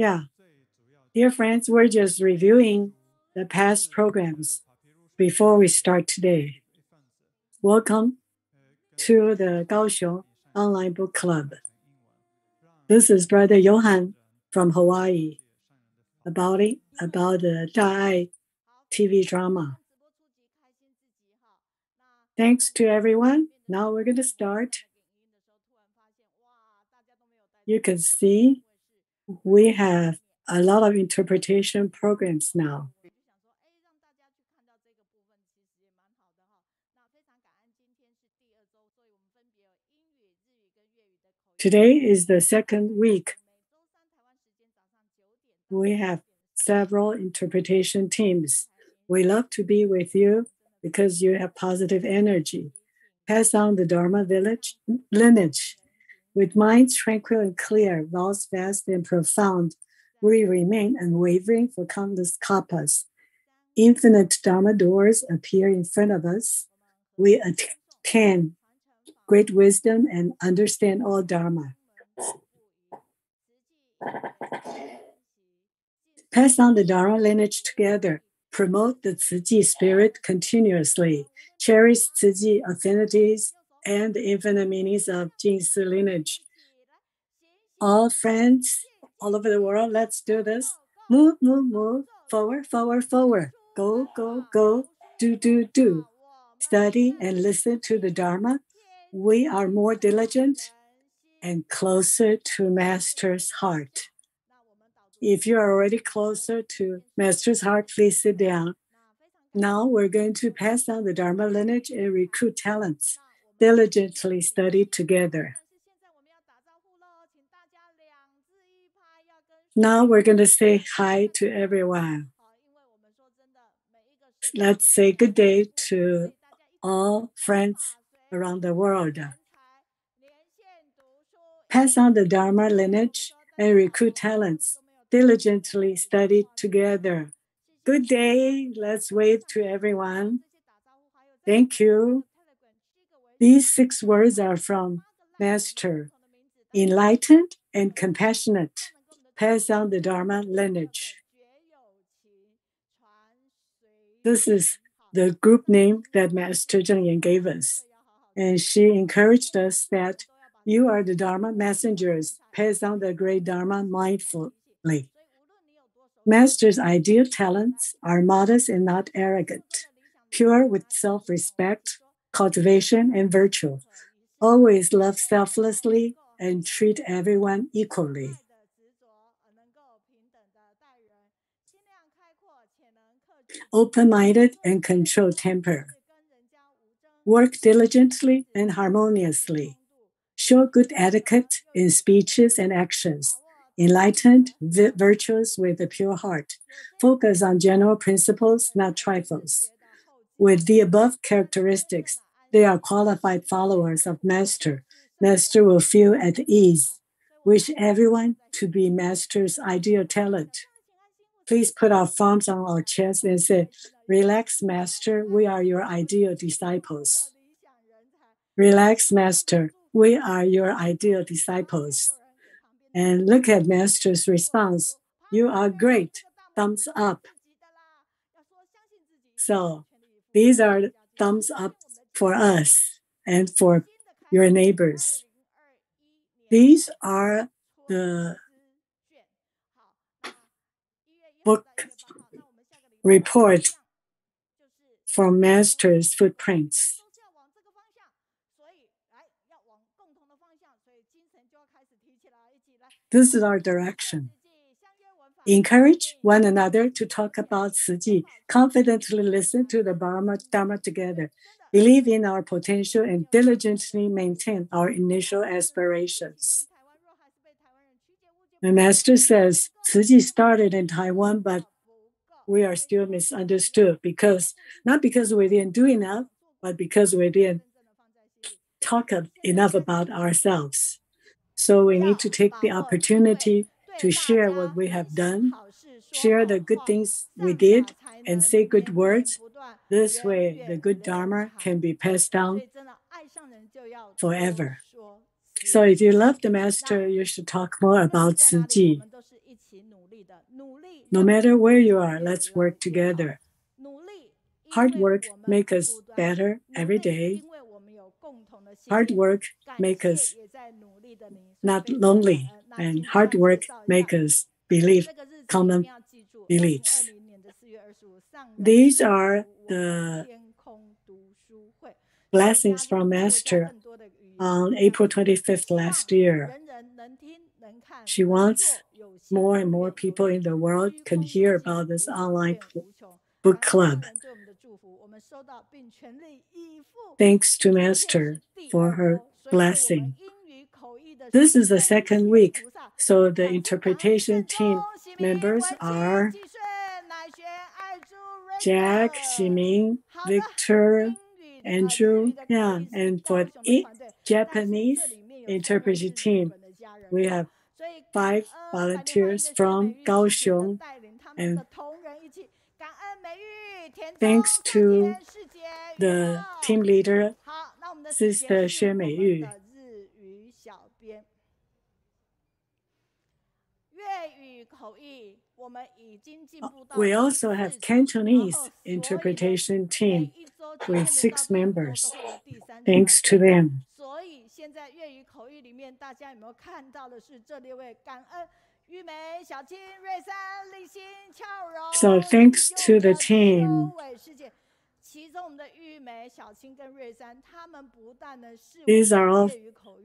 Yeah. Dear friends, we're just reviewing the past programs before we start today. Welcome to the Kaohsiung Online Book Club. This is Brother Johan from Hawaii about the Daai TV drama. Thanks to everyone. Now we're going to start. You can see we have a lot of interpretation programs now. Today is the second week. We have several interpretation teams. We love to be with you because you have positive energy. Pass on the Dharma lineage. With minds tranquil and clear, vows vast and profound, we remain unwavering for countless kalpas. Infinite Dharma doors appear in front of us. We attain great wisdom and understand all Dharma. Pass on the Dharma lineage together. Promote the Tzu Chi spirit continuously. Cherish Tzu Chi affinities and the infinite meanings of Jing/Si lineage. All friends all over the world, let's do this. Move, move, move. Forward, forward, forward. Go, go, go. Do, do, do. Study and listen to the Dharma. We are more diligent and closer to Master's heart. If you are already closer to Master's heart, please sit down. Now we're going to pass on the Dharma lineage and recruit talents. Diligently study together. Now we're going to say hi to everyone. Let's say good day to all friends around the world. Pass on the Dharma lineage and recruit talents. Diligently study together. Good day. Let's wave to everyone. Thank you. These 6 words are from Master. Enlightened and compassionate. Pass on the Dharma lineage. This is the group name that Master Zheng Yan gave us. And she encouraged us that you are the Dharma messengers. Pass on the great Dharma mindfully. Master's ideal talents are modest and not arrogant, pure with self-respect, cultivation, and virtue. Always love selflessly and treat everyone equally. Open-minded and controlled temper. Work diligently and harmoniously. Show good etiquette in speeches and actions. Enlightened, virtuous with a pure heart. Focus on general principles, not trifles. With the above characteristics, they are qualified followers of Master. Master will feel at ease. Wish everyone to be Master's ideal talent. Please put our palms on our chests and say, relax, Master, we are your ideal disciples. Relax, Master, we are your ideal disciples. And look at Master's response. You are great. Thumbs up. So these are thumbs up for us and for your neighbors. These are the book report from Master's footprints. This is our direction. Encourage one another to talk about Tzu Chi. Confidently listen to the Dharma together. Believe in our potential and diligently maintain our initial aspirations. The Master says, Tzu Chi started in Taiwan, but we are still misunderstood not because we didn't do enough, but because we didn't talk enough about ourselves. So we need to take the opportunity to share what we have done, share the good things we did, and say good words. This way, the good Dharma can be passed down forever. So if you love the Master, you should talk more about Tzu Chi. No matter where you are, let's work together. Hard work makes us better every day. Hard work makes us not lonely, and hard work makes us believe common beliefs. These are the blessings from Master on April 25th last year. She wants more and more people in the world can hear about this online book club. Thanks to Master for her blessing. This is the second week, so the interpretation team members are Jack, Ximing, Victor, Andrew, and for the Japanese interpretation team, we have 5 volunteers from Kaohsiung, and thanks to the team leader, Sister Xue Meiyu. We also have Cantonese interpretation team with 6 members. Thanks to them. So thanks to the team. These are all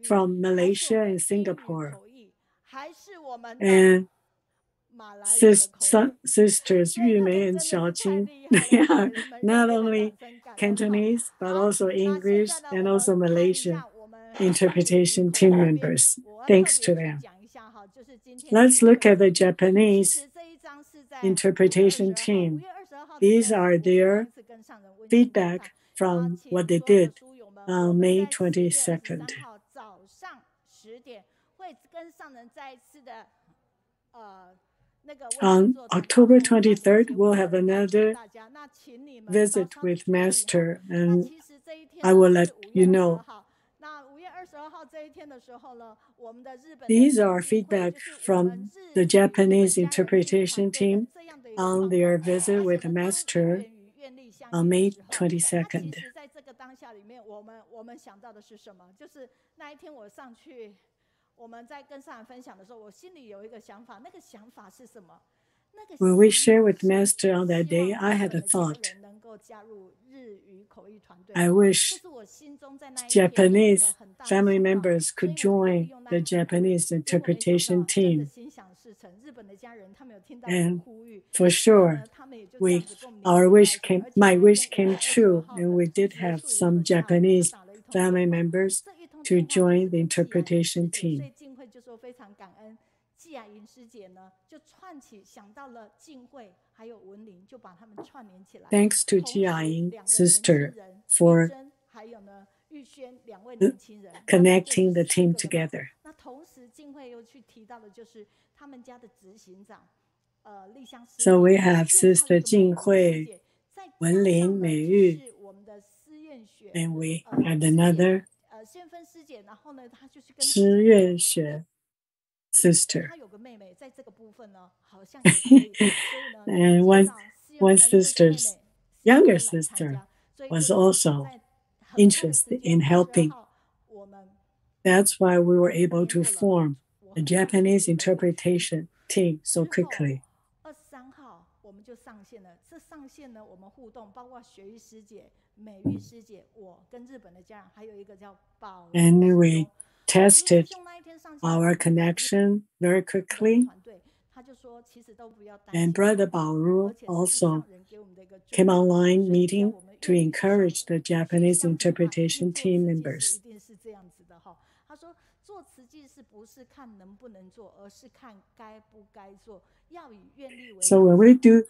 from Malaysia and Singapore. And sisters Yumei and Xiaoqing, they are not only Cantonese, but also English and also Malaysian interpretation team members. Thanks to them. Let's look at the Japanese interpretation team. These are their feedback from what they did on May 22nd. On October 23rd, we'll have another visit with Master, and I will let you know. These are feedback from the Japanese interpretation team on their visit with the Master on May 22nd. When we share with Master on that day, I had a thought. I wish Japanese family members could join the Japanese interpretation team. And for sure, my wish came true, and we did have some Japanese family members to join the interpretation team. Thanks to Jia-Ying sister for connecting the team together. So we have Sister Jinghui, Wenlin, Meiyu, and we had another Shiyuanxue sister. And one sister's younger sister was also interested in helping. That's why we were able to form a Japanese interpretation team so quickly. And we tested our connection very quickly. And Brother Baoru also came online meeting to encourage the Japanese interpretation team members. So when we do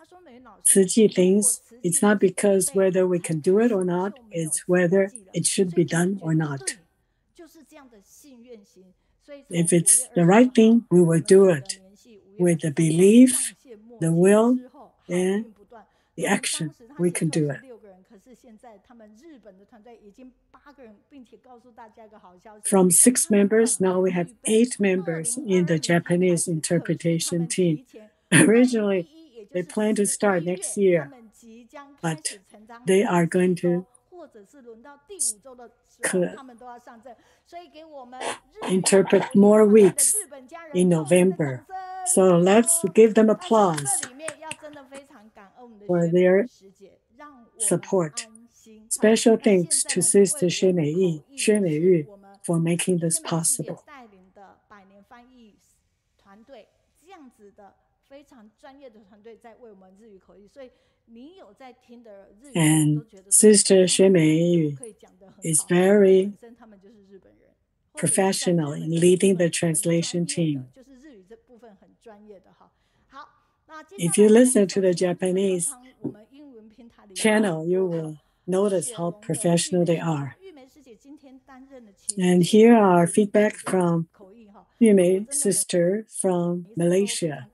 Tzu Chi things, it's not because whether we can do it or not, it's whether it should be done or not. If it's the right thing, we will do it with the belief, the will, and the action. We can do it. From 6 members, now we have 8 members in the Japanese interpretation team. Originally, they plan to start next year, but they are going to interpret more weeks in November. So let's give them applause for their support. Special thanks to Sister Xue Meiyu for making this possible. And Sister Xue Meiyu is very professional in leading the translation team. If you listen to the Japanese channel, you will notice how professional they are. And here are feedback from Yume's sister from Malaysia.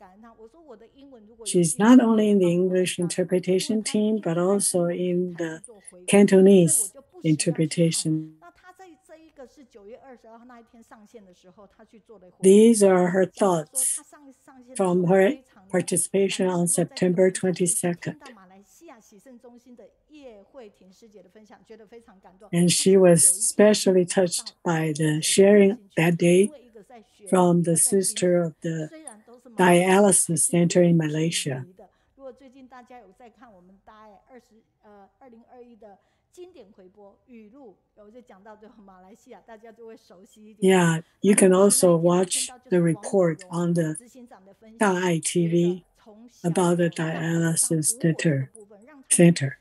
She's not only in the English interpretation team, but also in the Cantonese interpretation. These are her thoughts from her participation on September 22nd. And she was especially touched by the sharing that day from the sister of the dialysis center in Malaysia. Yeah, you can also watch the report on the Daai TV about the dialysis center.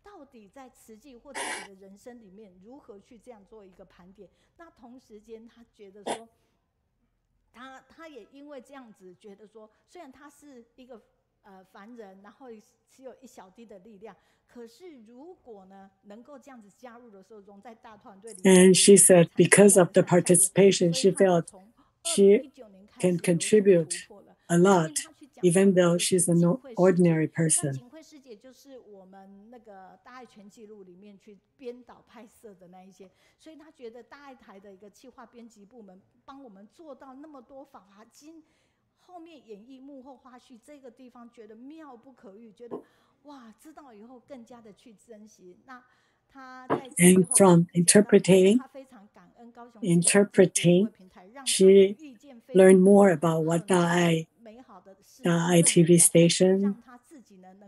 到底在慈济或自己的人生里面如何去这样做一个盘点？那同时间，他觉得说，他也因为这样子觉得说，虽然他是一个凡人，然后只有一小滴的力量，可是如果呢能够这样子加入的时候，融在大团队里面。And she said, because of the participation, she felt she can contribute a lot, even though she's an ordinary person. 也就是我们那个大爱全纪录里面去编导拍摄的那一些，所以他觉得大爱台的一个企划编辑部门帮我们做到那么多法华经，后面演绎幕后花絮这个地方觉得妙不可喻，觉得哇，知道以后更加的去珍惜。那他在 And from interpreting, she learned more about what Daai TV station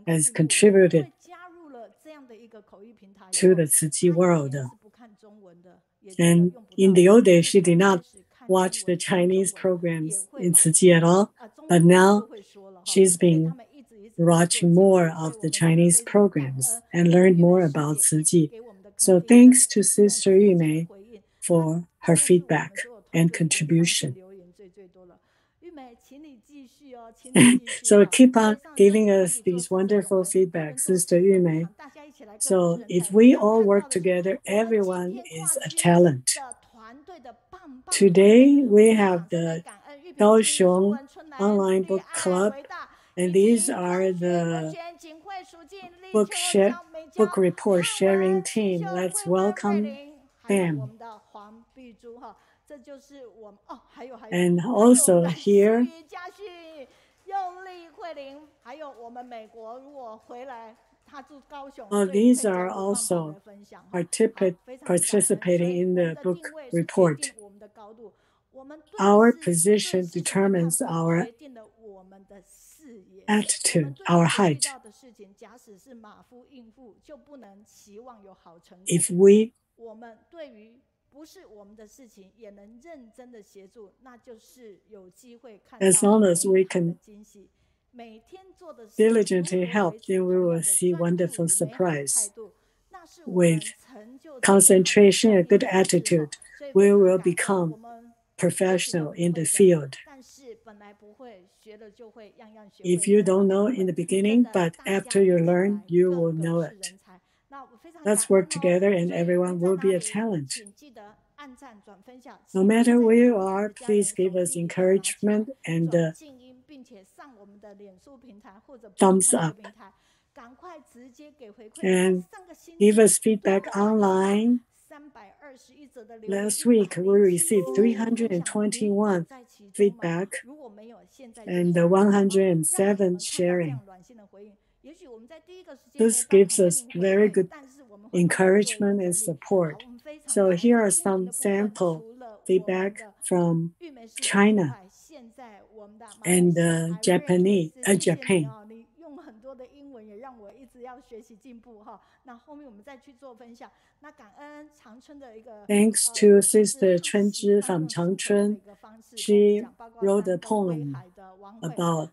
has contributed to the Tzu Chi world. And in the old days, she did not watch the Chinese programs in Tzu Chi at all, but now she's been watching more of the Chinese programs and learned more about Tzu Chi. So thanks to Sister Yume for her feedback and contribution. So keep on giving us these wonderful feedback, Sister Yume. So if we all work together, everyone is a talent. Today we have the Kaohsiung Online Book Club, and these are the book report sharing team. Let's welcome them. And also here, these are also participating in the book report. Our position determines our attitude, our height. If we as long as we can diligently help, then we will see wonderful surprise. With concentration and good attitude, we will become professional in the field. If you don't know in the beginning, but after you learn, you will know it. Let's work together and everyone will be a talent. No matter where you are, please give us encouragement and thumbs up. And give us feedback online Last week, we received 321 feedback and 107 sharing. This gives us very good encouragement and support. So here are some sample feedback from China and Japan. Thanks to Sister Chunzhi from Changchun, she wrote a poem about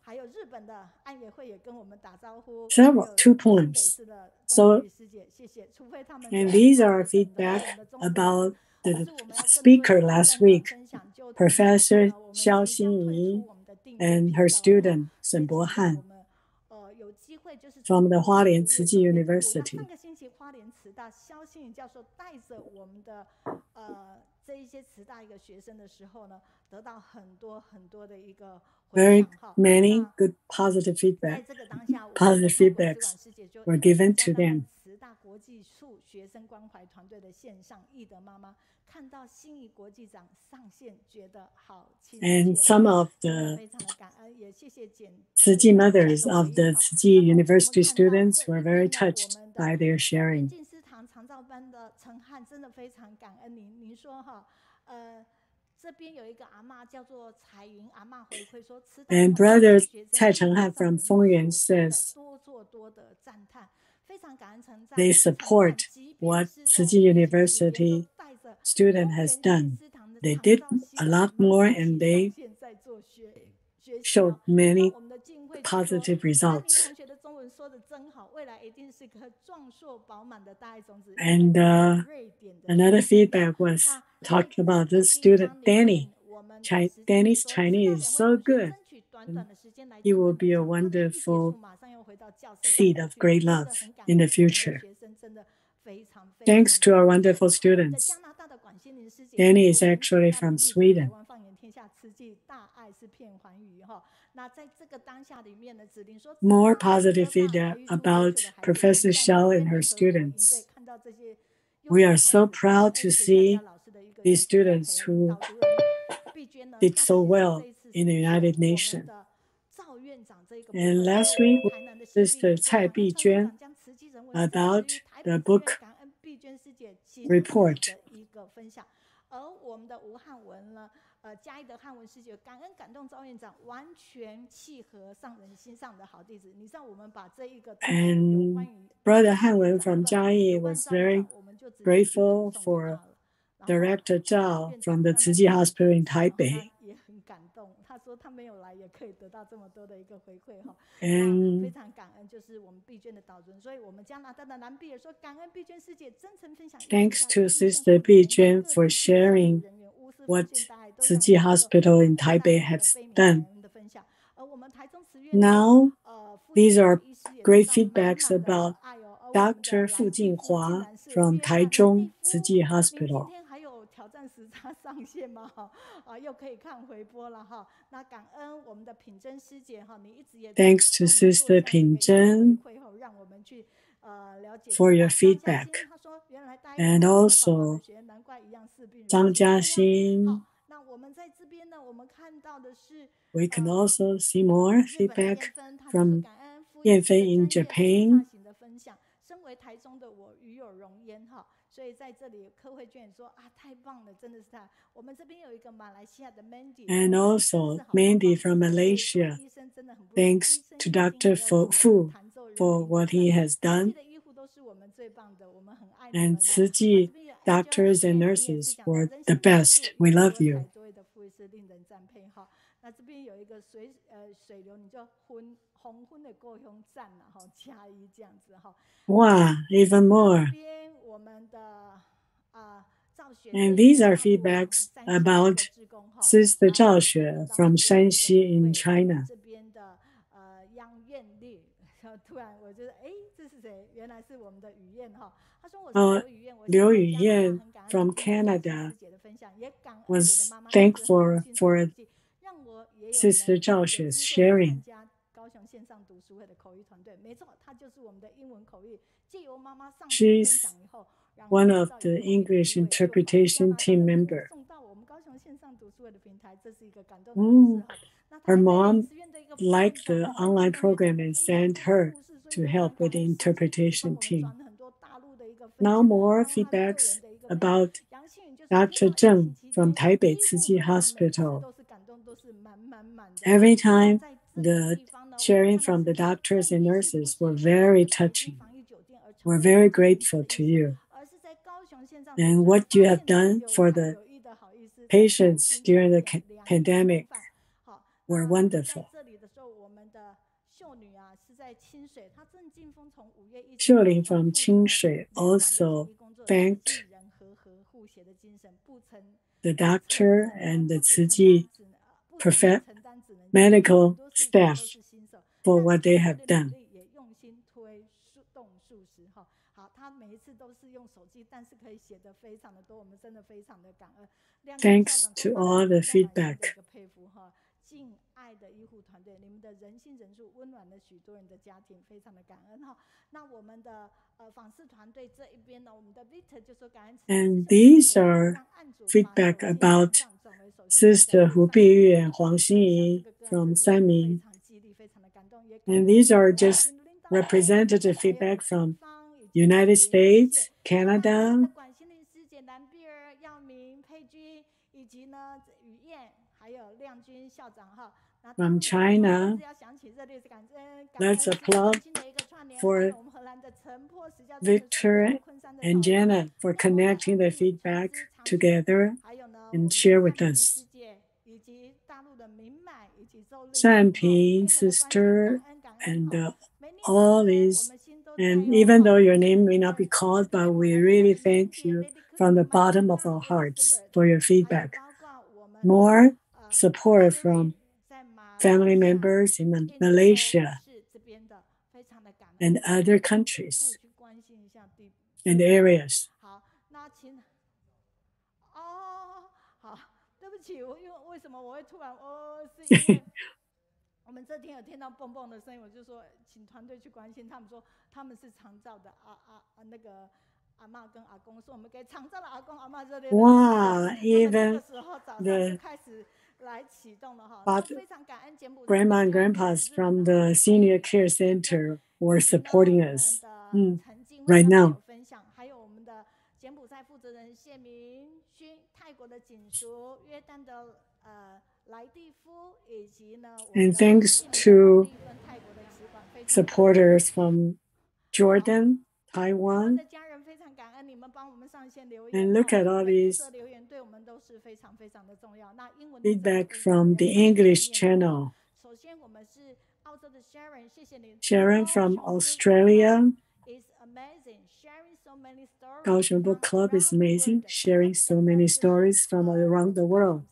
two poems. So, and these are feedback about the speaker last week, Professor Xiao and her student Shen Bohan from the Hualien Tzu Chi University. Very many good positive feedbacks were given to them. And some of the Tzu Chi mothers of the Tzu Chi University students were very touched by their sharing. And Brother Cai Chenghan from Fengyuan says they support what Tzu Chi University student has done. They did a lot more and they showed many positive results. And another feedback was talking about this student, Danny. Danny's Chinese is so good. And he will be a wonderful seed of great love in the future. Thanks to our wonderful students. Danny is actually from Sweden. More positive feedback about Professor Xiao and her students. We are so proud to see these students who did so well in the United Nations. And last week, Sister Cai Bijuan about the book report. And Brother Hanwen from Jiayi was very grateful for Director Zhao from the Tzu Chi Hospital in Taipei. And thanks to Sister Bijuan for sharing what Tzu Chi Hospital in Taipei has done. Now, these are great feedbacks about Dr. Fu Jinghua from Taichung Tzu Chi Hospital. Thanks to Sister Ping Zhen for your feedback. And also Zhang Jiaxin. We can also see more feedback from Yanfei in Japan. And also Mandy from Malaysia. Thanks to Dr. Fu for what he has done. And Tzu Chi doctors and nurses were the best. We love you. Wow, even more. And these are feedbacks about Sister Zhao Xue from Shanxi in China. Liu Yuyan from Canada was thankful for Sister Zhao Xue's sharing. She's one of the English interpretation team member. Her mom liked the online program and sent her to help with the interpretation team. Now more feedbacks about Dr. Zheng from Taipei Tzu Chi Hospital. Every time the sharing from the doctors and nurses were very touching. We're very grateful to you. And what you have done for the patients during the pandemic were wonderful. Xiulin from Qingshui also thanked the doctor and the Tzu Chi medical staff for what they have done. Thanks to all the feedback. And these are feedback about Sister Hu Biyue and Huang Xinyi from Sanming. And these are just representative feedback from United States, Canada, from China. Let's applaud for Victor and Janet for connecting the feedback together and share with us. Shanping, sister, and all these. And even though your name may not be called, but we really thank you from the bottom of our hearts for your feedback. More support from family members in Malaysia and other countries and areas. Wow, even the grandma and grandpas from the senior care center were supporting us right now. And thanks to supporters from Jordan, Taiwan, and look at all these feedback from the English channel. Sharon from Australia. Kaohsiung Book Club is amazing, sharing so many stories from around the world.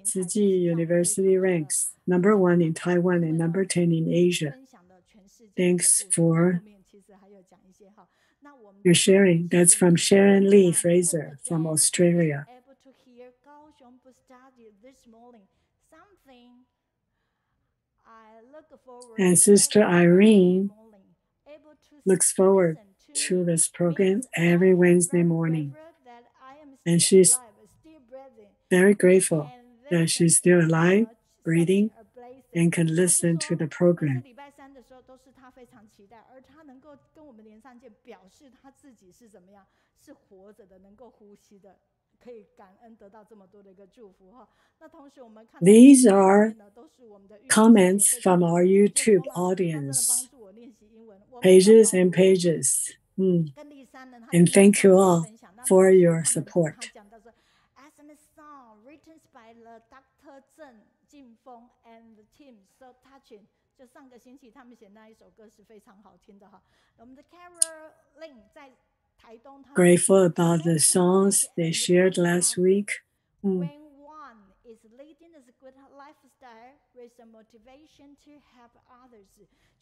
Tzu Chi University ranks #1 in Taiwan and #10 in Asia. Thanks for your sharing. That's from Sharon Lee Fraser from Australia. And Sister Irene looks forward to this program every Wednesday morning. And she's very grateful that she's still alive, breathing, and can listen to the program. These are comments from our YouTube audience, pages and pages. And thank you all for your support. Written by Dr. Zheng, Jingfeng, and the team, so touching. 就上个星期他们写那一首歌是非常好听的哈。我们的 Carol Lin 在台东。Grateful about the songs they shared last week. When one is leading a good lifestyle with a motivation to help others，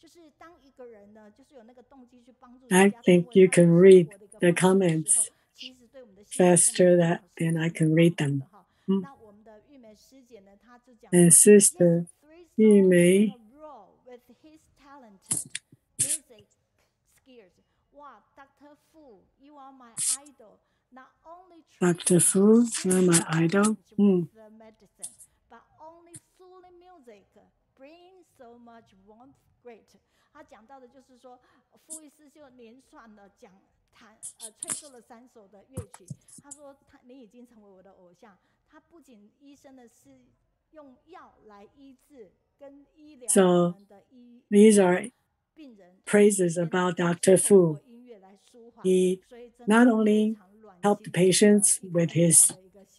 就是当一个人呢，就是有那个动机去帮助。I think you can read the comments faster than I can read them. And Sister Yu Mei Dr. Fu, you're my idol. But only soothing music brings so much warmth, great. 他讲到的就是说，傅医师就连串的吹奏了3首的乐曲。他说你已经成为我的偶像。他不仅医生的是用药来医治，跟医疗的医。So these are praises about Dr. Fu. He not only helped patients with his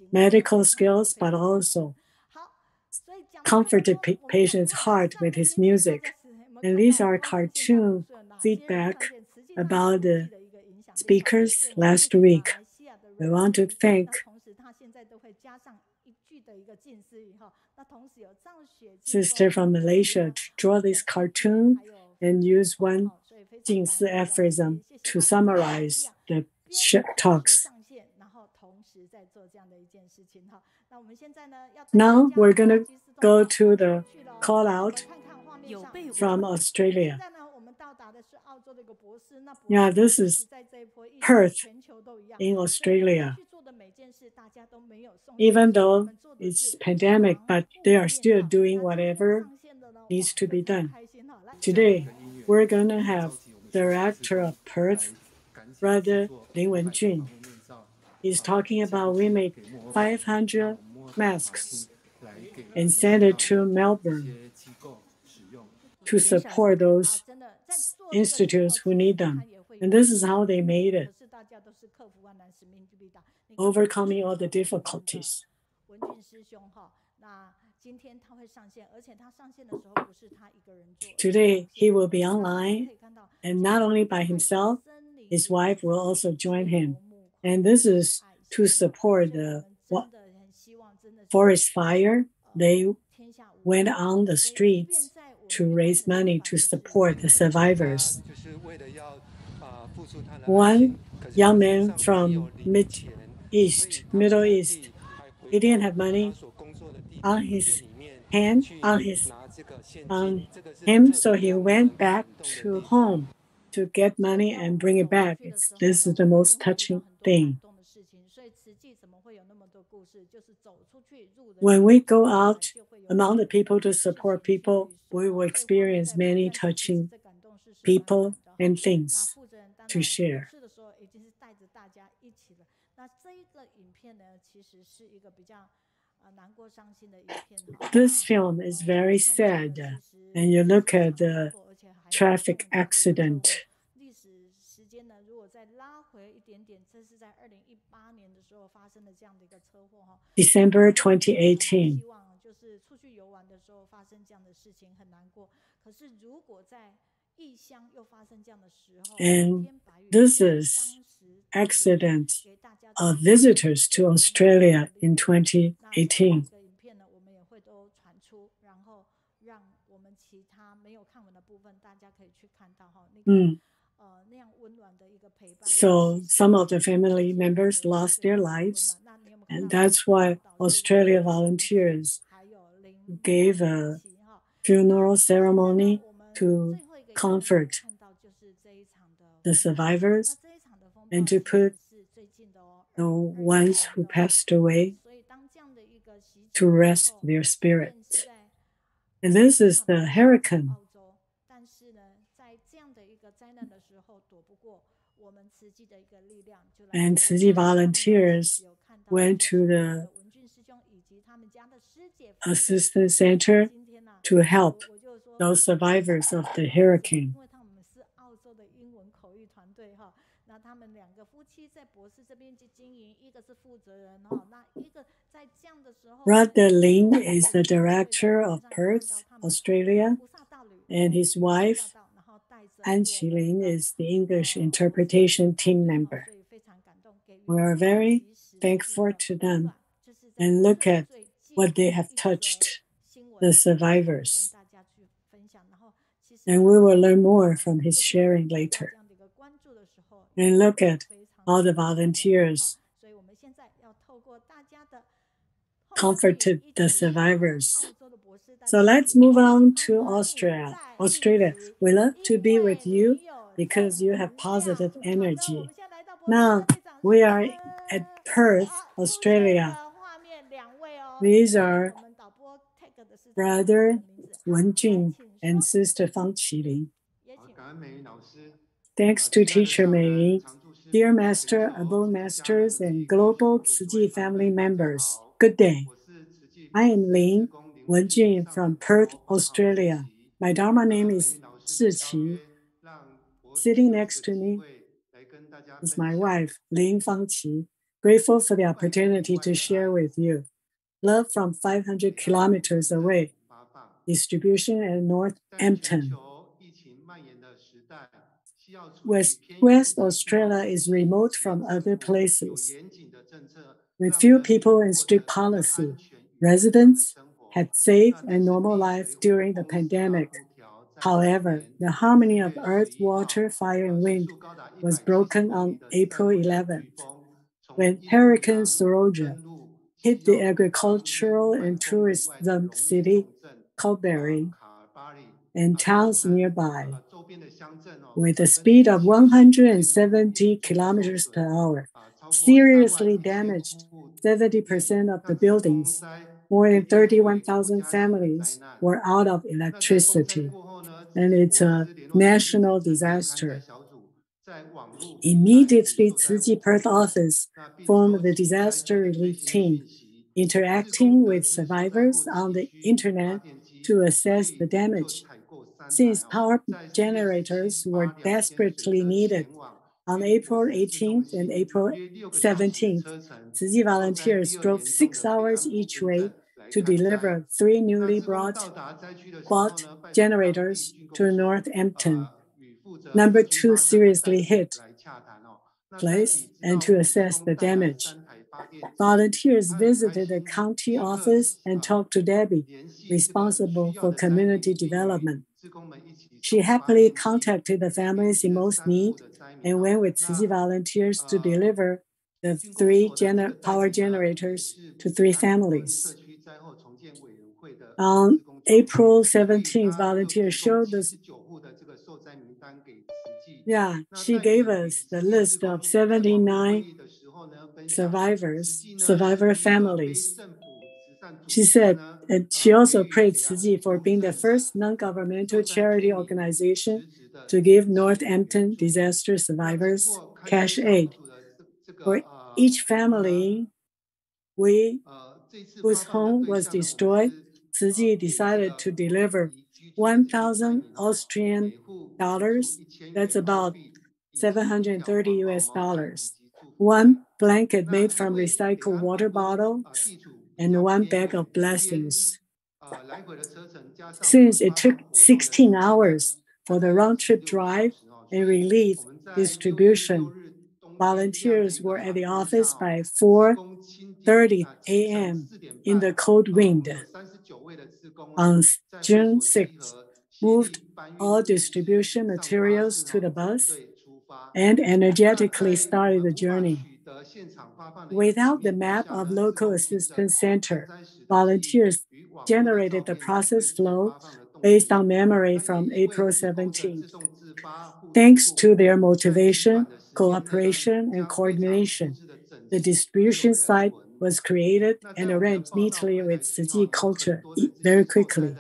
medical skills, but also comforted patients' heart with his music. And these are cartoon feedback about the speakers last week. I want to thank sister from Malaysia to draw this cartoon and use one 近似 aphorism to summarize the talks. Now we're going to go to the call out from Australia. Yeah, this is Perth in Australia. Even though it's pandemic, but they are still doing whatever needs to be done. Today, we're going to have Director of Perth, Brother Lin Wenjun. He's talking about we make 500 masks and send it to Melbourne to support those institutes who need them. And this is how they made it, overcoming all the difficulties. Today, he will be online, and not only by himself, his wife will also join him. And this is to support the forest fire. They went on the streets to raise money to support the survivors. One young man from Middle East, he didn't have money on him, so he went back to home to get money and bring it back. This is the most touching thing. When we go out among the people to support people, we will experience many touching people and things to share. This film is very sad, and you look at the traffic accident. December 2018. And this is accident of visitors to Australia in 2018. So some of the family members lost their lives, and that's why Australia volunteers gave a funeral ceremony to comfort the survivors and to put the ones who passed away to rest their spirits. And this is the hurricane. And Tzu Chi volunteers went to the assistance center to help those survivors of the hurricane. Brother Lin is the director of Perth, Australia, and his wife, Shijing&Jie is the English interpretation team member. We are very thankful to them and look at what they have touched the survivors. And we will learn more from his sharing later. And look at all the volunteers comforted the survivors. So let's move on to Australia. We love to be with you because you have positive energy. Now we are at Perth, Australia. These are brother Wenjun and sister Fangqi. Thanks to teacher Mei, dear master, above masters, and global Tzu Chi family members, good day. I am Lin Wenjun from Perth, Australia. My Dharma name is Tzu Chi. Sitting next to me is my wife, Lin Fangqi. Grateful for the opportunity to share with you. Love from 500 kilometers away. Distribution at Northampton. West Australia is remote from other places. With few people and strict policy, residents had safe and normal life during the pandemic. However, the harmony of earth, water, fire, and wind was broken on April 11th, when Hurricane Soroja hit the agricultural and tourism city, Kalbarri, and towns nearby. With a speed of 170 kilometers per hour, seriously damaged 70% of the buildings. More than 31,000 families were out of electricity, and it's a national disaster. Immediately, Tzu Chi Perth office formed the disaster relief team, interacting with survivors on the internet to assess the damage. Since power generators were desperately needed, on April 18th and April 17th, Tzu Chi volunteers drove 6 hours each way to deliver 3 newly brought quad generators to Northampton, number 2 seriously hit place, and to assess the damage. Volunteers visited the county office and talked to Debbie, responsible for community development. She happily contacted the families in most need and went with Tzu Chi volunteers to deliver the 3 power generators to 3 families. On April 17th, volunteers showed us. Yeah, she gave us the list of 79 survivor families. She said, and she also praised Tzu Chi for being the first non-governmental charity organization to give Northampton disaster survivors cash aid. For each family whose home was destroyed, Tzu Chi decided to deliver 1,000 Austrian dollars, that's about 730 US dollars, 1 blanket made from recycled water bottles, and 1 bag of blessings. Since it took 16 hours for the round trip drive and relief distribution, volunteers were at the office by 4:30 a.m. in the cold wind. On June 6th, moved all distribution materials to the bus and energetically started the journey. Without the map of local assistance center, volunteers generated the process flow based on memory from April 17th. Thanks to their motivation, cooperation, and coordination, the distribution site was created and arranged neatly with Tzu Chi culture very quickly.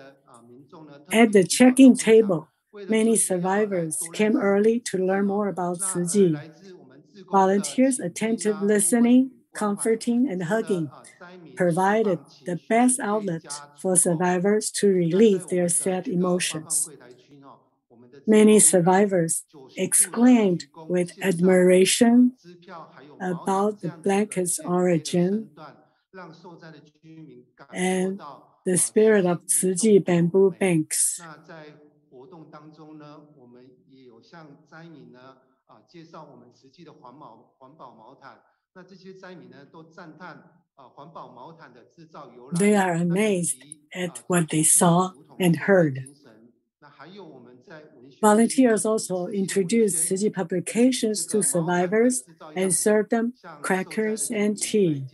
At the check-in table, many survivors came early to learn more about Tzu Chi. Volunteers' attentive listening, comforting, and hugging provided the best outlet for survivors to relieve their sad emotions. Many survivors exclaimed with admiration about the blanket's origin and the spirit of Tzu Chi bamboo banks. 活动当中呢，我们也有向灾民呢介绍我们慈济的环保毛毯。那这些灾民呢都赞叹环保毛毯的制造由来。They are amazed at what they saw and heard. Volunteers also introduced Tzu Chi publications to survivors and served them crackers and tea.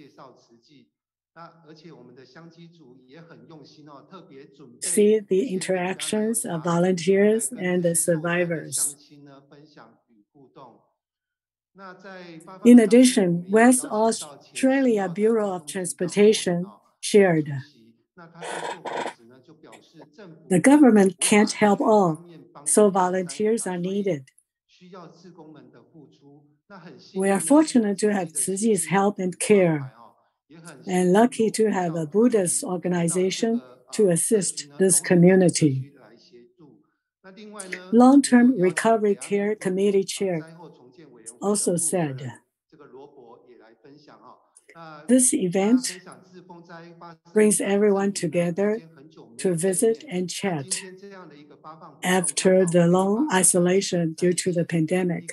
see the interactions of volunteers and the survivors. In addition, West Australia Bureau of Transportation shared, the government can't help all, so volunteers are needed. We are fortunate to have Tzu Chi's help and care, and lucky to have a Buddhist organization to assist this community. Long-term Recovery Care Committee Chair also said, this event brings everyone together to visit and chat after the long isolation due to the pandemic.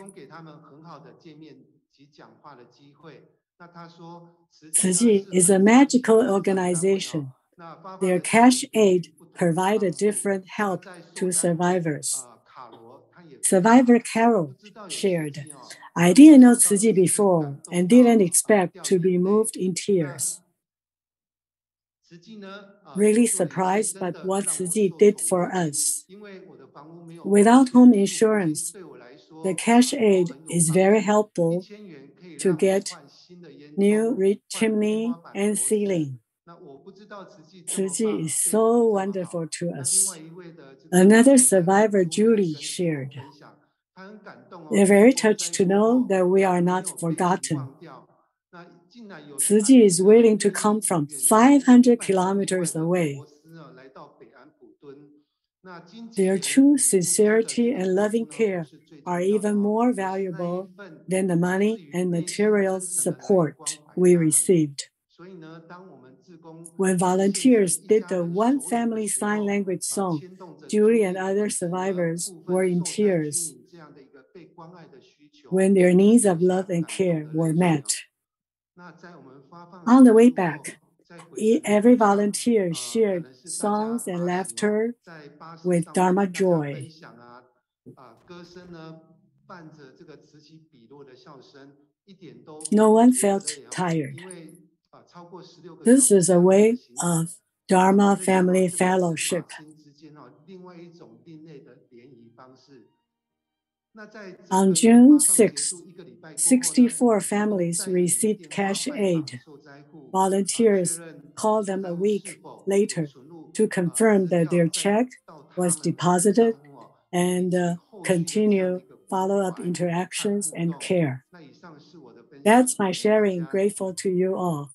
Tzu Chi is a magical organization. Their cash aid provided different help to survivors. Survivor Carol shared, I didn't know Tzu Chi before and didn't expect to be moved in tears. Really surprised by what Tzu Chi did for us. Without home insurance, the cash aid is very helpful to get new chimney and ceiling. Tzu Chi is so wonderful to us. Another survivor, Julie, shared, they're very touched to know that we are not forgotten. Tzu Chi is willing to come from 500 kilometers away. Their true sincerity and loving care are even more valuable than the money and material support we received. When volunteers did the One Family Sign Language song, Julie and other survivors were in tears when their needs of love and care were met. On the way back, every volunteer shared songs and laughter with Dharma joy. No one felt tired. This is a way of Dharma family fellowship. On June 6th, 64 families received cash aid. Volunteers called them a week later to confirm that their check was deposited and continue follow-up interactions and care. That's my sharing. Grateful to you all.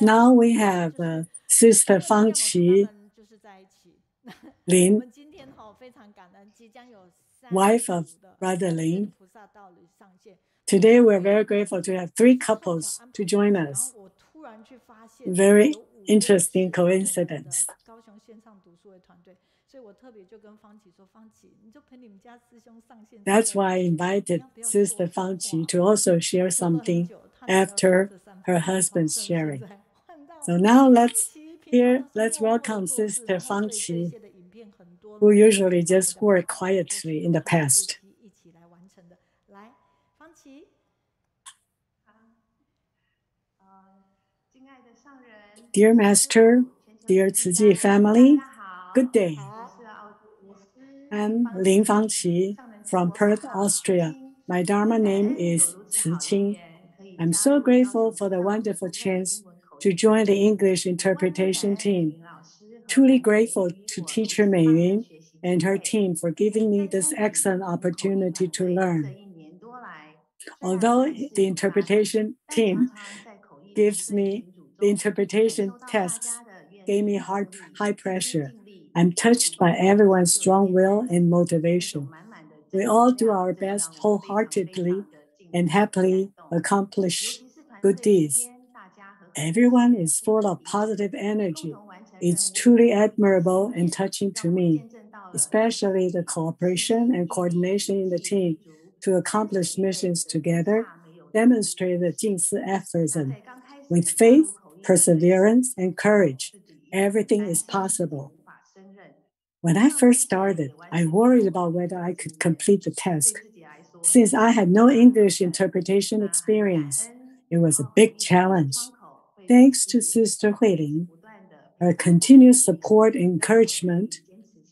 Now we have Sister Fangqi, Lin, wife of Brother Lin. Today we're very grateful to have 3 couples to join us. Very interesting coincidence. That's why I invited Sister Fangqi to also share something after her husband's sharing. So now let's welcome Sister Fangqi, who usually just worked quietly in the past. Dear Master, dear Tzu Chi family, good day. I'm Lin Fangqi from Perth, Austria. My Dharma name is Tzu Chi. I'm so grateful for the wonderful chance to join the English interpretation team. Truly grateful to teacher Meiyun and her team for giving me this excellent opportunity to learn. Although the interpretation team gives me the interpretation tests, gave me high pressure, I'm touched by everyone's strong will and motivation. We all do our best wholeheartedly and happily accomplish good deeds. Everyone is full of positive energy. It's truly admirable and touching to me, especially the cooperation and coordination in the team to accomplish missions together, demonstrate the Jingsi aphorism. With faith, perseverance, and courage, everything is possible. When I first started, I worried about whether I could complete the task. Since I had no English interpretation experience, it was a big challenge. Thanks to Sister Huilin, her continuous support and encouragement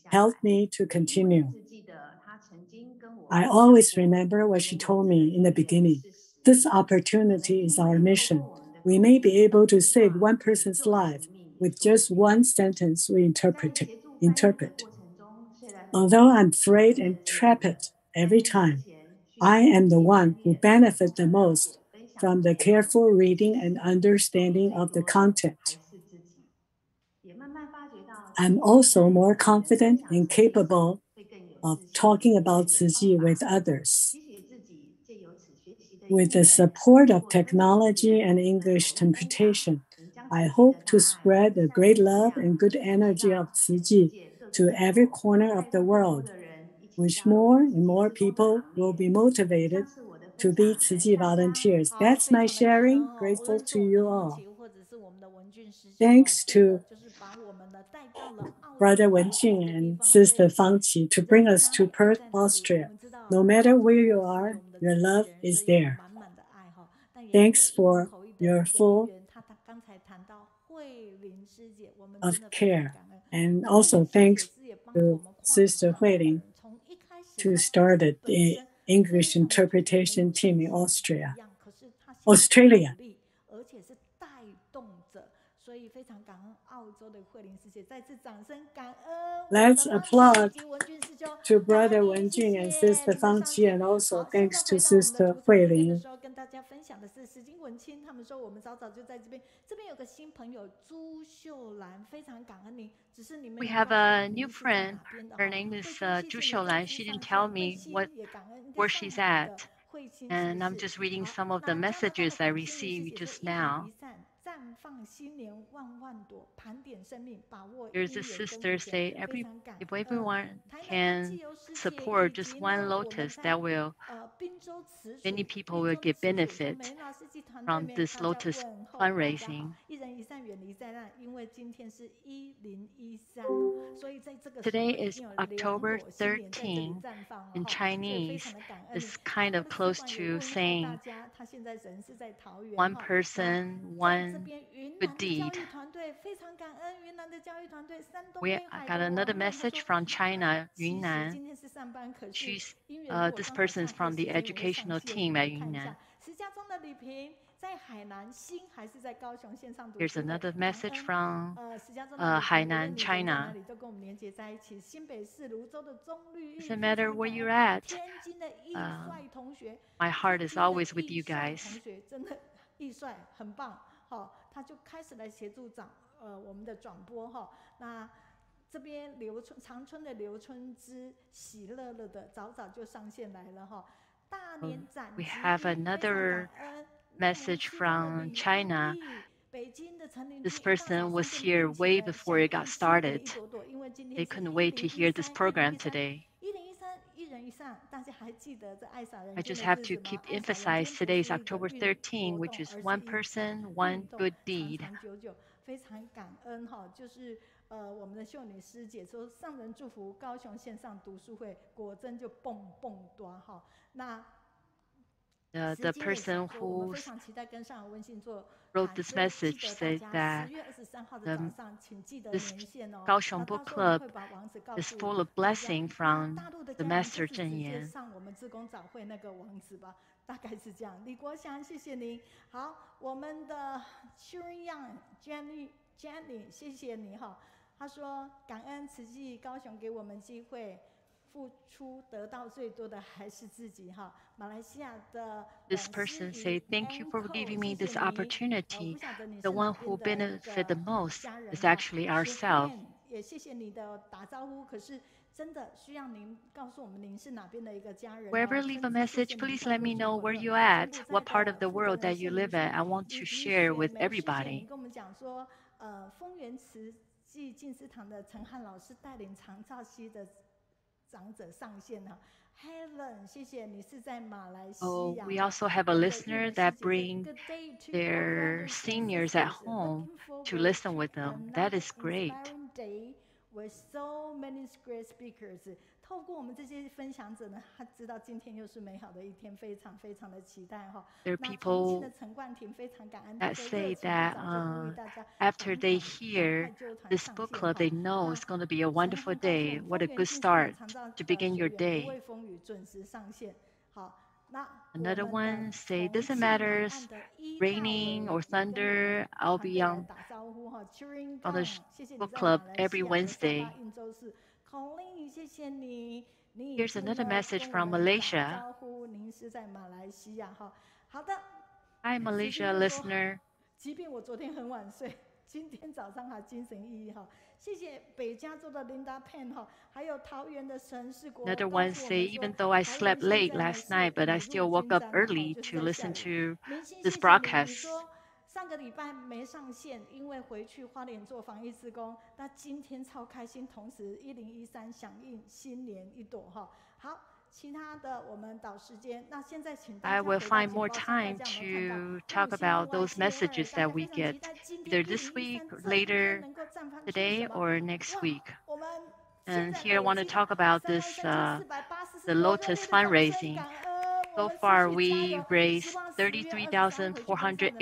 helped me to continue. I always remember what she told me in the beginning. This opportunity is our mission. We may be able to save one person's life with just one sentence we interpret. Although I'm afraid and trepid every time, I am the one who benefits the most from the careful reading and understanding of the content. I'm also more confident and capable of talking about Tzu Chi with others. With the support of technology and English interpretation, I hope to spread the great love and good energy of Tzu Chi to every corner of the world, which more and more people will be motivated to be Tzu Chi volunteers. That's my sharing. Grateful to you all. Thanks to Brother Wenjun and Sister Fangqi to bring us to Perth, Austria. No matter where you are, your love is there. Thanks for your full of care. And also thanks to Sister Huilin to start the English interpretation team in Australia. Australia. Let's applaud to Brother Wenjun and Sister Fangqi, and also thanks to Sister Huilin. We have a new friend. Her name is Zhu. She didn't tell me where she's at. And I'm just reading some of the messages I received just now. There's a sister say, if everyone can support just one lotus, many people will get benefit from this lotus fundraising. Today is October 13th. In Chinese, it's kind of close to saying one person, one good deed. I got another message from China, Yunnan. This person is from the educational team at Yunnan. Here's another message from Hainan, China. Doesn't matter where you're at. My heart is always with you guys. We have another message from China. This person was here way before it got started. They couldn't wait to hear this program today. I just have to keep emphasize today's October 13, which is one person, one good deed. The person who wrote this message said that this Kaohsiung Book Club is full of blessing from the Master Zhen Yan. 大概是这样，李国祥，谢谢您。好，我们的 Yijun&Lin，谢谢你哈。他说，感恩慈济高雄给我们机会，付出得到最多的还是自己哈。马来西亚的 This person say, thank you for giving me this opportunity. The one who benefit the most is actually ourselves. 也谢谢你的打招呼，可是。 Wherever leave a message, please let me know where you're at, what part of the world that you live at. I want to share with everybody. 跟我们讲说，丰源慈济静思堂的陈汉老师带领长照系的长者上线哈。Helen， 谢谢你是在马来西亚。Oh, we also have a listener that bring their seniors at home to listen with them. That is great. with so many great speakers. 透过我们这些分享者呢，他知道今天又是美好的一天，非常非常的期待哈。There are 那重庆的 people 陈冠廷非常感恩， that 他说 say 热情 that 部长就呼吁大家 after they hear 赶快就团 this 上 book 线 club, 哈。 they know it's going to be a wonderful day. What a good start to begin your 不 day. 畏风雨准时上线。好，那 Another 我们 one 的 say, 重 doesn't 庆 matter 南岸的一大 raining 伟 or 也跟我们 thunder, I'll 团 be 队来 on 打招呼哈 ，Cheering on the Gang， 谢谢你 book 在 club 马来 every 西亚的沙 Wednesday. 巴印州市。Colin， 谢谢你，你已 Here's 经 another 呢 message 跟我 from 们打 Malaysia. 招呼，您是在马来西亚哈。好的， Hi, 时 Malaysia 间就说 listener. 即便我昨天很晚睡，今天早上还精神奕奕哈。谢谢北加州的 Linda Pan 哈，还有桃园的陈世国 Another 告 one 诉我 say, 们说， even though I 桃 slept 园现 late 在呢 last 是 night, but I 雨 still 露 woke 均 up 沾了哈， early 就是 to 在下 listen 雨。 to 明星 this 谢谢你， broadcast. 你说上个礼拜没上线，因为回去花莲做防疫志工。那今天超开心，同时1013响应新年一朵哈。好，其他的我们导时间。那现在请大 I 家 will 回到 find 简 more 报上，大 time 家有没有看到 to 五 talk 星 about 外 those 切二， messages 大 that 家 we 非常期 get 待今天 either this week, 1013这一天 later 能够绽放出什 today 么？ or next 哇， week. 我们现 And 在 here I 累 want to 积 talk about 3 this, 3484 the 多，热 Lotus 烈的掌声， fundraising. 感恩，我 So 们持 far, 续加 we 油，希 raised 望10月23回去跟上人分享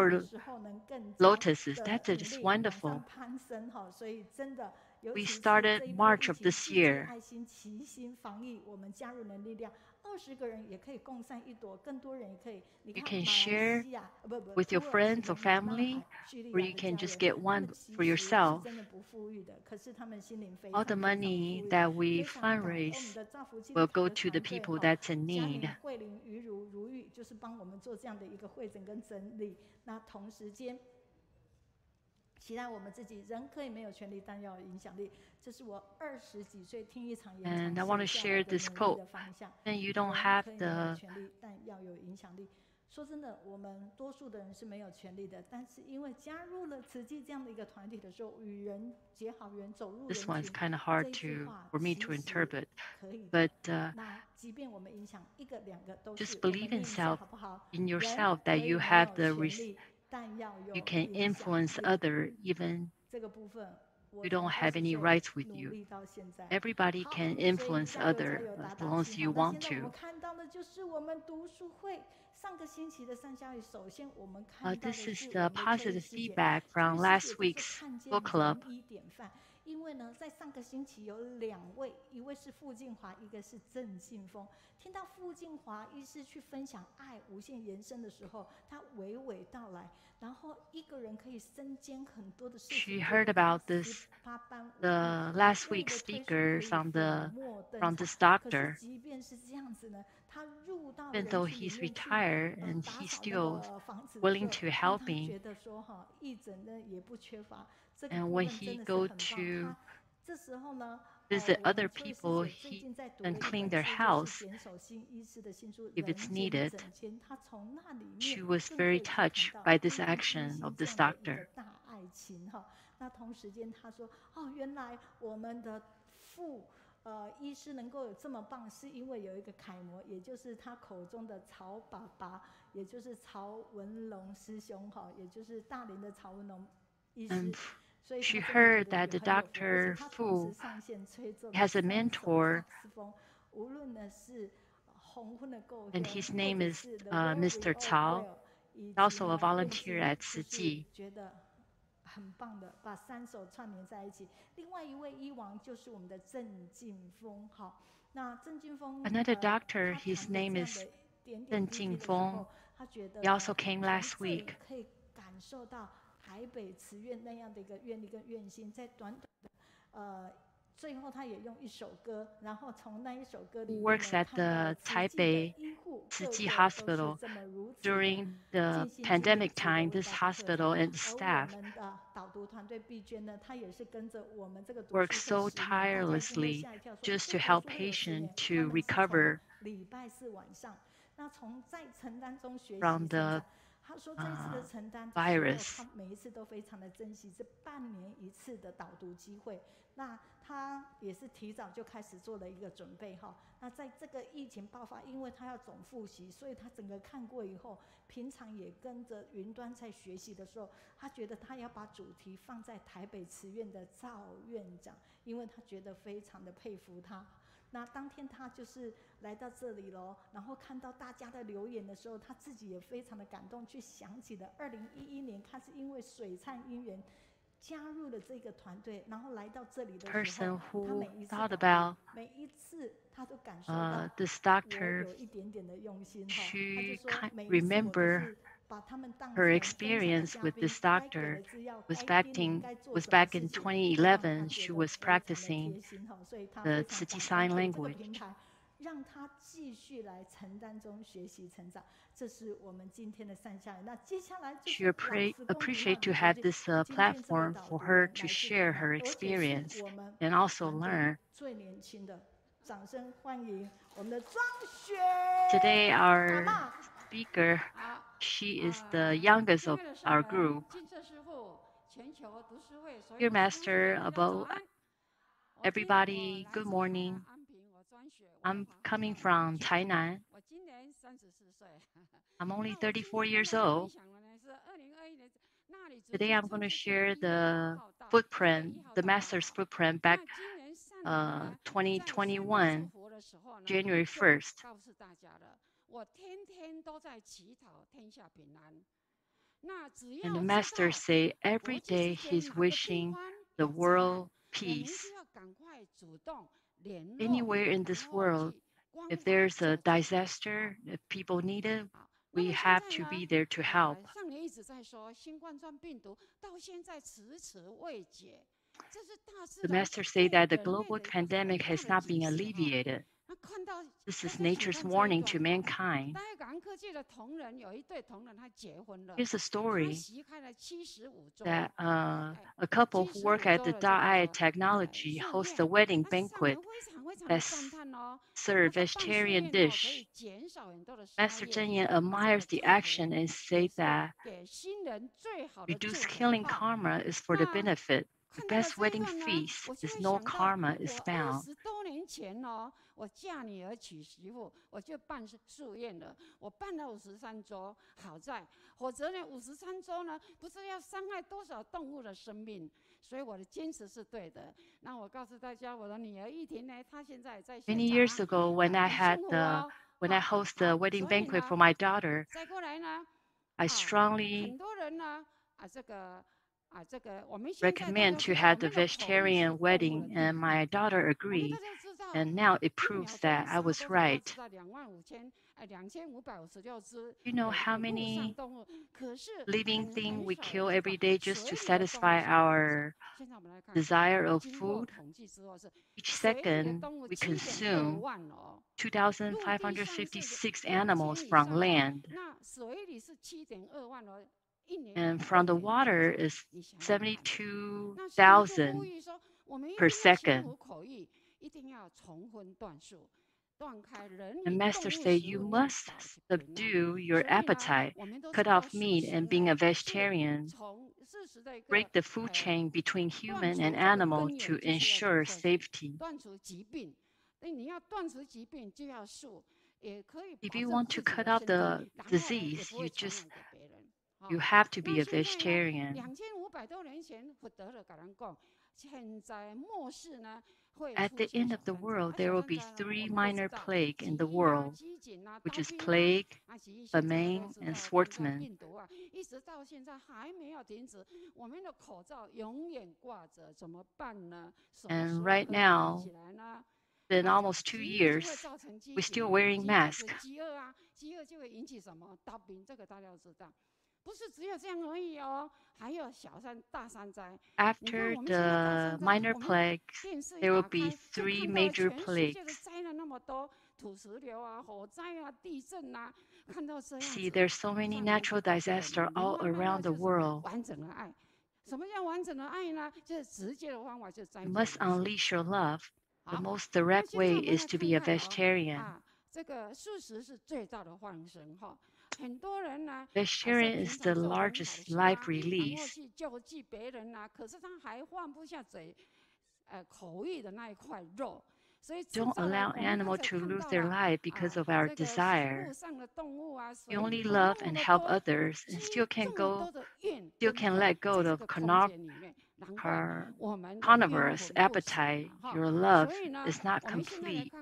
的 33,484 时候能更加 lotuses. 的 That's 努 just 力往 wonderful. 上攀升哈。所以真的，尤 We 其是 started 这一波 March 疫 of 情， this 世界 year. 爱心齐心防疫，我们加入人力量，20个人也可以共善一朵，更多人也可以。你 You 看 can 马来 share 西亚，不 with your 土耳其 friends or 人、南 family, 海、叙利 or 亚 you 的 can 家 just 人， get 他们 one 其 for 实是 yourself. 真的不富裕的，可是他们心灵非 All 常 the 非常富 money 裕， that we 非常感恩我们 fundraise 的造福基 will 督徒 go 的 to the 团队 people 哈。 that's in 佳 need. 明、慧玲、于如玉就是帮我们做这样的一个会诊跟整理。那同时间，期待我们自己人可以没有权利，但要有影响力。这是我20几岁听一场演 And I 讲 want to 写下来 share 的 this 努力 quote. 的方向。 And you don't 人 have 可以没有 the 权利，但要有影响力。说真的，我们多数的人是没有权利的，但是因为加入了慈济这样的一个团体的时候，与人结好缘，走入人 this one's 群， kind of 这 hard 一句 to 话 for me 其 to 实 interpret. 可以 But 的。那即便我们影响一个两个，都 just 是我们 believe 念 in 一下 self 好不好？ in 人 yourself 可 that 以 you 没 have 有 the 权利，但要 you 有 can 影响 influence 力。 other even 这个部分，我 you 从 don't have 20 any 岁 rights with 努 you. 力到现在。 Everybody 好， can 所以 influence 加油加 other 油，打 as 打 long 气 as 哈。 you 那 want 现在我们 to. 看到的就是我们读书会上个星期的上下语，首先我们看到的 This is 是我 the 们的翠玉 positive 师姐， feedback 翠 from 玉师 last 姐就是 week's 看见 book club. 人医典范。因为呢，在上个星期有2位，一位是傅静华，一个是郑劲峰。听到傅静华医师去分享爱无限延伸的时候，他娓娓道来，然后一个人可以身兼很多的事情。 She heard about this, the last week's speakers on from this 可是 doctor. 即便是这样子呢，他入到 Even 人 though 群里 he's 面去 retired and 打 he's 扫那 still 个房子的 willing 时 to 候，让 helping. 他觉得说哈，义诊呢也不缺乏。这个 And 部 when 分真 he 的是 go 很棒。 to 他这时候呢， visit 我 other 们崔师 people 姐最 he 近在读的 and 一 clean 本 their 书，就 house 是简守新医师的新书《 if 人 it's 间 needed. 整间》，他从那里 She 面 was 更可 very 以去看 touched 到 by 天 this 地 action 心 of 这 this 样的一个 doctor. 大爱情哈。那同时间他说，哦，原来我们的医师能够有这么棒，是因为有一个楷模，也就是他口中的曹爸爸，也就是曹文龙师兄哈，也就是大连的曹文龙医师。 所以 She 他真的觉 heard 得 that 有 the 很有福，而且 Dr. 他同时 Fu 上线吹奏了 has a 3首 mentor 萨克斯风，无论呢是红昏的够 and 用， his 或 name 者 is 是 The Well We Mr. All Cao, Well， 以及 also a 呢 volunteer 问 at 心， Tzu 就是 Chi. 觉得很棒的，把3首串联在一起。另外一位医王就是我们的郑劲峰，好，那郑劲峰 Another 他 doctor, 谈 his 的 name 这样 is 的点点 Chen 滴滴的时 Jingfeng. 候，他觉得 He 呢 also came 从 last 这里 week. 可以感受到台北慈院那样的一个愿力跟愿心，在短短的最后他也用一首歌，然后从那一首歌里 Who 面 works 呢 at 看到了 the 慈济的 Taipei 医护 Tzu 个 Chi 个都是 Hospital 这么如此的 during the 尽心尽力 pandemic 值得 time. 为 This 大家课 hospital 堂。 and 而我 staff 们的导读团队碧娟呢，她也是跟着我们这个读 work 书会 so 10年，大家一定会 tirelessly 吓一跳，说 just 这 to 读 help 书会有10 patients 年，他 to 们是从 recover 礼拜4晚上，那从在城当中学习 from 生 the 长。virus. 他每一次都非常的珍惜，是半年一次的导读机会。那他也是提早就开始做了一个准备哈。那在这个疫情爆发，因为他要总复习，所以他整个看过以后，平常也跟着云端在学习的时候，他觉得他要把主题放在台北慈院的赵院长，因为他觉得非常的佩服他。那当天他就是来到这里咯，然后看到大家的留言的时候，他自己也非常的感动，去想起了2011年他是因为水灿因缘加入了这个团队，然后来到这里的时候，他每一次他都感受到 this 我有一点点的用心哈。他就说每一次我都是把他们当成 her experience with this doctor was back in 2011. She was practicing the Tzu Chi sign language. 让他继续来承担中学习成长，这是我们今天的上下。那接下来 She appreciate to have this platform for her to share her experience and also learn. 最年轻的，掌声欢迎我们的庄雪。Today our speaker, she is the youngest of our group. Dear Master, about everybody, good morning. I'm coming from Tainan. I'm only 34 years old. Today I'm going to share the footprint, the Master's footprint back 2021, January 1st. And the Master say every day he's wishing the world peace. Anywhere in this world, if there's a disaster, if people need it, we have to be there to help. The Master say that the global pandemic has not been alleviated. This is nature's warning to mankind. Here's a story that a couple who work at the Daai technology host a wedding banquet that serve vegetarian dish. Master Zhen Yan admires the action and say that reduced killing karma is for the benefit. The best wedding feast is no karma is found. 我嫁女儿娶媳妇，我就办夙愿了。我办了53桌，好在，否则呢53桌呢，不知要伤害多少动物的生命。所以我的坚持是对的。那我告诉大家，我的女儿玉婷呢，她现在在现场。Many years ago, when I host the wedding banquet for my daughter, I strongly recommend to have the vegetarian wedding, and my daughter agreed. And now it proves that I was right. You know how many living things we kill every day just to satisfy our desire of food? Each second we consume 2,556 animals from land. And from the water is 72,000 per second. The Master say you must subdue your appetite, cut off meat and being a vegetarian, break the food chain between human and animal to ensure safety. If you want to cut off the disease, you have to be a vegetarian. At the end of the world, there will be 3 minor plagues in the world, which is plague, famine, and swordsman. And right now, been almost 2 years, we're still wearing masks. After the minor plagues, there will be 3 major plagues. See, there's so many natural disasters all around the world. You must unleash your love. The most direct way is to be a vegetarian. vegetarian is the largest life release. Don't allow animals to lose their life because of our desire. We only love and help others and still can let go of carnivorous appetite. Your love is not complete.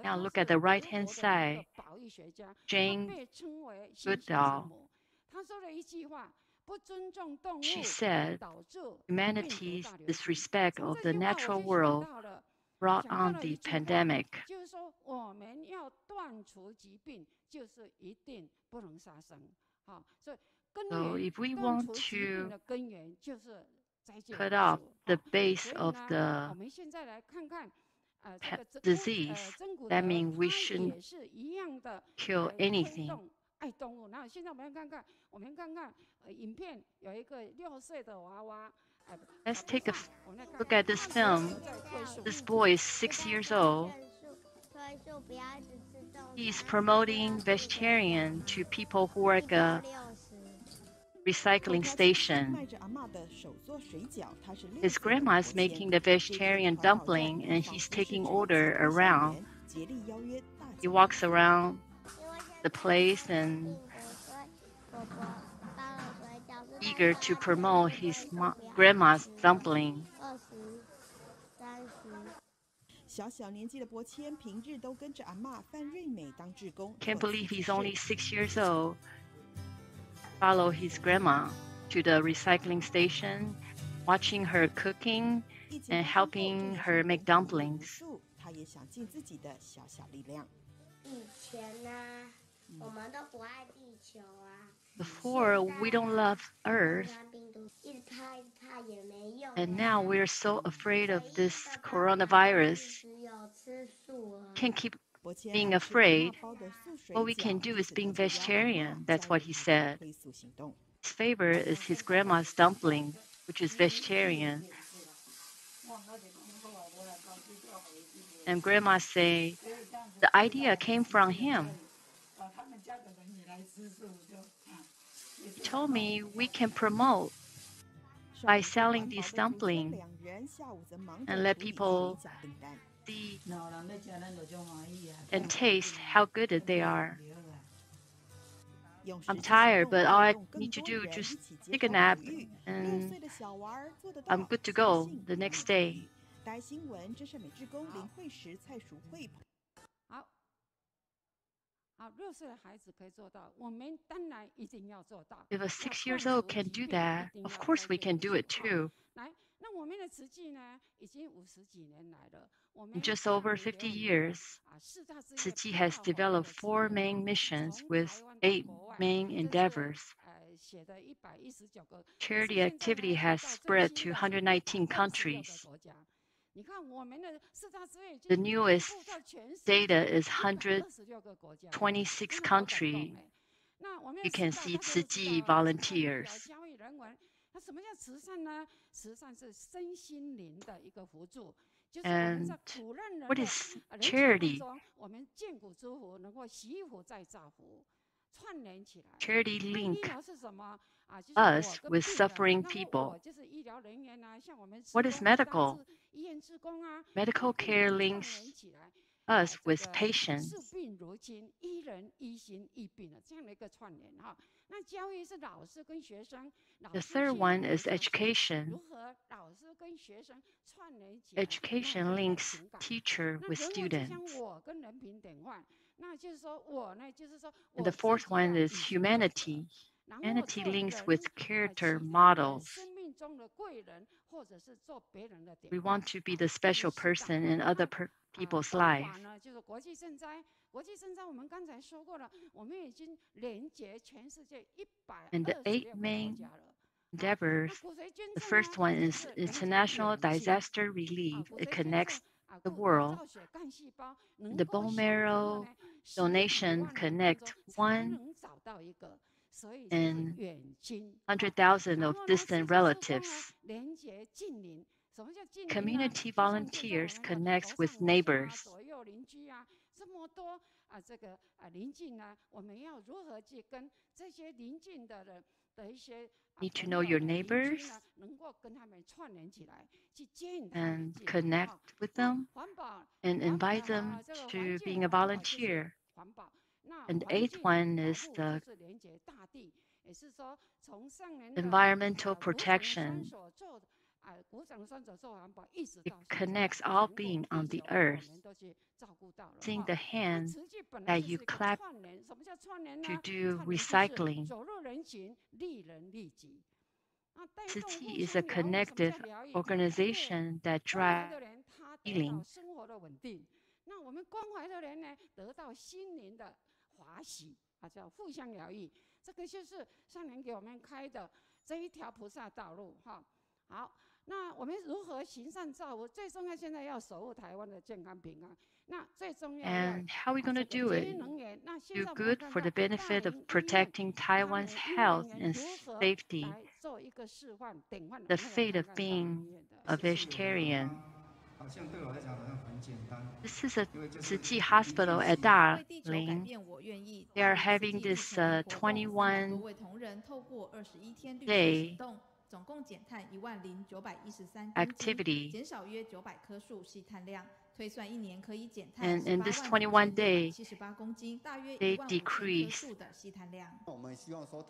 Now look at the right-hand side. Jane Goodall. She said, humanity's disrespect of the natural world brought on the pandemic. So if we want to cut off the base of the disease, that means we shouldn't kill anything. Let's take a look at this film. This boy is 6 years old. He's promoting vegetarian to people who work a recycling station. His grandma is making the vegetarian dumpling and he's taking order around. He walks around the place and eager to promote his grandma's dumpling. Can't believe he's only 6 years old. Follow his grandma to the recycling station, watching her cooking and helping her make dumplings. Before, we don't love Earth, and now we're so afraid of this coronavirus. Can't keep being afraid. What we can do is being vegetarian. That's what he said. His favorite is his grandma's dumpling, which is vegetarian. And grandma say, the idea came from him. He told me we can promote by selling these dumplings and let people see and taste how good they are. I'm tired, but all I need to do is just take a nap and I'm good to go the next day. If a 6-year-old can do that, of course we can do it too. In just over 50 years, Tzu Chi has developed 4 main missions with 8 main endeavors. Charity activity has spread to 119 countries. The newest data is 126 countries. You can see Tzu Chi volunteers. And what is charity? Charity links us with suffering people. What is medical? Medical care links us with patients. The third one is education. Education links teacher with students. And the fourth one is humanity. Humanity links with character models. We want to be the special person in other people's life. And the 8 main endeavors, the first one is international disaster relief. It connects the world. The bone marrow donation connect 1 in 100,000 of distant relatives. Community volunteers connects with neighbors. 这么多邻近呢，我们要如何去跟这些邻近的人的一些 Need to know your neighbors 能够跟他们串联起来，去接引他们 and connect with them and invite them to being a volunteer. And the eighth one is the environmental protection. It connects all being on the earth. Seeing the hand that you clap to do recycling. Tzu Chi is a connective organization that drives healing. 那我们关怀的人呢，得到心灵的华喜叫互相疗愈。这个就是上人给我们开的这一条菩萨道路哈。好，那我们如何行善造福？最重要，现在要守护台湾的健康平安。And how are we going to do it? Do good for the benefit of protecting Taiwan's health and safety. The fate of being a vegetarian. This is a Tzu Chi hospital at Daai. They are having this 21-day activity. And in this 21 days, they decrease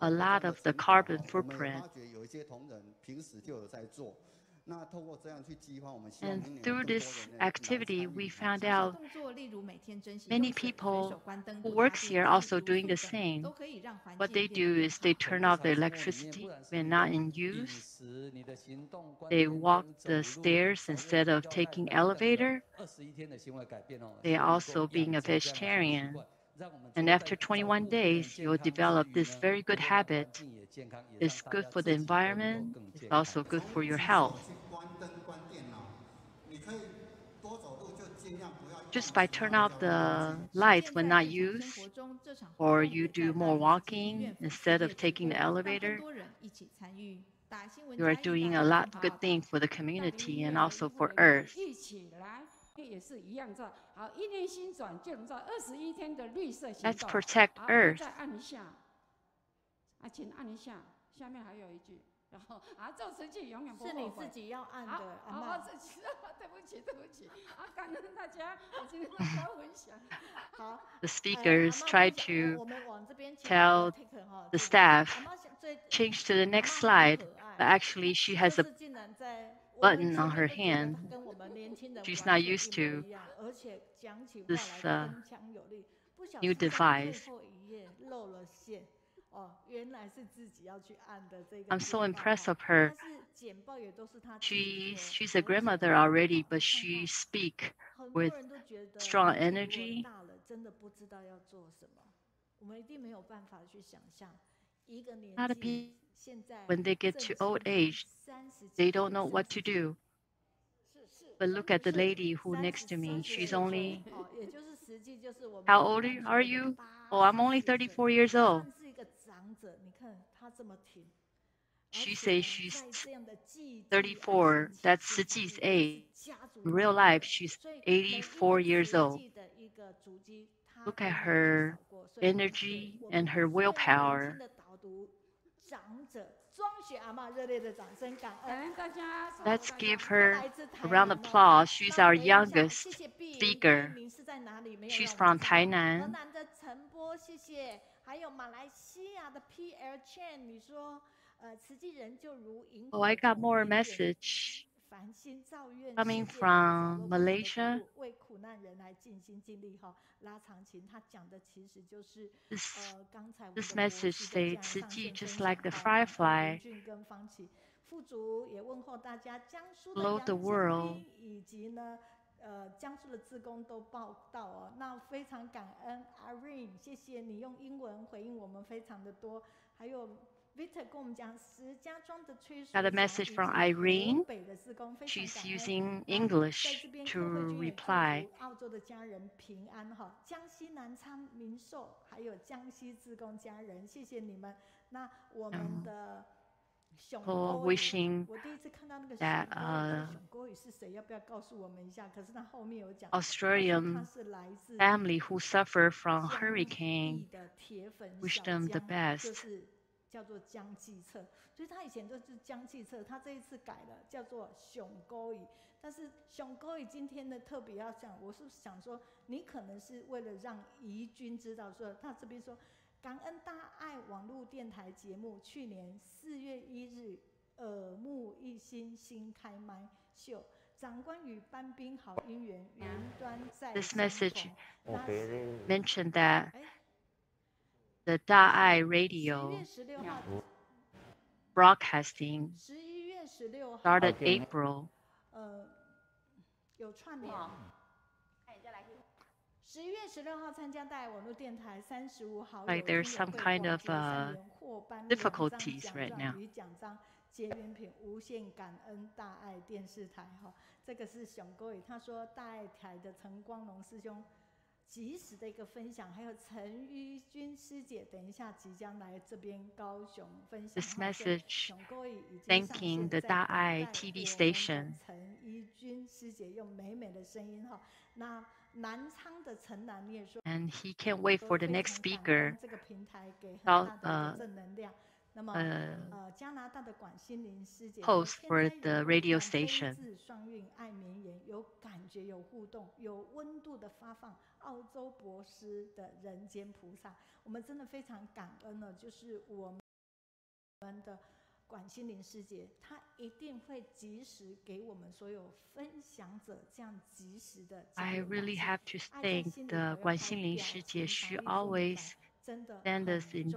a lot of the carbon footprint. And through this activity, we found out many people who works here are also doing the same. What they do is they turn off the electricity when not in use. They walk the stairs instead of taking elevator. They are also being a vegetarian. And after 21 days, you'll develop this very good habit. It's good for the environment. It's also good for your health. Just by turn off the lights when not used, or you do more walking instead of taking the elevator, you are doing a lot of good things for the community and also for Earth. Let's protect Earth. 然后做慈济永远不后悔。是你自己要按的，阿嬷。对不起，感恩大家，我今天要分享。好。The speakers try to tell the staff change to the next slide, but actually she has a button on her hand. She's not used to this new device. I'm so impressed of her. She's a grandmother already, but she speaks with strong energy. A lot of people, when they get to old age, they don't know what to do. But look at the lady who next to me. She's only... How old are you? Oh, I'm only 34 years old. She says she's 34. That's Tzu Chi's age. In real life, she's 84 years old. Look at her energy and her willpower. Let's give her a round of applause. She's our youngest speaker. She's from Tainan. Oh, I got more message coming from Malaysia. This message says Tzu Chi just like the firefly float the world. 江苏的志工都报道哦，那非常感恩 Irene， 谢谢你用英文回应我们非常的多，还有 Victor 跟我们讲石家庄的催熟。Got a message from Irene. She's using English to reply. 澳洲的家人平安哈，江西南昌民寿，还有江西志工家人，谢谢你们。那我们的 people wishing that Australian family who suffer from hurricane wish them the best. 叫做江计策，所以他以前都是江计策，他这一次改了，叫做熊沟乙。但是熊沟乙今天呢特别要讲，我是想说，你可能是为了让怡君知道说，他这边说，感恩大爱网络电台节目，去年4月1日耳目一新新开麦秀，长官与班兵好姻缘，云端再 This message mentioned that the Daai radio broadcasting started April. 有串联。11月16号参加Daai网络电台35好友 Like there's some kind of difficulties right now. 与奖章结缘品无限感恩大爱电视台哈，这个是熊沟宇，他说大爱台的陈光荣师兄及时的一个分享，还有陈玉君师姐，等一下即将来这边高雄分享。This message thanking the Daai TV station. 陈玉君师姐用美美的声音哈，那南昌的陈南你也说 ，and he can't wait for the next speaker. 这个平台给很大的正能量。那么加拿大的管心凌师姐 host for the radio station. 双运爱绵延，有感觉、有互动、有温度的发放。澳洲博士的人间菩萨，我们真的非常感恩呢，就是我们的管心凌师姐，她一定会及时给我们所有分享者这样及时的。I really have to thank the 管心凌师姐. She always sends us in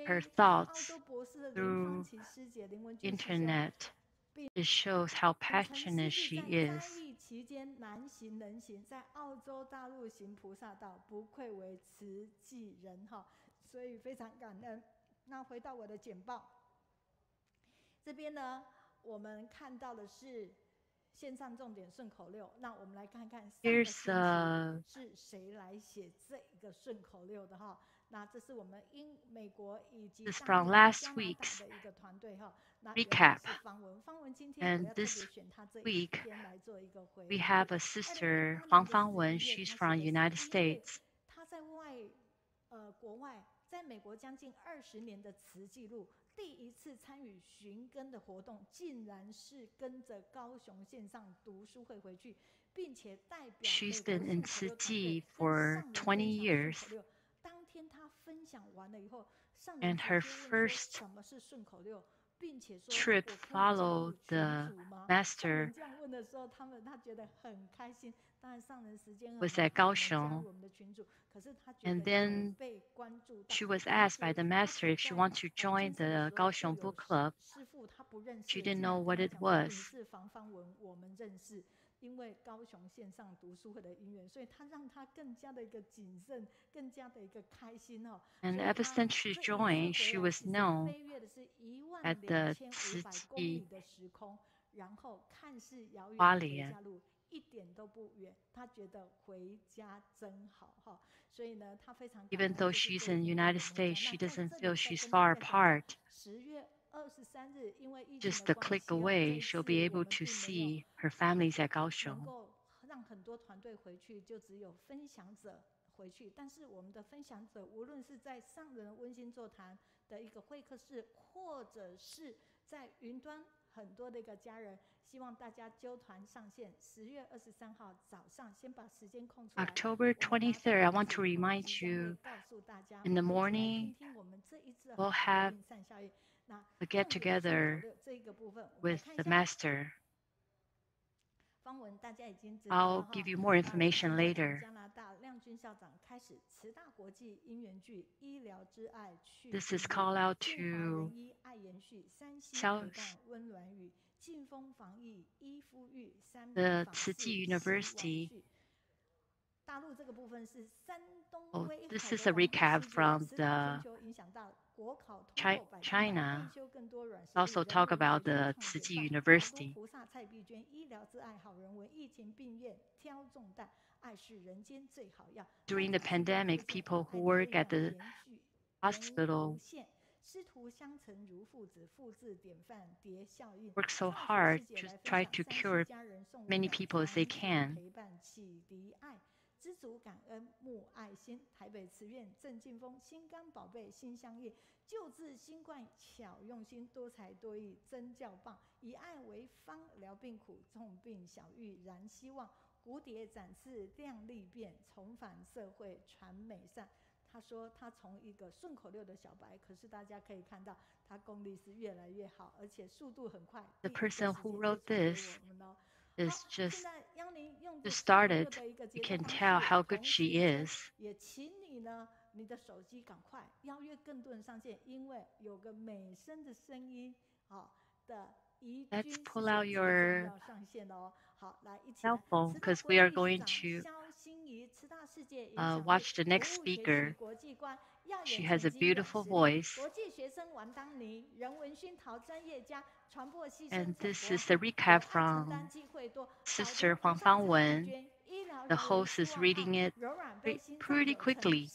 her thoughts through internet. It shows how passionate she is. 期间难行能行，在澳洲大陆行菩萨道，不愧为慈济人哈，所以非常感恩。那回到我的简报，这边呢，我们看到的是线上重点顺口溜。那我们来看看是谁来写这个顺口溜的哈。那这是我们美国以及 from last week's 的一个团队哈。recap. And this week, we have a sister, Fangqi&He. She's from United States. 她在国外，在美国将近20年的慈记录，第一次参与寻根的活动，竟然是跟着高雄线上读书会回去，并且代表 She's been in Tzu Chi for 20 years. 当天她分享完了以后， And her first 什么是顺口溜？ trip followed the master was at Kaohsiung. And then she was asked by the master if she wanted to join the Kaohsiung book club. She didn't know what it was. 因为高雄线上读书会的因缘，所以他让他更加的一个谨慎，更加的一个开心哦。And ever since she joined, she was known at the Tzu Chi 然后看似遥远的家路一点都不远，他觉得回家真好哈。所以呢，他非常 Even though she's in the United States, she doesn't feel she's far apart. Just a click away, she'll be able to see her families at Kaohsiung. 让很多团队回去，就只有分享者回去，但是我们的分享者，无论是在上人温馨座谈的一个会客室，或者是在云端很多的一个家人，希望大家揪团上线。10月23号早上，先把时间空出来。October 23rd, I want to remind you, in the morning, we'll have a get-together with the master. I'll give you more information later. This is call out to the Tzu Chi University. Oh, this is a recap from the China. Also talk about the Tzu Chi University. During the pandemic, people who work at the hospital work so hard to try to cure many people as they can. 知足感恩慕爱心，台北慈院郑劲峰心肝宝贝心相印，救治新冠巧用心，多才多艺真教棒，以爱为方疗病苦，重病小愈燃希望，蝴蝶展翅亮丽变，重返社会传美善。他说他从一个顺口溜的小白，可是大家可以看到他功力是越来越好，而且速度很快。 The person who wrote this is just started. You can tell how good she is. 也请你呢，你的手机赶快邀约更多人上线，因为有个美声的声音的Let's pull out your cell phone because we are going to watch the next speaker. She has a beautiful voice. And this is the recap from Sister Huang Fangwen. The host is reading it pretty quickly.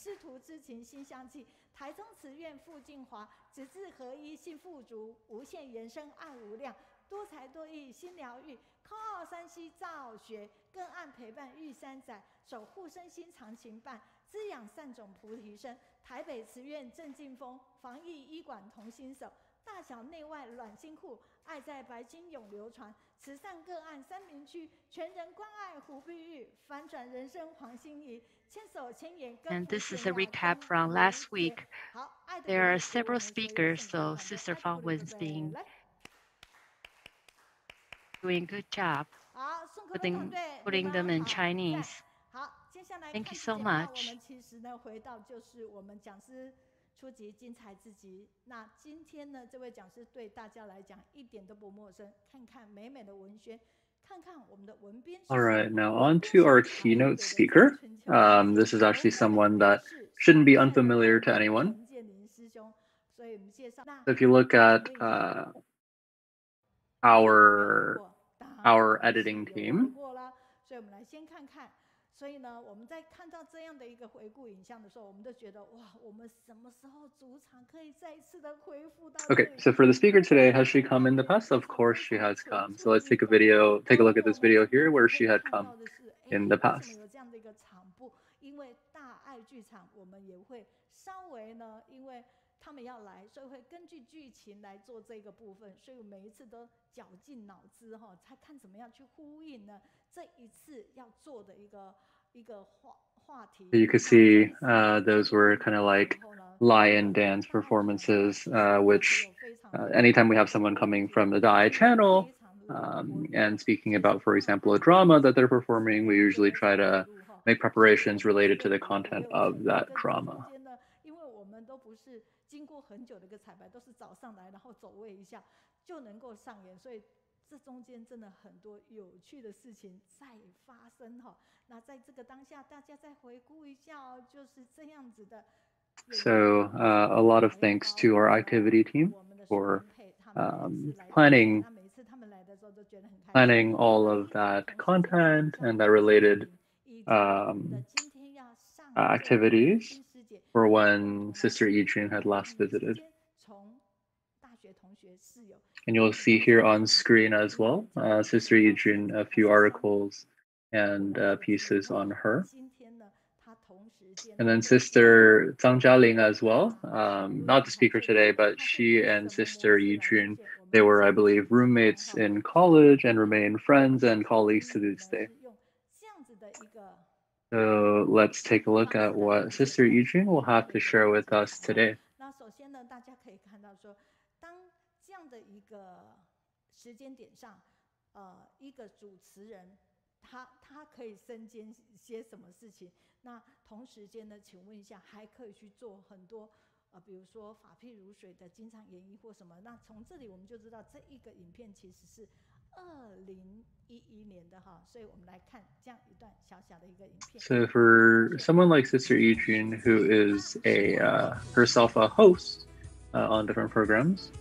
台中慈院傅静华，直至合一幸富足，无限延伸爱无量，多才多艺心疗愈，靠傲山西造学，更岸陪伴玉山仔，守护身心常情伴，滋养善种菩提生。台北慈院郑劲峰，防疫医馆同心手，大小内外暖心库，爱在白金永流传，慈善个案三明区，全人关爱胡碧玉，反转人生黄心怡。And this is a recap from last week. There are several speakers, so Sister Fangwen's doing a good job putting them in Chinese. Thank you so much. 初级精彩之极，那今天呢，这位讲师对大家来讲一点都不陌生。看看美美的文宣，看看我们的文编。All right, now on to our keynote speaker. This is actually someone that shouldn't be unfamiliar to anyone. So if you look at our editing team. 所以我们来先看看。所以呢，我们在看到这样的一个回顾影像的时候，我们都觉得哇，我们什么时候主场可以再一次的恢复到。Okay, so for the speaker today, has she come in the past? Of course she has come. So let's take a look at this video here where she had come in the past. 有这样的一个场部，因为大爱剧场，我们也会稍微呢，因为他们要来，所以会根据剧情来做这个部分，所以我每一次都绞尽脑汁才看怎么样去呼应呢这一次要做的一个话题。You could see those were kind of like lion dance performances, which anytime we have someone coming from the Daai channel and speaking about, for example, a drama that they're performing, we usually try to make preparations related to the content of that drama. 因为我们都不是经过很久的一个彩排，都是早上来，然后走位一下就能够上演，所以这中间真的很多有趣的事情在发生那在这个当下，大家再回顾一下就是这样子的。So a lot of thanks to our activity team for planning all of that content and that related activities for when Sister Yijun had last visited. And you'll see here on screen as well, Sister Yijun, a few articles and pieces on her. And then Sister Zhang as well, not the speaker today, but she and Sister Yijun, they were, I believe, roommates in college and remain friends and colleagues to this day. So let's take a look at what Sister Yujing will have to share with us today. 那首先呢，大家可以看到说，当这样的一个时间点上，一个主持人，他可以身兼些什么事情？那同时间呢，请问一下，还可以去做很多比如说法譬如水的经常演绎或什么？那从这里我们就知道，这一个影片其实是2011年的所以我们来看这样一段小小的一个影片。So for someone like Sister Yijun, who is herself a host on different programs,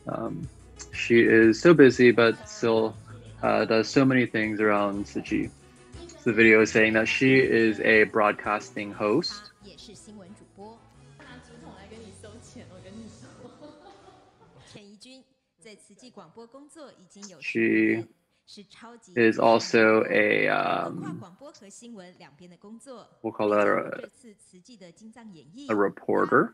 she is so busy but still does so many things around Tzu Chi. The video is saying that she is a broadcasting host. She is also a we'll call that a reporter.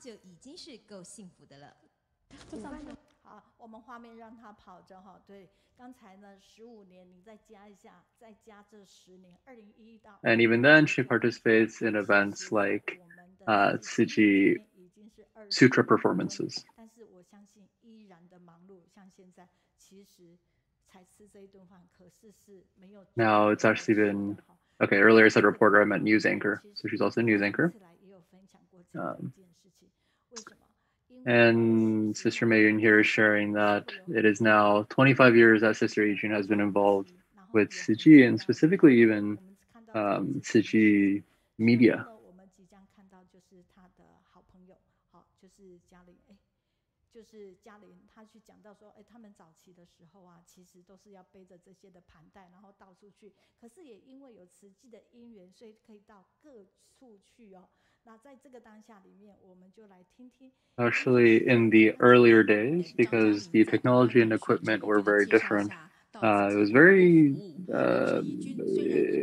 好，我们画面让它跑着哈。对，刚才呢15年，你再加一下，再加这10年，2011到。And even then, she participates in events like Tzu Chi Sutra performances. 但是我相信依然的忙碌，像现在其实才吃这一顿饭，可是是没有。Now it's actually been okay. Earlier I said reporter, I meant news anchor. So she's also a news anchor. And Sister Meiyun here is sharing that it is now 25 years that Sister Yijun has been involved with Tzu Chi and specifically even Tzu Chi media. 我们即将看到就是他的好朋友，好，就是嘉玲，就是嘉玲，他去讲到说，他们早期的时候啊，其实都是要背着这些的盘带，然后到处去。可是也因为有慈济的因缘，所以可以到各处去哦。那在这个当下里面，我们就来听听。Actually, in the earlier days, because the technology and equipment were very different,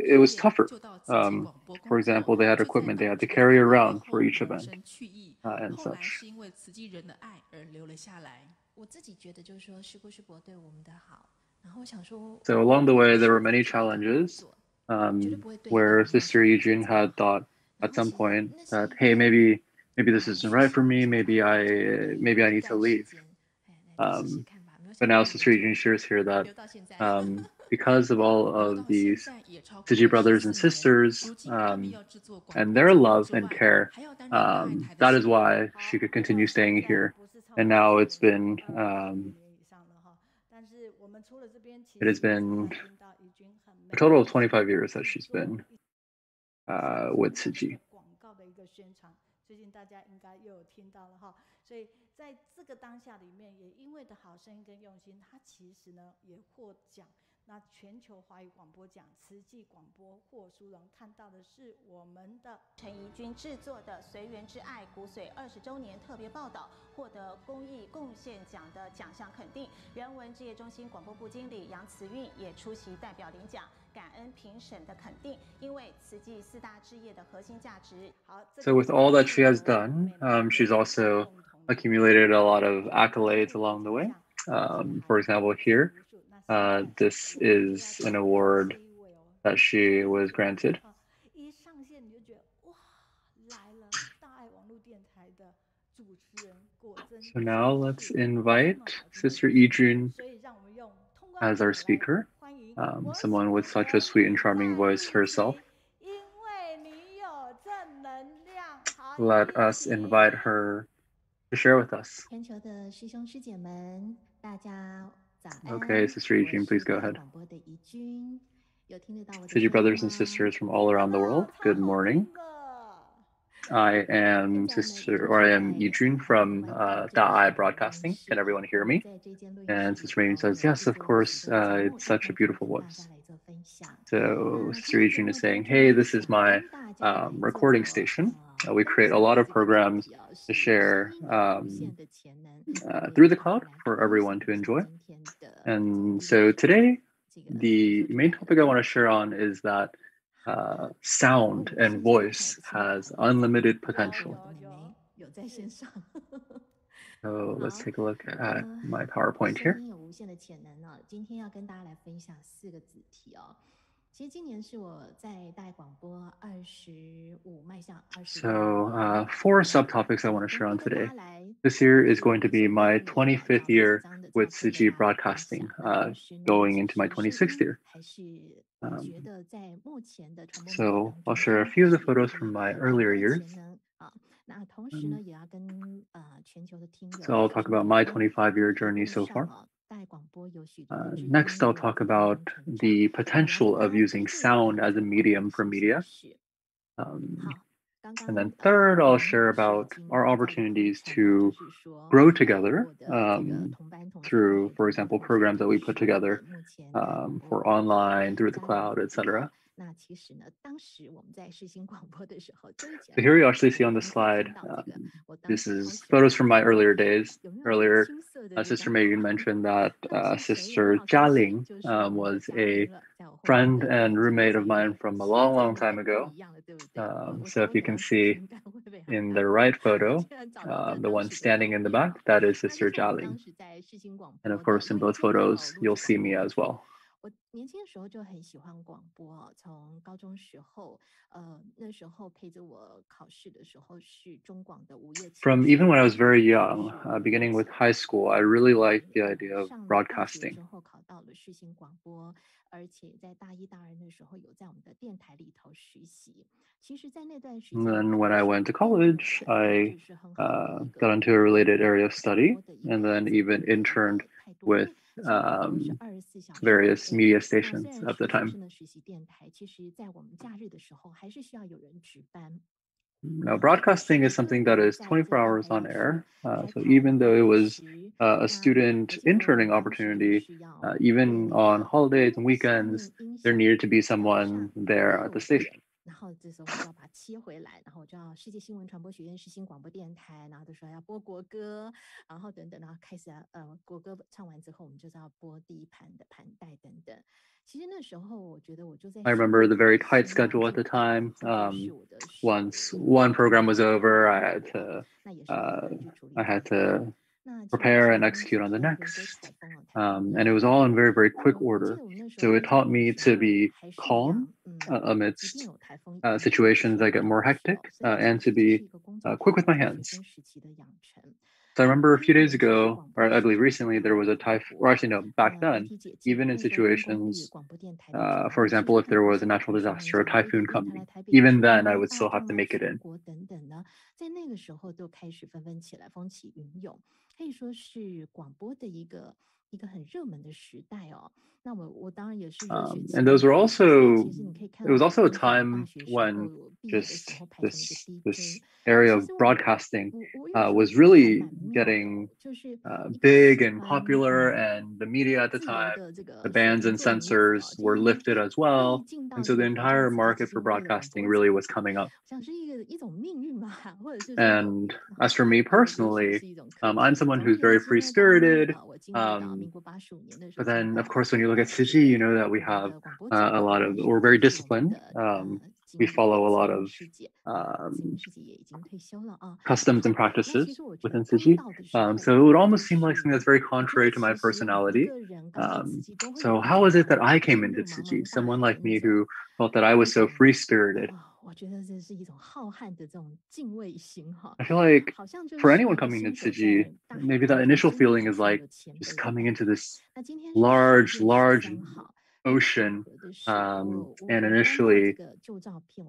it was tougher. For example, they had equipment they had to carry around for each event and such. So along the way, there were many challenges where Sister Yijun had thought at some point that, hey, maybe this isn't right for me. Maybe I need to leave. But now Sister Yijun shares here that because of all of these Tzu Chi brothers and sisters and their love and care, that is why she could continue staying here. And now it has been a total of 25 years that she's been with Tzu Chi. 最近大家应该又有听到了哈，所以在这个当下里面，也因为的好声音跟用心，他其实呢也获奖。那全球华语广播奖慈济广播获书人看到的是我们的陈怡君制作的《随缘之爱》骨髓20周年特别报道，获得公益贡献奖的奖项肯定。人文置业中心广播部经理杨慈韵也出席代表领奖。 So with all that she has done, she's also accumulated a lot of accolades along the way. For example, here, this is an award that she was granted. So now let's invite Sister Yijun as our speaker. Someone with such a sweet and charming voice herself. Let us invite her to share with us. Okay, Sister Yijun, please go ahead. Tzu Chi brothers and sisters from all around the world, good morning. I am Yijun from Daai Broadcasting. Can everyone hear me? And Sister Meiyun says, yes, of course, it's such a beautiful voice. So Sister Yijun is saying, hey, this is my recording station. We create a lot of programs to share through the cloud for everyone to enjoy. And so today, the main topic I want to share on is that sound and voice has unlimited potential. So let's take a look at my PowerPoint here. So 4 subtopics I want to share on today. This year is going to be my 25th year with Tzu Chi Broadcasting, going into my 26th year. So I'll share a few of the photos from my earlier years. So I'll talk about my 25-year journey so far. Next, I'll talk about the potential of using sound as a medium for media. And then third, I'll share about our opportunities to grow together through, for example, programs that we put together for online, through the cloud, etc. So here you actually see on the slide, this is photos from my earlier days. Earlier, Sister Meiyun mentioned that Sister Jia&Lin was a friend and roommate of mine from a long, long time ago. So if you can see in the right photo, the one standing in the back, that is Sister Jia&Lin. And of course, in both photos, you'll see me as well. From even when I was very young, beginning with high school, I really liked the idea of broadcasting. And then when I went to college, I got into a related area of study, and then even interned with various media stations at the time. Now, broadcasting is something that is 24 hours on air. So even though it was a student interning opportunity, even on holidays and weekends, there needed to be someone there at the station. 然后这时候就要把它切回来，然后我就要世界新闻传播学院世新广播电台，然后就说要播国歌，然后等等，然后开始国歌唱完之后，我们就是要播第一盘的盘带等等。其实那时候我觉得我就在 I remember the very tight schedule at the time. Once one program was over, I had to prepare and execute on the next. And it was all in very, very quick order. So it taught me to be calm amidst situations that get more hectic and to be quick with my hands. So I remember a few days ago, or I believe recently, there was a typhoon, or actually no, back then, even in situations, for example, if there was a natural disaster, a typhoon coming, even then I would still have to make it in. And those were also, it was also a time when just this area of broadcasting was really getting big and popular, and the media at the time, the bans and censors were lifted as well. And so the entire market for broadcasting really was coming up. And as for me personally, I'm someone who's very free-spirited. But then, of course, when you look at Tzu Chi, you know that we have a lot of, we're very disciplined. We follow a lot of customs and practices within Tzu Chi. So it would almost seem like something that's very contrary to my personality. So how is it that I came into Tzu Chi? Someone like me who felt that I was so free-spirited. I feel like for anyone coming into Tzu Chi, maybe that initial feeling is like just coming into this large ocean, and initially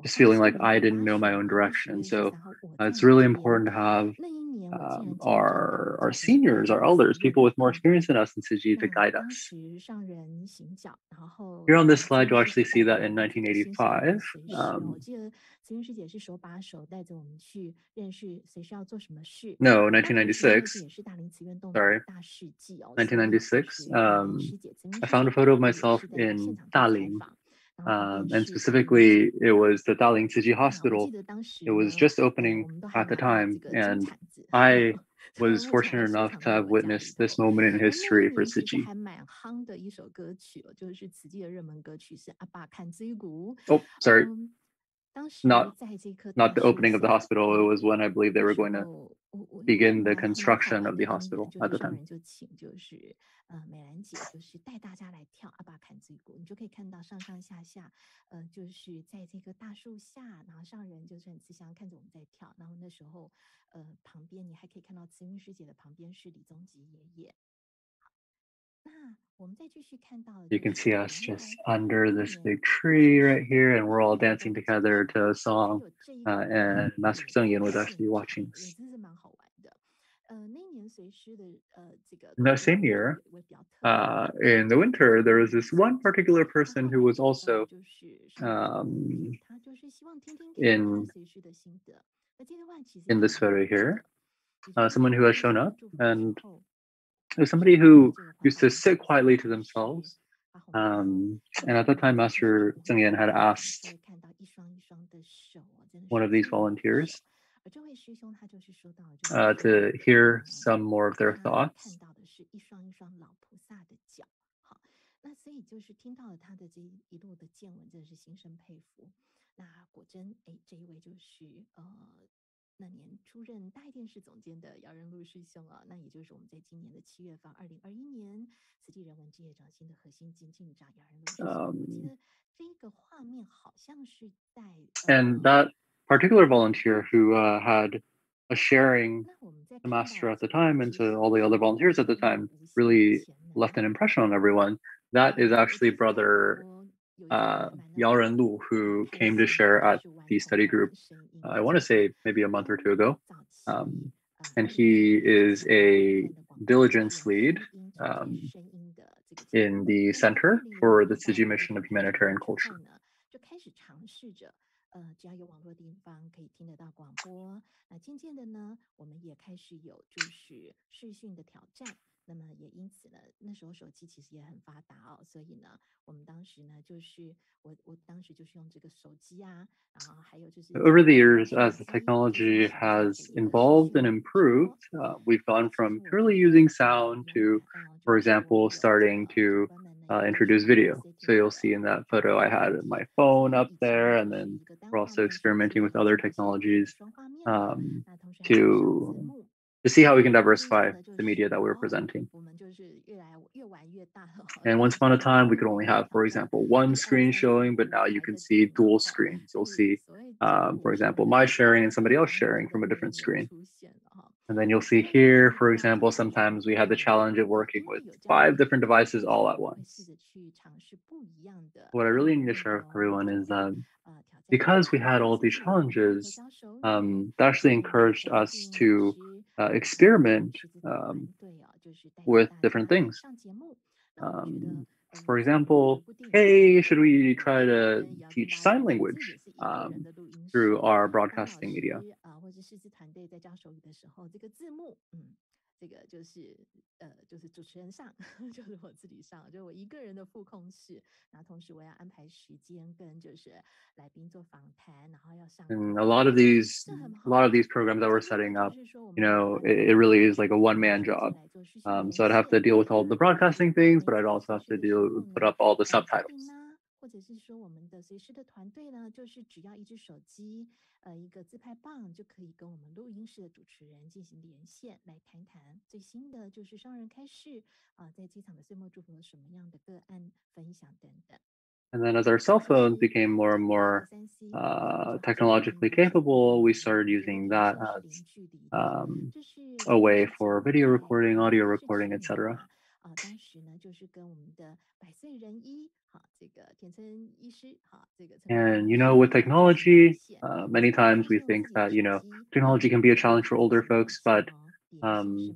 just feeling like I didn't know my own direction. So it's really important to have our seniors, our elders, people with more experience than us in Tzu Chi to guide us. Here on this slide, you'll actually see that in 1985, no, 1996. Sorry, 1996. I found a photo of myself in Daai, and specifically, it was the Daai Tzu Chi Hospital. It was just opening at the time, and I was fortunate enough to have witnessed this moment in history for Tzu Chi. Oh, sorry. Not the opening of the hospital. It was when I believe they were going to begin the construction of the hospital at the time. You can see us just under this big tree right here, and we're all dancing together to a song, and Master Zheng was actually watching this. In that same year, in the winter, there was this one particular person who was also in this photo here, someone who has shown up, and it was somebody who used to sit quietly to themselves, And at that time, Master Zheng Yan had asked one of these volunteers to hear some more of their thoughts. 那所以就是听到了他的这一路的见闻，真的是心生佩服。那果真，这一位就是那年出任大爱电视总监的姚仁禄师兄啊，那也就是我们在今年的7月份，2021年慈济人文职业长新的核心经进长姚仁禄师兄。我记得这个画面好像是在And that particular volunteer who had a sharing the master at the time and to all the other volunteers at the time really left an impression on everyone. That is actually brother Yao Renlu, who came to share at the study group, I want to say maybe a month or two ago. And he is a diligence lead in the Center for the Tzu Chi Mission of Humanitarian Culture. 只要有网络的地方可以听得到广播。那渐渐的呢，我们也开始有就是视讯的挑战。那么也因此呢，那时候手机其实也很发达哦，所以呢，我们当时呢就是我当时就是用这个手机啊，然后还有就是。Over the years, as the technology has evolved and improved, we've gone from purely using sound to, for example, starting to introduce video. So you'll see in that photo I had my phone up there, and then we're also experimenting with other technologies to see how we can diversify the media that we're presenting. And once upon a time, we could only have, for example, one screen showing, but now you can see dual screens. You'll see, for example, my sharing and somebody else sharing from a different screen. And then you'll see here, for example, sometimes we had the challenge of working with 5 different devices all at once. What I really need to share with everyone is that because we had all these challenges, that actually encouraged us to experiment with different things. For example, hey, should we try to teach sign language through our broadcasting media? 这个就是主持人上，就是我自己上，就是我一个人的副控室，然后同时我要安排时间跟就是来宾做访谈，然后要上。And a lot of these programs that we're setting up, it really is like a one-man job. So I'd have to deal with all the broadcasting things, but I'd also have to put up all the subtitles. 或者是说我们的随时的团队呢，就是只要一只手机，一个自拍棒就可以跟我们录音室的主持人进行连线，来谈谈最新的就是商人开市在机场的岁末祝福有什么样的个案分享等等。And then as our cell phones became more and more technologically capable, we started using that as a way for video recording, audio recording, etc. 当时呢，就是跟我们的百岁仁医，这个田村医师，这个。And with technology, many times we think that technology can be a challenge for older folks, but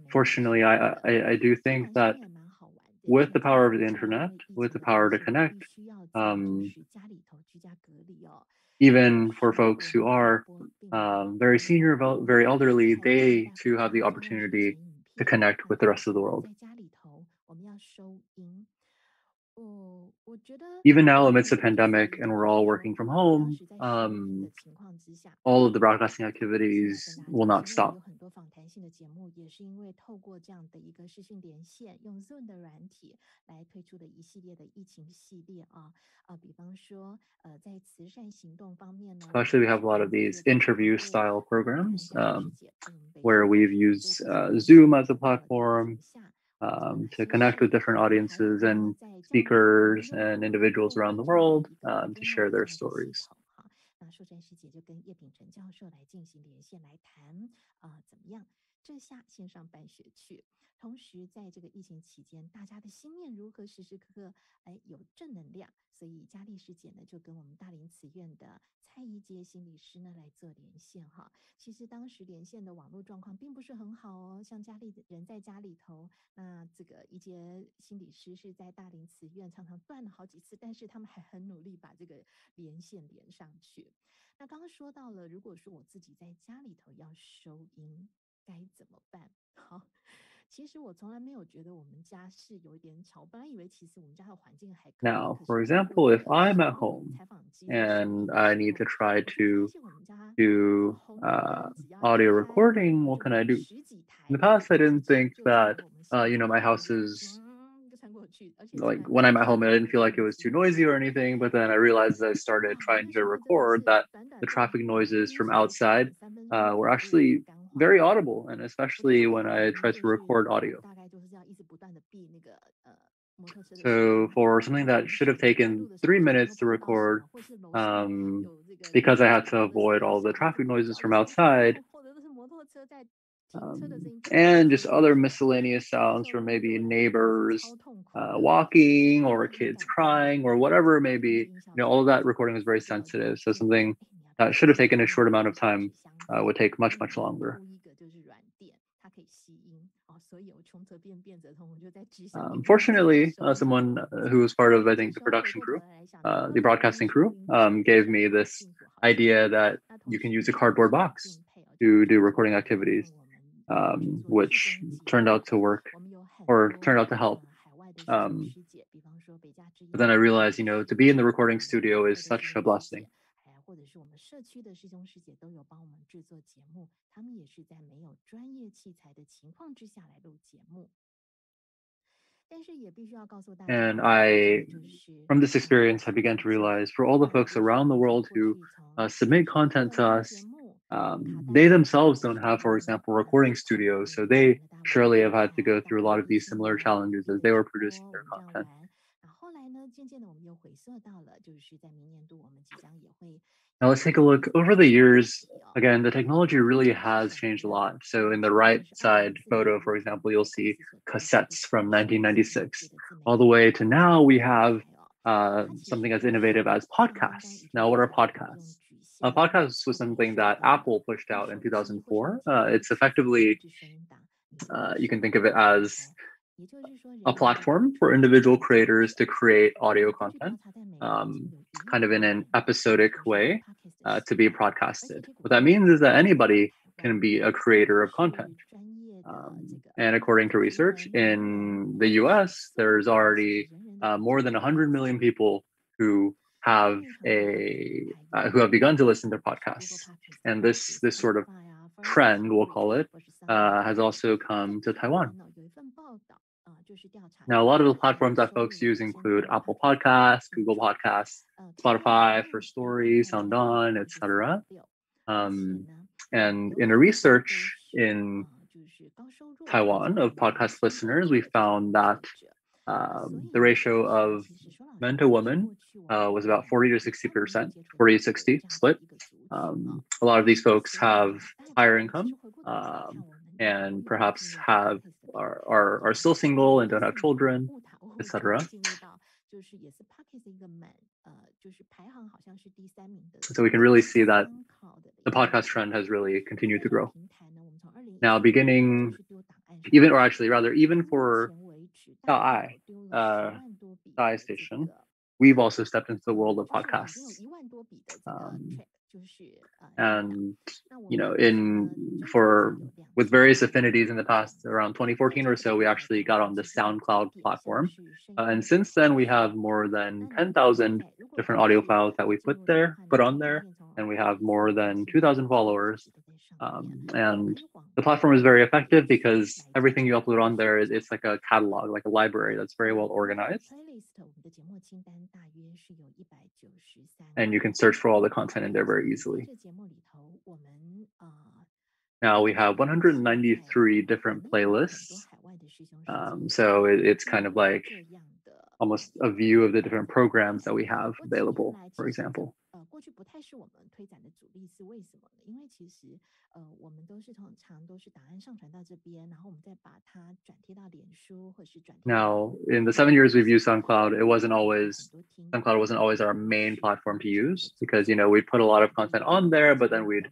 fortunately, I do think that with the power of the internet, with the power to connect, even for folks who are very senior, very elderly, they too have the opportunity to connect with the rest of the world. Even now, amidst the pandemic, and we're all working from home, all of the broadcasting activities will not stop. Especially, we have a lot of these interview-style programs where we've used Zoom as a platform to connect with different audiences and speakers and individuals around the world to share their stories. 那硕珍师姐就跟叶秉成教授来进行连线来谈怎么样这下线上办学去。同时在这个疫情期间，大家的心念如何时时刻刻有正能量，所以佳丽师姐呢就跟我们大林慈院的蔡一阶心理师呢来做连线哈。其实当时连线的网络状况并不是很好哦，像佳丽人在家里头，那这个一阶心理师是在大林慈院，常常断了好几次，但是他们还很努力把这个连线连上去。那刚刚说到了，如果说我自己在家里头要收音该怎么办？好， Now, for example, if I'm at home and I need to try to do audio recording, what can I do? In the past, I didn't think that, my house is like when I'm at home, I didn't feel like it was too noisy or anything. But then I realized as I started trying to record that the traffic noises from outside were actually very audible, and especially when I tried to record audio. So for something that should have taken 3 minutes to record, because I had to avoid all the traffic noises from outside, and just other miscellaneous sounds from maybe neighbors walking or kids crying or whatever it may be, all of that recording was very sensitive. So something that should have taken a short amount of time would take much, much longer. Fortunately, someone who was part of, I think, the production crew, the broadcasting crew, gave me this idea that you can use a cardboard box to do recording activities, which turned out to work or turned out to help. But then I realized, to be in the recording studio is such a blessing. And from this experience, I began to realize for all the folks around the world who submit content to us, they themselves don't have, for example, recording studios. So they surely have had to go through a lot of these similar challenges as they were producing their content. Now let's take a look. Over the years, again, the technology really has changed a lot. So in the right side photo, for example, you'll see cassettes from 1996. All the way to now, we have something as innovative as podcasts. Now, what are podcasts? Podcasts was something that Apple pushed out in 2004. It's effectively, you can think of it as a platform for individual creators to create audio content, kind of in an episodic way, to be broadcasted. What that means is that anybody can be a creator of content. And according to research in the US, there's already more than 100 million people who have begun to listen to podcasts. And this sort of trend, we'll call it, has also come to Taiwan. Now, a lot of the platforms that folks use include Apple Podcasts, Google Podcasts, Spotify for Stories, SoundOn, etc. And in a research in Taiwan of podcast listeners, we found that the ratio of men to women was about 40 to 60%, 40 to 60 split. A lot of these folks have higher income and perhaps are still single and don't have children, etc. So we can really see that the podcast trend has really continued to grow. Now, even for Daai station, we've also stepped into the world of podcasts. And with various affinities in the past, around 2014 or so, we actually got on the SoundCloud platform. And since then, we have more than 10,000 different audio files that we put on there, and we have more than 2,000 followers. And the platform is very effective because everything you upload on there it's like a catalog, like a library that's very well organized. And you can search for all the content in there very easily. Now we have 193 different playlists. So it's kind of like almost a view of the different programs that we have available, for example. Now, in the 7 years we've used SoundCloud, SoundCloud wasn't always our main platform to use because, we'd put a lot of content on there, but then we'd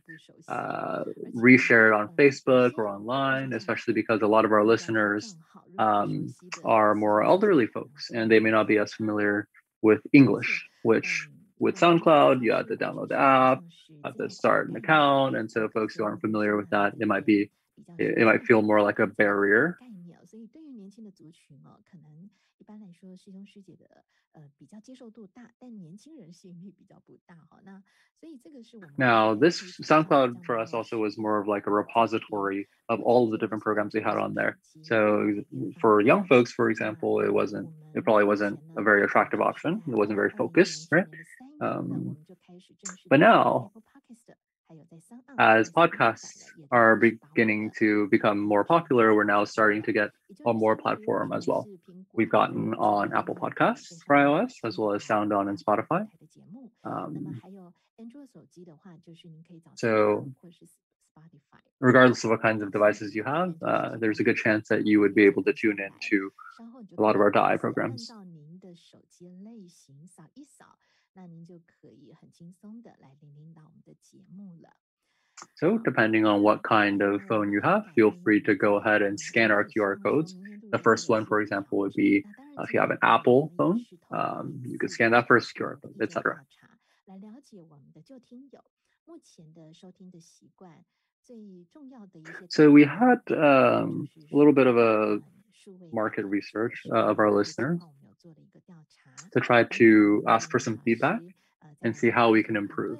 reshare it on Facebook or online, especially because a lot of our listeners are more elderly folks and they may not be as familiar with English, which with SoundCloud, you have to download the app, have to start an account. And so folks who aren't familiar with that, it might feel more like a barrier. Now, this SoundCloud for us also was more of like a repository of all of the different programs we had on there. So for young folks, for example, it probably wasn't a very attractive option. It wasn't very focused, right? But now, as podcasts are beginning to become more popular, we're now starting to get on more platform as well. We've gotten on Apple Podcasts for iOS, as well as Sound On and Spotify. So regardless of what kinds of devices you have, there's a good chance that you would be able to tune into a lot of our Daai programs. So depending on what kind of phone you have, feel free to go ahead and scan our QR codes. The first one, for example, would be if you have an Apple phone, you could scan that first QR code, etc. So we had a little bit of a market research of our listeners to try to ask for some feedback and see how we can improve.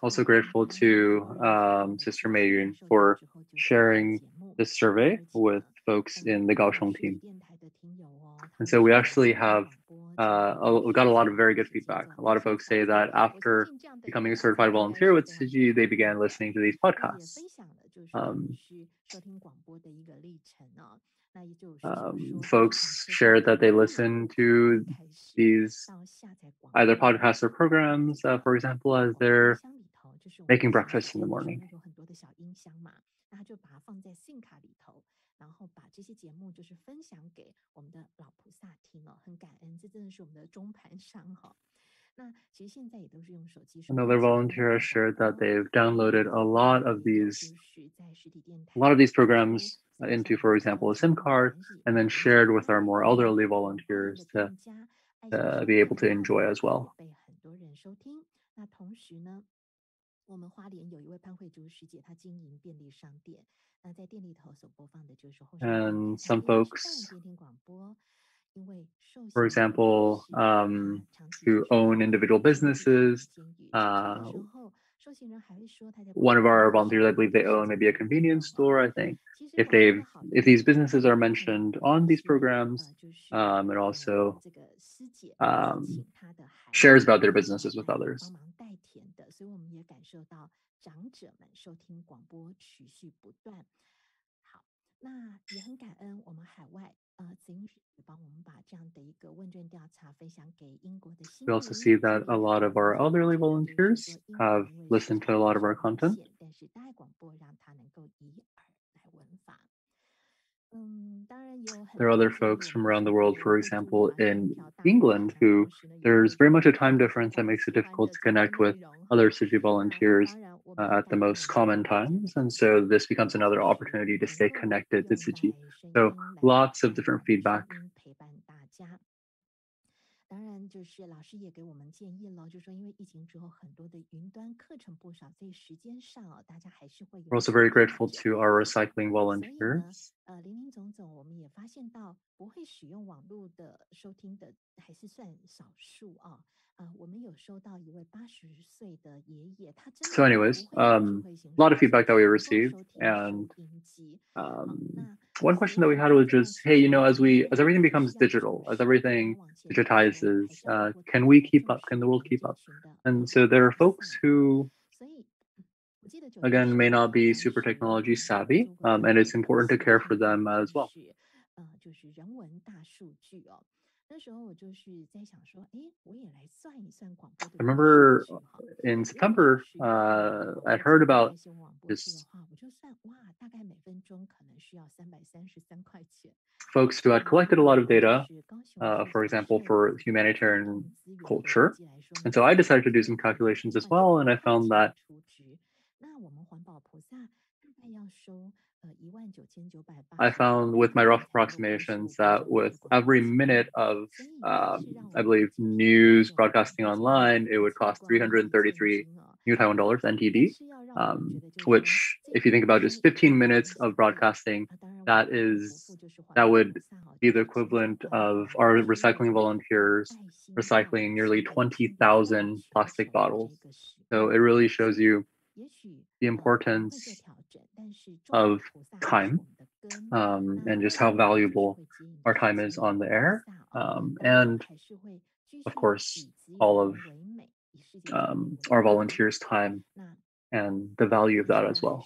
Also grateful to Sister Meiyun for sharing this survey with folks in the Kaohsiung team. And so we actually have we got a lot of very good feedback. A lot of folks say that after becoming a certified volunteer with Tzu Chi, they began listening to these podcasts. Folks shared that they listen to these either podcasts or programs, for example, as they're making breakfast in the morning. Another volunteer has shared that they've downloaded a lot of these programs into, for example, a SIM card, and then shared with our more elderly volunteers to be able to enjoy as well. And some folks, for example, who own individual businesses, one of our volunteers, I believe they own maybe a convenience store, I think. If these businesses are mentioned on these programs, it also shares about their businesses with others. We also see that a lot of our elderly volunteers have listened to a lot of our content. There are other folks from around the world, for example, in England, who there's very much a time difference that makes it difficult to connect with other Tzu Chi volunteers at the most common times. And so this becomes another opportunity to stay connected to Tzu Chi. So lots of different feedback. We're also very grateful to our recycling volunteers. So anyways, a lot of feedback that we received, and one question that we had was just, hey, as everything becomes digital, as everything digitizes, can we keep up? Can the world keep up? And so there are folks who, again, may not be super technology savvy, and it's important to care for them as well. I remember in September, I heard about this folks who had collected a lot of data, for example, for humanitarian culture. And so I decided to do some calculations as well, and I found that I found with my rough approximations that with every minute of, I believe, news broadcasting online, it would cost 333 New Taiwan dollars, NTD, which, if you think about just 15 minutes of broadcasting, that would be the equivalent of our recycling volunteers recycling nearly 20,000 plastic bottles. So it really shows you the importance of time and just how valuable our time is on the air. And of course, all of our volunteers' time and the value of that as well.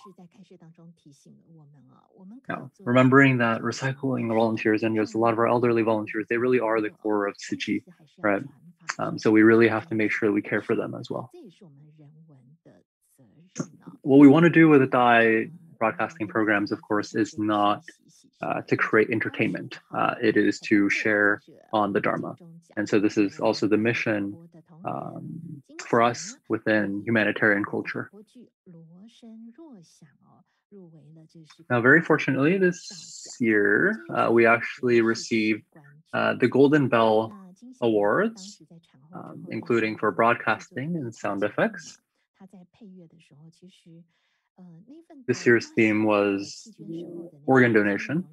Now, remembering that recycling the volunteers and just a lot of our elderly volunteers, they really are the core of Tzu Chi, right? So we really have to make sure we care for them as well. What we want to do with the Daai broadcasting programs, of course, is not to create entertainment. It is to share on the Dharma. And so this is also the mission for us within humanitarian culture. Now, very fortunately, this year, we actually received the Golden Bell Awards, including for broadcasting and sound effects. This year's theme was organ donation.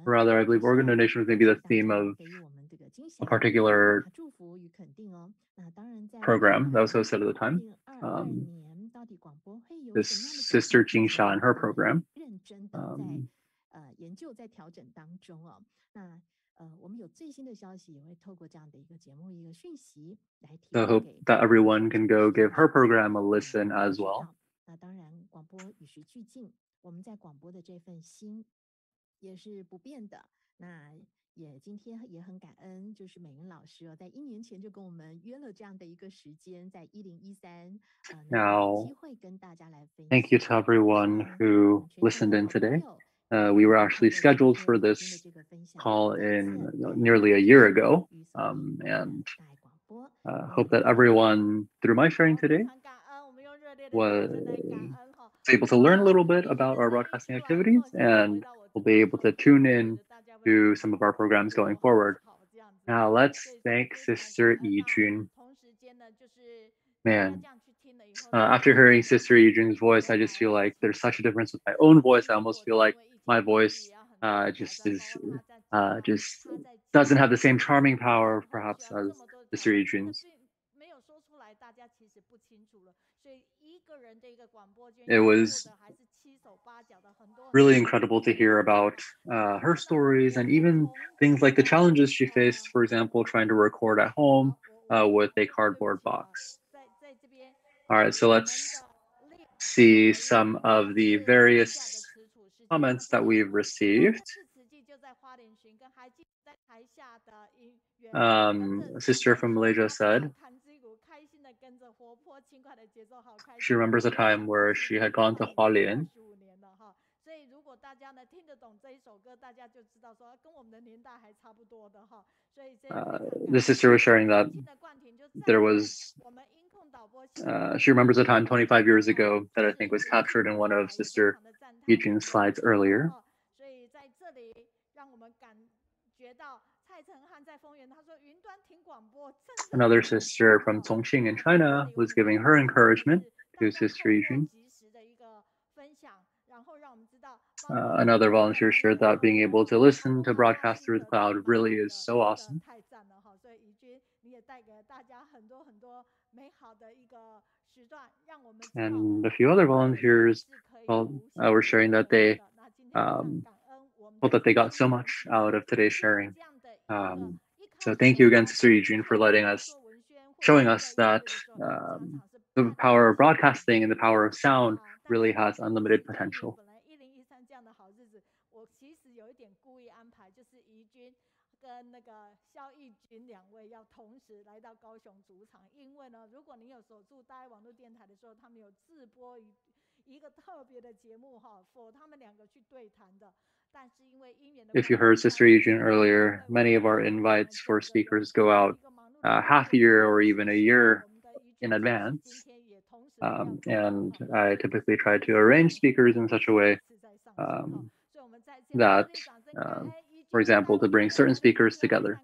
Rather, I believe organ donation was maybe the theme of a particular program that was hosted at the time. This Sister Jingsha and her program. So I hope that everyone can go give her program a listen as well. Now, thank you to everyone who listened in today. We were actually scheduled for this call in nearly a year ago, and hope that everyone, through my sharing today, was able to learn a little bit about our broadcasting activities and will be able to tune in to some of our programs going forward. Now let's thank Sister Yijun. Man, after hearing Sister Yijun's voice, I just feel like there's such a difference with my own voice. I almost feel like my voice just doesn't have the same charming power, perhaps, as Sister Yijun's. It was really incredible to hear about her stories and even things like the challenges she faced, for example, trying to record at home with a cardboard box. All right, so let's see some of the various comments that we've received. A sister from Malaysia said she remembers a time where she had gone to Hualien. The sister was sharing that there was, she remembers a time 25 years ago that I think was captured in one of Sister Yijun's slides earlier. Another sister from Chongqing in China was giving her encouragement to Sister Yijun. Another volunteer shared that being able to listen to broadcast through the cloud really is so awesome. And a few other volunteers were sharing that they felt that they got so much out of today's sharing. So thank you again, Sister Yijun, for showing us that the power of broadcasting and the power of sound really has unlimited potential. If you heard Sister Yijun earlier, many of our invites for speakers go out half a year or even a year in advance. And I typically try to arrange speakers in such a way that, for example, to bring certain speakers together.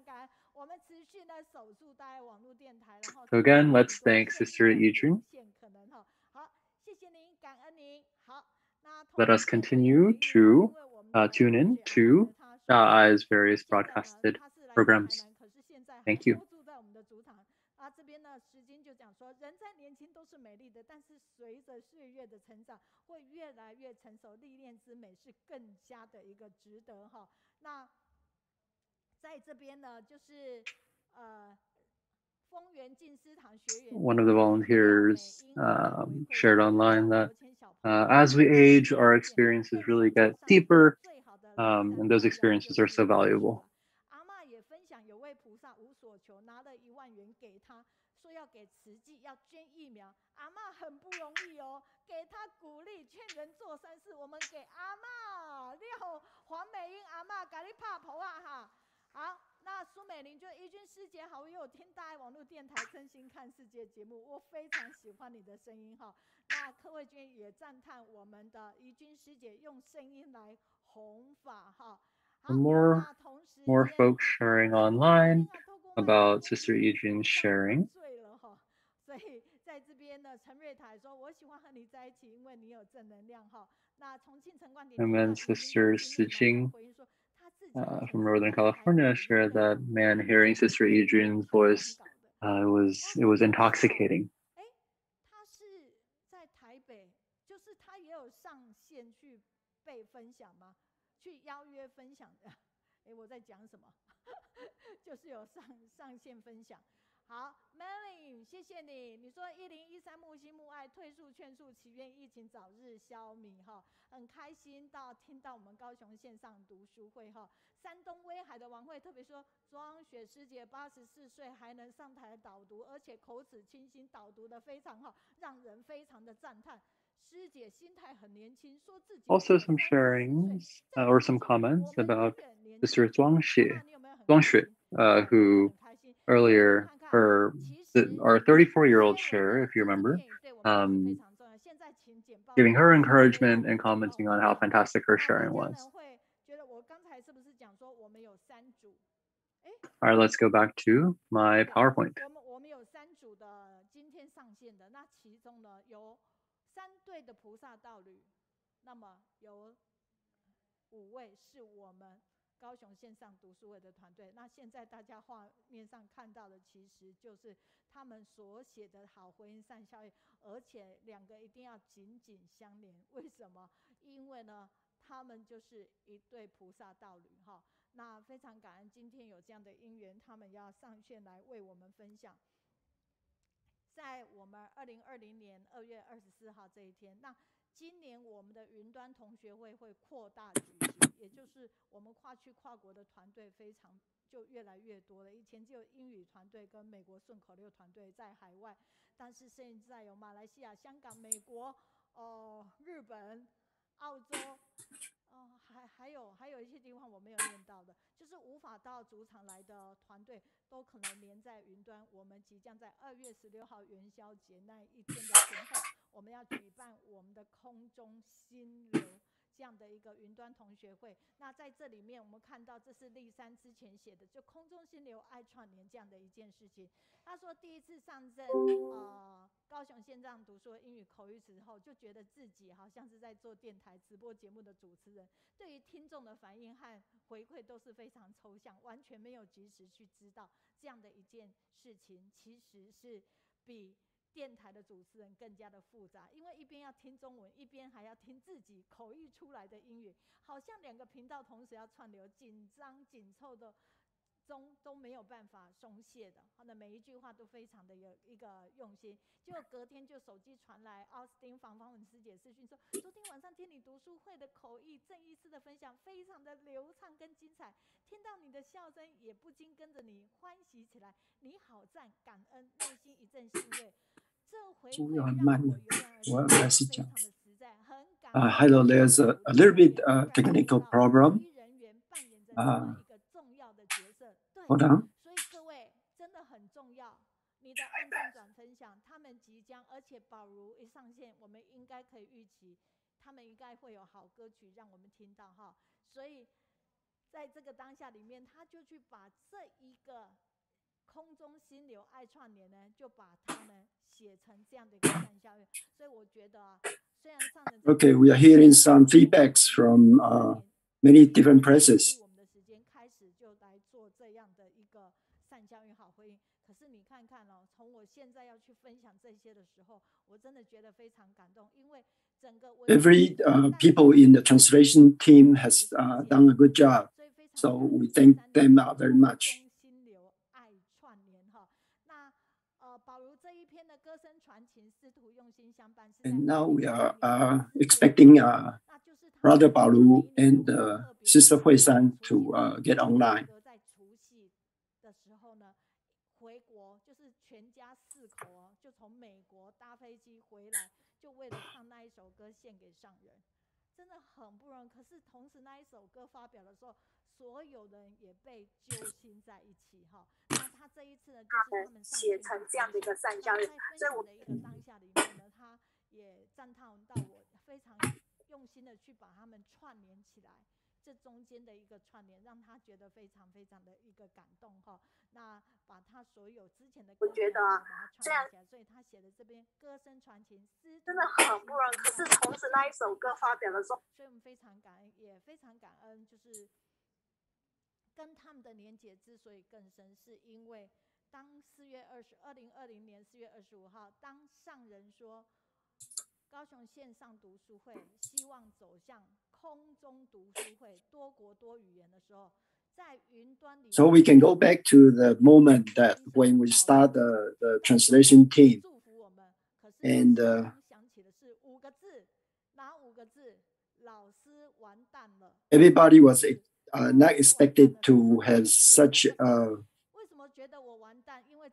So again, let's thank Sister Yijun. Let us continue to tune in to Daai's various broadcasted programs. Thank you. 这边呢，时间就讲说，人在年轻都是美丽的，但是随着岁月的成长，会越来越成熟，历练之美是更加的一个值得哈。那在这边呢，就是丰原静思堂学员 One of the volunteers shared online that as we age, our experiences really get deeper, and those experiences are so valuable. 阿嬷也分享，有位菩萨无所求，拿了1万元给他，说要给慈济，要捐疫苗。阿嬷很不容易哦，给他鼓励，劝人做善事。我们给阿嬷，廖黄美英阿嬷，给你拍头啊哈。好，那苏美玲就怡君师姐好，我有听大爱网络电台真心看世界节目，我非常喜欢你的声音哈。那柯慧娟也赞叹我们的怡君师姐用声音来弘法哈。More folks sharing online about Sister Yijun's sharing. 所以在这边呢，陈瑞台说：“我喜欢和你在一起，因为你有正能量哈。”那重庆陈冠典 And then Sister Shijing from Northern California shared that, man, hearing Sister Yijun's voice, it was intoxicating. 他是在台北，就是他也有上线去被分享吗？去邀约分享的？我在讲什么？就是有上线分享。好 ，Melly， 谢谢你。你说1013木心木爱退宿劝诉，祈愿疫情早日消弭哈，很开心听到我们高雄线上读书会哈。山东威海的王慧特别说，庄雪师姐84岁还能上台导读，而且口齿清新，导读的非常好，让人非常的赞叹。师姐心态很年轻，说自己 Also some sharings or some comments about Sister Zhuangxue, who earlier our 34-year-old share, if you remember, giving her encouragement and commenting on how fantastic her sharing was. All right, let's go back to my PowerPoint. 我们有3组的今天上线的，那其中呢有3队的菩萨道侣，那么有5位是我们高雄线上读书会的团队。那现在大家画面上看到的，其实就是他们所写的好回应善效应，而且2个一定要紧紧相连。为什么？因为呢，他们就是一对菩萨道侣哈。那非常感恩今天有这样的因缘，他们要上线来为我们分享。在我们2020年2月24号这一天，那今年我们的云端同学会会扩大举行，也就是我们跨区跨国的团队就越来越多了。以前只有英语团队跟美国顺口溜团队在海外，但是现在有马来西亚、香港、美国、日本、澳洲。还有一些地方我没有念到的，就是无法到主场来的团队都可能连在云端。我们即将在2月16号元宵节那一天的前后，我们要举办我们的空中心流这样的一个云端同学会。那在这里面我们看到，这是立山之前写的，就空中心流爱串联这样的一件事情。他说第一次上阵高雄线上读书英语口语之后，就觉得自己好像是在做电台直播节目的主持人，对于听众的反应和回馈都是非常抽象，完全没有及时去知道这样的一件事情，其实是比电台的主持人更加的复杂，因为一边要听中文，一边还要听自己口译出来的英语，好像2个频道同时要串流，紧张紧凑的中都没有办法松懈的，那每一句话都非常的有一个用心。结果隔天就手机传来奥斯汀房文师姐视讯说，昨天晚上听你读书会的口译郑医师的分享非常的流畅跟精彩，听到你的笑声也不禁跟着你欢喜起来，你好赞，感恩，内心一阵欣慰。这回馈让我有氧而非常的实在， Hello, there's a little bit technical problem. Hold on. 所以各位真的很重要，你的按赞转分享，他们即将，而且保如一上线，我们应该可以预期，他们应该会有好歌曲让我们听到哈。所以在这个当下里面，他就去把这一个空中心流爱串联呢，就把它呢写成这样的一个善效应。所以我觉得啊，虽然上人 Okay, we are hearing some feedbacks from many different places. 我们的时间开始就来做这样的一个善效应好回应。可是你看看哦，从我现在要去分享这些的时候，我真的觉得非常感动，因为整个 Every people in the translation team has done a good job, so we thank them very much. 心流爱串联哈，那保如这一篇的歌声传情，师徒用心相伴。And now we are expecting Brother Baoru and Sister Hui San to get online. 在除夕的时候呢，回国就是全家4口哦，就从美国搭飞机回来，就为了唱那一首歌献给上人，真的很不容易。可是同时那一首歌发表的时候，所有人也被揪心在一起哈。那他这一次呢，就是他们写成这样的一个善效应，所以我的一个当下里面呢，他也赞叹到我非常用心的去把他们串联起来。这中间的一个串联，让他觉得非常非常的一个感动哈。那把他所有之前的歌，我觉得啊，这样，所以他写的这边歌声传情，真的很不容易。可是同时那一首歌发表的时候，所以我们非常感恩，也非常感恩，就是跟他们的连结之所以更深，是因为当2020年4月25号，当上人说高雄线上读书会希望走向空中读书会，多国多语言的时候，在云端里。So we can go back to the moment that when we start the translation team, and 想起的是5个字，哪5个字？老师完蛋了。everybody was not expected to have such 为什么觉得我完蛋？因为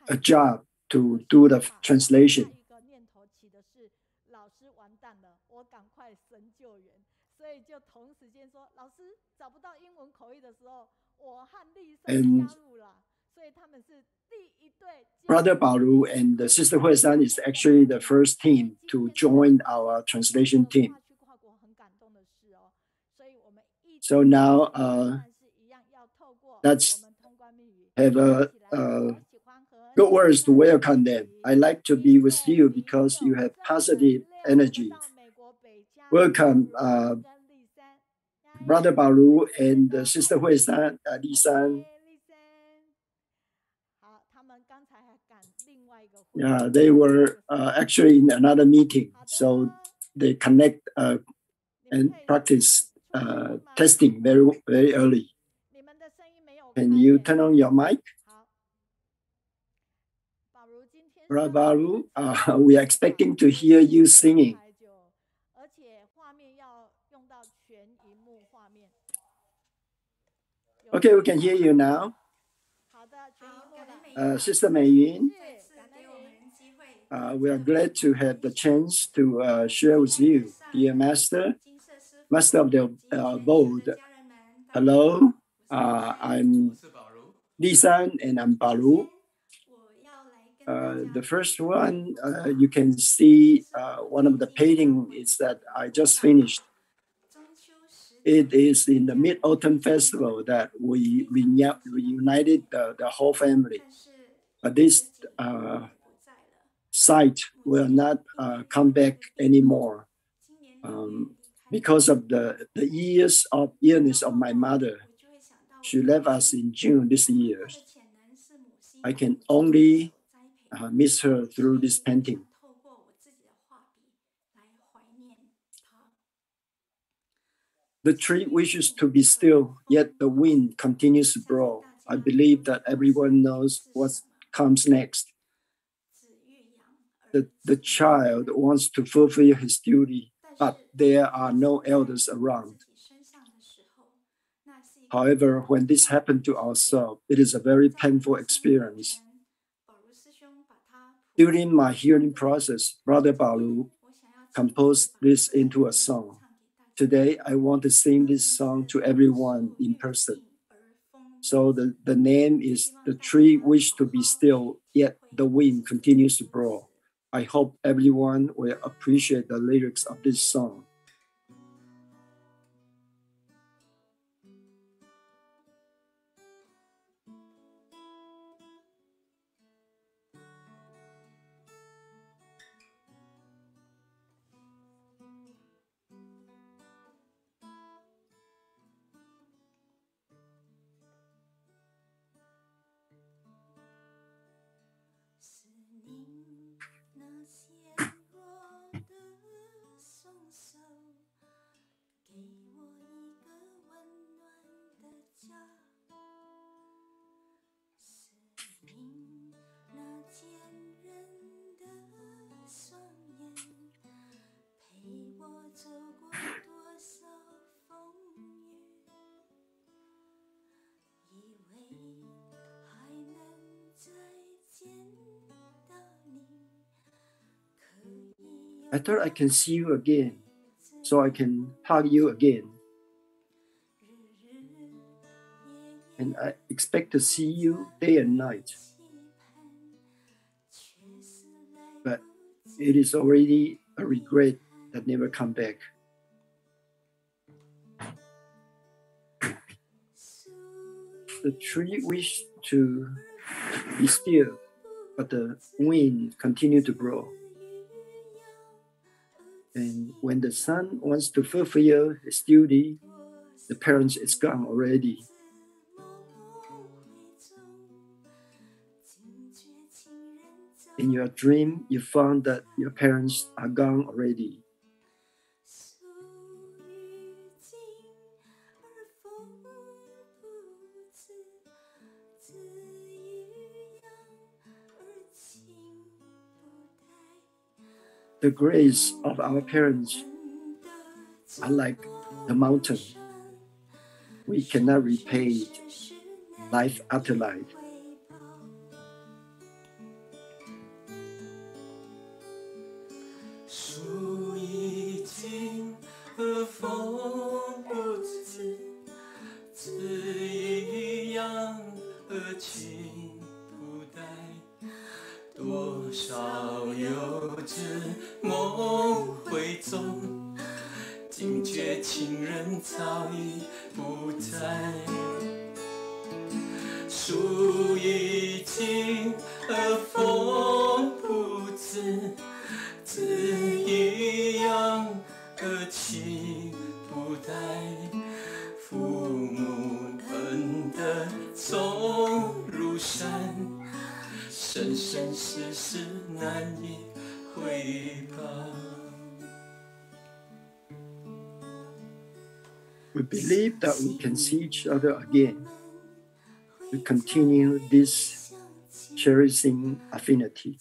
a job to do the translation. 一个念头起的是老师完蛋了，我赶快神救援。所以就同时间说，老师找不到英文口译的时候，我和丽珊加入了，所以他们是第一对。Brother Baoru and Sister Hui San is actually the first team to join our translation team. So now let's have a good words to welcome them. I like to be with you because you have positive energy. Welcome, Brother Baoru and Sister Hui San, Lishan. Yeah, they were actually in another meeting, so they connect and practice testing very, very early. Can you turn on your mic? Brother Baoru, we are expecting to hear you singing. Okay, we can hear you now. Sister Mei Yun, we are glad to have the chance to share with you, dear Master of the board. Hello, I'm Lishan and I'm Baoru. The first one, you can see one of the painting is that I just finished. It is in the Mid-Autumn Festival that we reunited the whole family. But this site will not come back anymore because of the years of illness of my mother. She left us in June this year. I can only miss her through this painting. The tree wishes to be still, yet the wind continues to blow. I believe that everyone knows what comes next. The child wants to fulfill his duty, but there are no elders around. However, when this happened to ourselves, it is a very painful experience. During my healing process, Brother Baoru composed this into a song. Today, I want to sing this song to everyone in person. So the name is The Tree Wished to Be Still, Yet the Wind Continues to Blow. I hope everyone will appreciate the lyrics of this song. I thought I can see you again, so I can hug you again. And I expect to see you day and night. But it is already a regret that never come back. The tree wished to be still, but the wind continued to blow. And when the son wants to fulfill his duty, the parent is gone already. In your dream, you found that your parents are gone already. The graves of our parents are like the mountain. We cannot repay it, life after life. We believe that we can see each other again. We continue this cherishing affinity.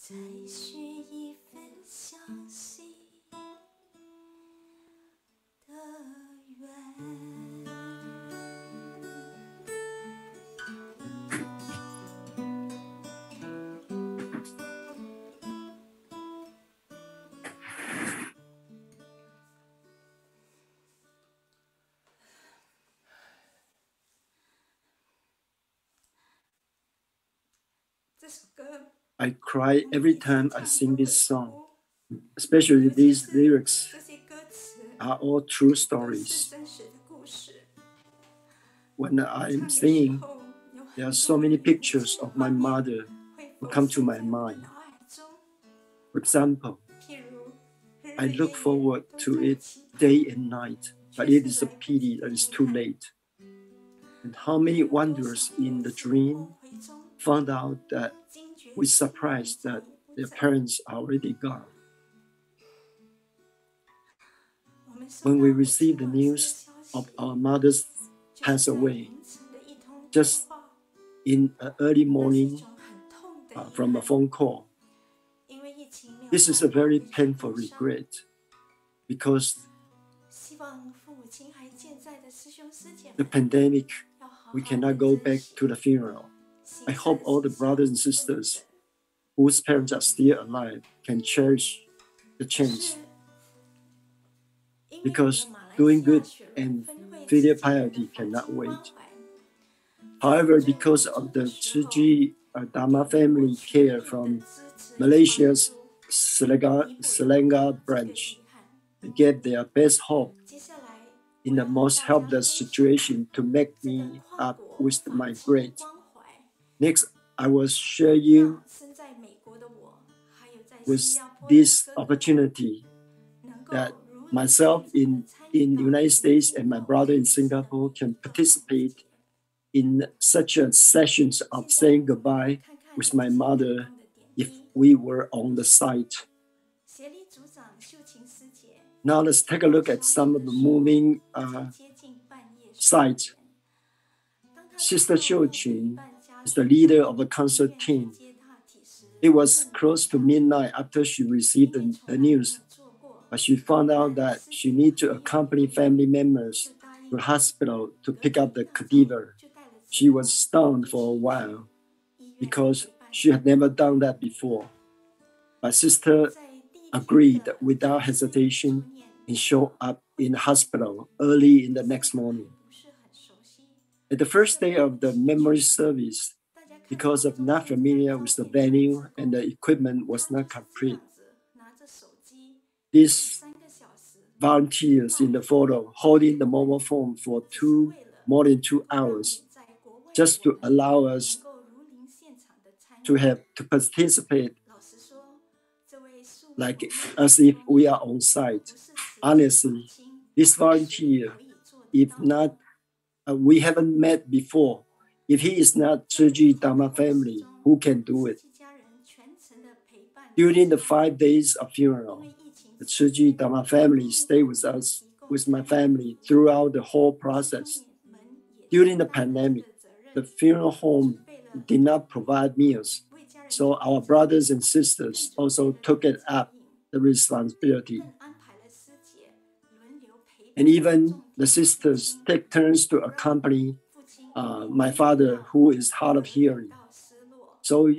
I cry every time I sing this song, especially these lyrics are all true stories. When I'm singing, there are so many pictures of my mother who come to my mind. For example, I look forward to it day and night, but it is a pity that it's too late. And how many wanderers in the dream found out that we're surprised that their parents are already gone. When we receive the news of our mother's pass away, just in an early morning from a phone call, this is a very painful regret because the pandemic, we cannot go back to the funeral. I hope all the brothers and sisters whose parents are still alive can cherish the chance because doing good and filial piety cannot wait. However, because of the Tzu Chi Dharma family care from Malaysia's Selangor branch, they gave their best hope in the most helpless situation to make me up with my grade. Next, I will share you with this opportunity that myself in United States and my brother in Singapore can participate in such a sessions of saying goodbye with my mother if we were on the site. Now let's take a look at some of the moving sites. Sister Yujing is the leader of the concert team. It was close to midnight after she received the news, but she found out that she needed to accompany family members to the hospital to pick up the cadaver. She was stunned for a while because she had never done that before. My sister agreed without hesitation and showed up in the hospital early in the next morning. At the first day of the memory service, because of not familiar with the venue and the equipment was not complete, these volunteers in the photo holding the mobile phone for more than 2 hours just to allow us to participate like as if we are on site. Honestly, this volunteer, if not, we haven't met before. If he is not Tzu Chi Dharma family, who can do it? During the 5 days of funeral, the Tzu Chi Dharma family stayed with us, with my family, throughout the whole process. During the pandemic, the funeral home did not provide meals, so our brothers and sisters also took it up, the responsibility. And even the sisters take turns to accompany my father, who is hard of hearing, so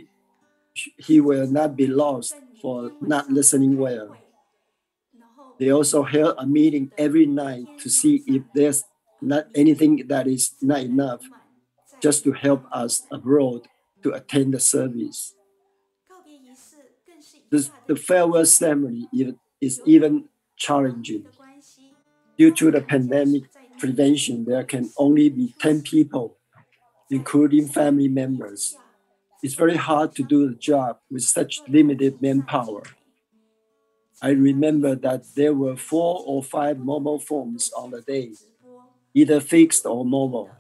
he will not be lost for not listening well. They also held a meeting every night to see if there's not anything that is not enough, just to help us abroad to attend the service. The farewell ceremony is even challenging. Due to the pandemic prevention, there can only be 10 people, including family members. It's very hard to do the job with such limited manpower. I remember that there were 4 or 5 mobile phones on the day, either fixed or mobile,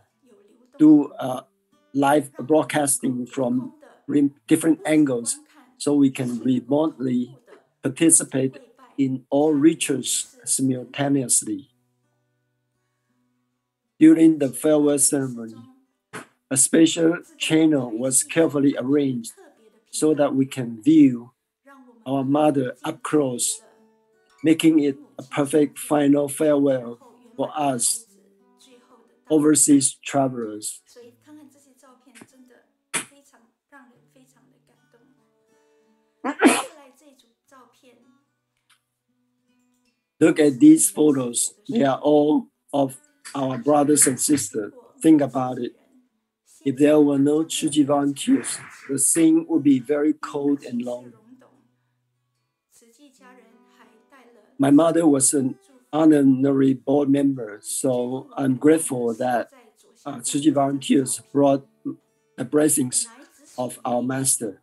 do live broadcasting from different angles so we can remotely participate in all rituals simultaneously. During the farewell ceremony, a special channel was carefully arranged so that we can view our mother up close, making it a perfect final farewell for us overseas travelers. Look at these photos. They are all of our brothers and sisters. Think about it. If there were no Tzu Chi volunteers, the scene would be very cold and lonely. My mother was an honorary board member, so I'm grateful that Tzu Chi volunteers brought the blessings of our master.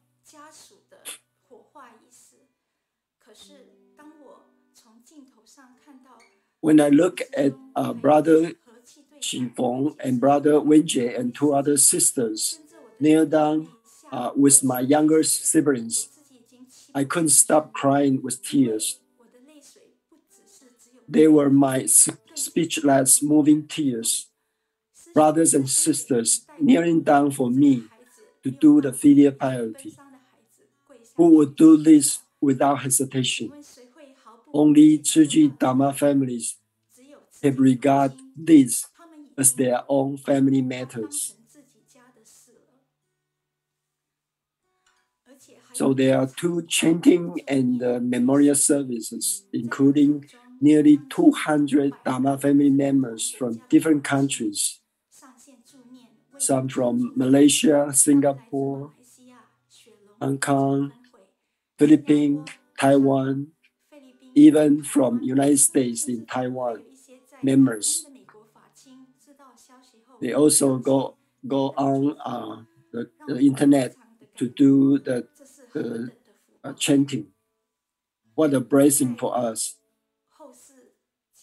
When I look at Brother Xifeng and Brother Wenjun and 2 other sisters kneel down with my younger siblings, I couldn't stop crying with tears. They were my speechless, moving tears. Brothers and sisters kneeling down for me to do the filial piety. Who would do this without hesitation? Only Tzu Chi Dharma families have regarded this as their own family matters. So there are 2 chanting and memorial services, including nearly 200 Dharma family members from different countries, some from Malaysia, Singapore, Hong Kong, Philippines, Taiwan, even from United States in Taiwan, members. They also go on the internet to do the chanting. What a blessing for us.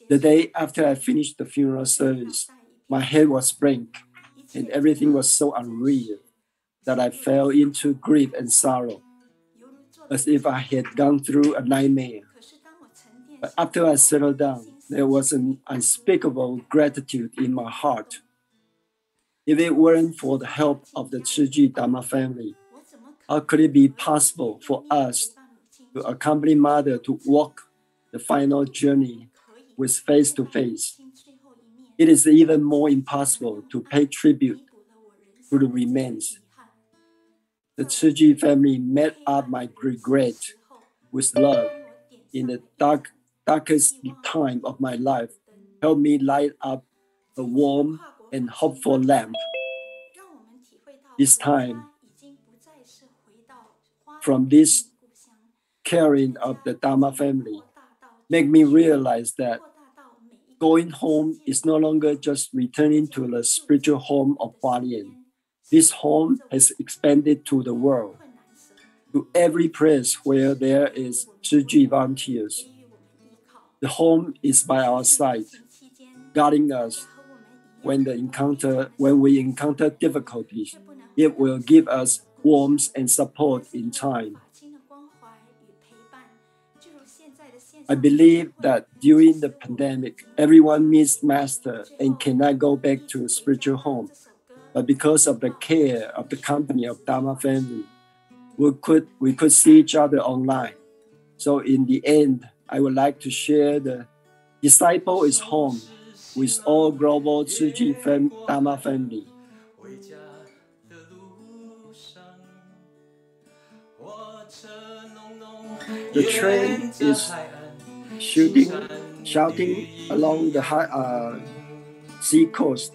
The day after I finished the funeral service, my head was blank and everything was so unreal that I fell into grief and sorrow, as if I had gone through a nightmare. But after I settled down, there was an unspeakable gratitude in my heart. If it weren't for the help of the Tzu Chi Dharma family, how could it be possible for us to accompany Mother to walk the final journey with face to face? It is even more impossible to pay tribute to the remains. The Tzu Chi family met up my regret with love in the darkest time of my life, helped me light up a warm and hopeful lamp. This time, from this caring of the Dharma family, make me realize that going home is no longer just returning to the spiritual home of Hualien. This home has expanded to the world, to every place where there is Tzu Chi volunteers. The home is by our side, guiding us when we encounter difficulties. It will give us warmth and support in time. I believe that during the pandemic, everyone missed Master and cannot go back to a spiritual home. But because of the care of the company of Dharma family, we could see each other online. So in the end, I would like to share the Disciple is Home with all global Tzu Chi Dharma family. The train is shouting along the sea coast.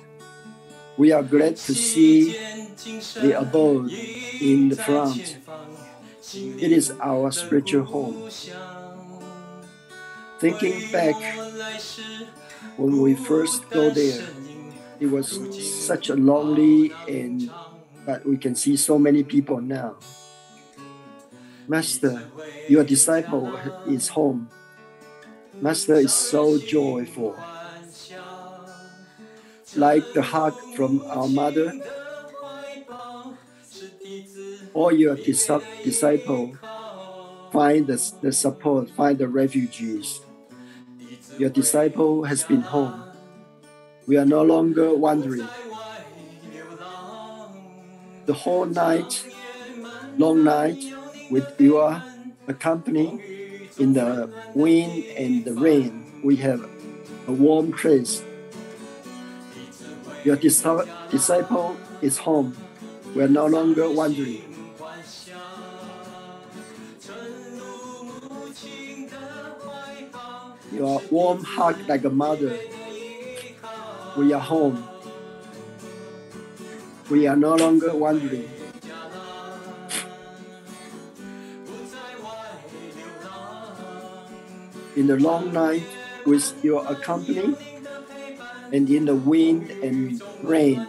We are glad to see the abode in the front. It is our spiritual home. Thinking back, when we first go there, it was such a lonely but we can see so many people now. Master, your disciple is home. Master is so joyful. Like the hug from our mother, all your disciples find the support, find the refugees. Your disciple has been home. We are no longer wandering. The whole night, long night, with your company in the wind and the rain, we have a warm place. Your disciple is home. We are no longer wandering. Your warm hug like a mother. We are home. We are no longer wandering. In the long night with your company, and in the wind and rain,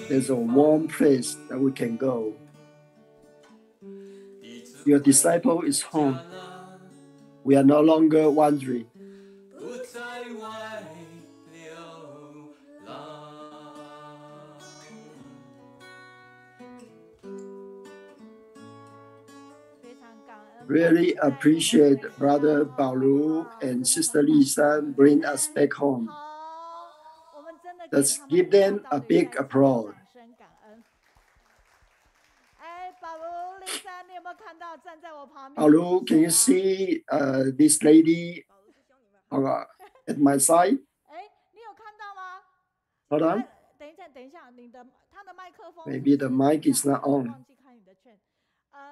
there's a warm place that we can go. Your disciple is home. We are no longer wandering. Really appreciate Brother Baoru and Sister Lishan bring us back home. Let's give them a big applause. Baoru, can you see this lady at my side? Hold on. Maybe the mic is not on.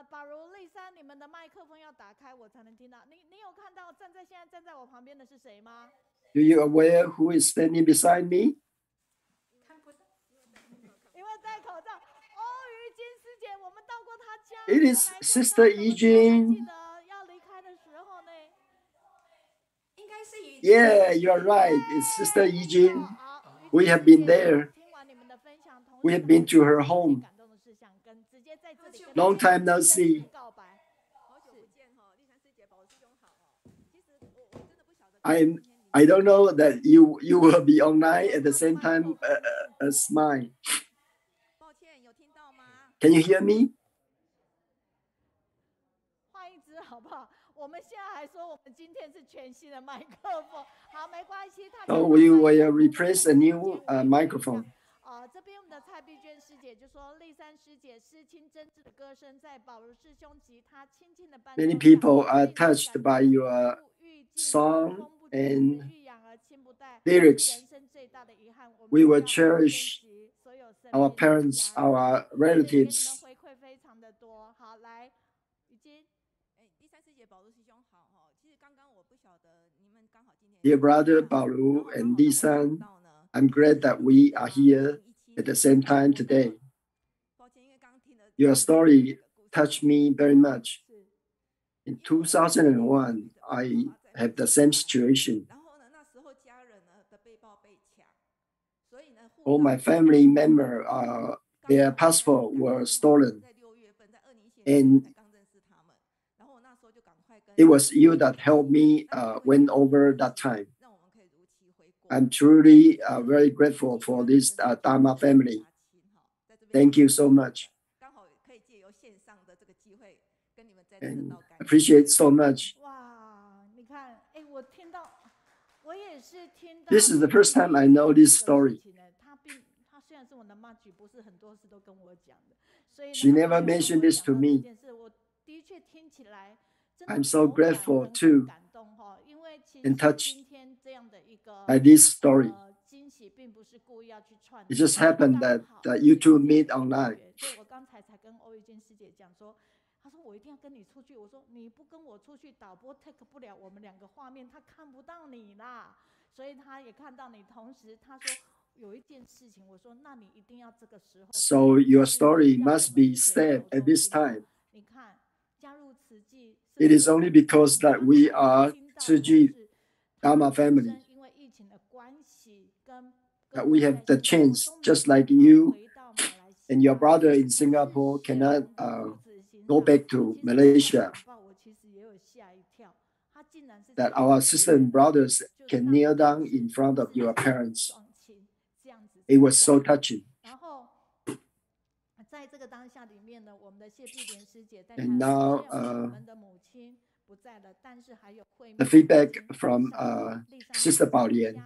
保如、丽珊，你们的麦克风要打开，我才能听到。你有看到现在站在我旁边的是谁吗？ Do you aware who is standing beside me? 因为戴口罩。哦，于金师姐，我们到过她家。 It is Sister Yijing. 记得要离开的时候呢。Yeah, you are right. It's Sister Yijing. We have been there. We have been to her home. Long time no see. I don't know that you will be online at the same time as mine. Can you hear me? 换一支好不好？我们现在还说我们今天是全新的麦克风，好，没关系。So we will replace a new microphone. 这边我们的蔡碧娟师姐就说，丽珊师姐诗情真挚的歌声在保如师兄及他亲近的伴奏。 Many people are touched by your song and lyrics. We will cherish our parents, our relatives. Dear brother Baoru and Lishan, I'm glad that we are here at the same time today. Your story touched me very much. In 2001, I had the same situation. All my family members, their passport were stolen. And it was you that helped me win over that time. I'm truly very grateful for this Dharma family. Thank you so much. And appreciate so much. This is the first time I know this story. She never mentioned this to me. I'm so grateful too and touched by this story. It just happened that you two meet online. 他说我一定要跟你出去，我说你不跟我出去，导播 take 不了我们两个画面，他看不到你啦，所以他也看到你。同时他说有一件事情，我说那你一定要这个时候。So your story must be said at this time. 你看加入慈济。It is only because that we are Tzu Chi Dharma family that we have the chance, just like you and your brother in Singapore cannot go back to Malaysia, that our sisters and brothers can kneel down in front of your parents. It was so touching. And now the feedback from Sister Baolian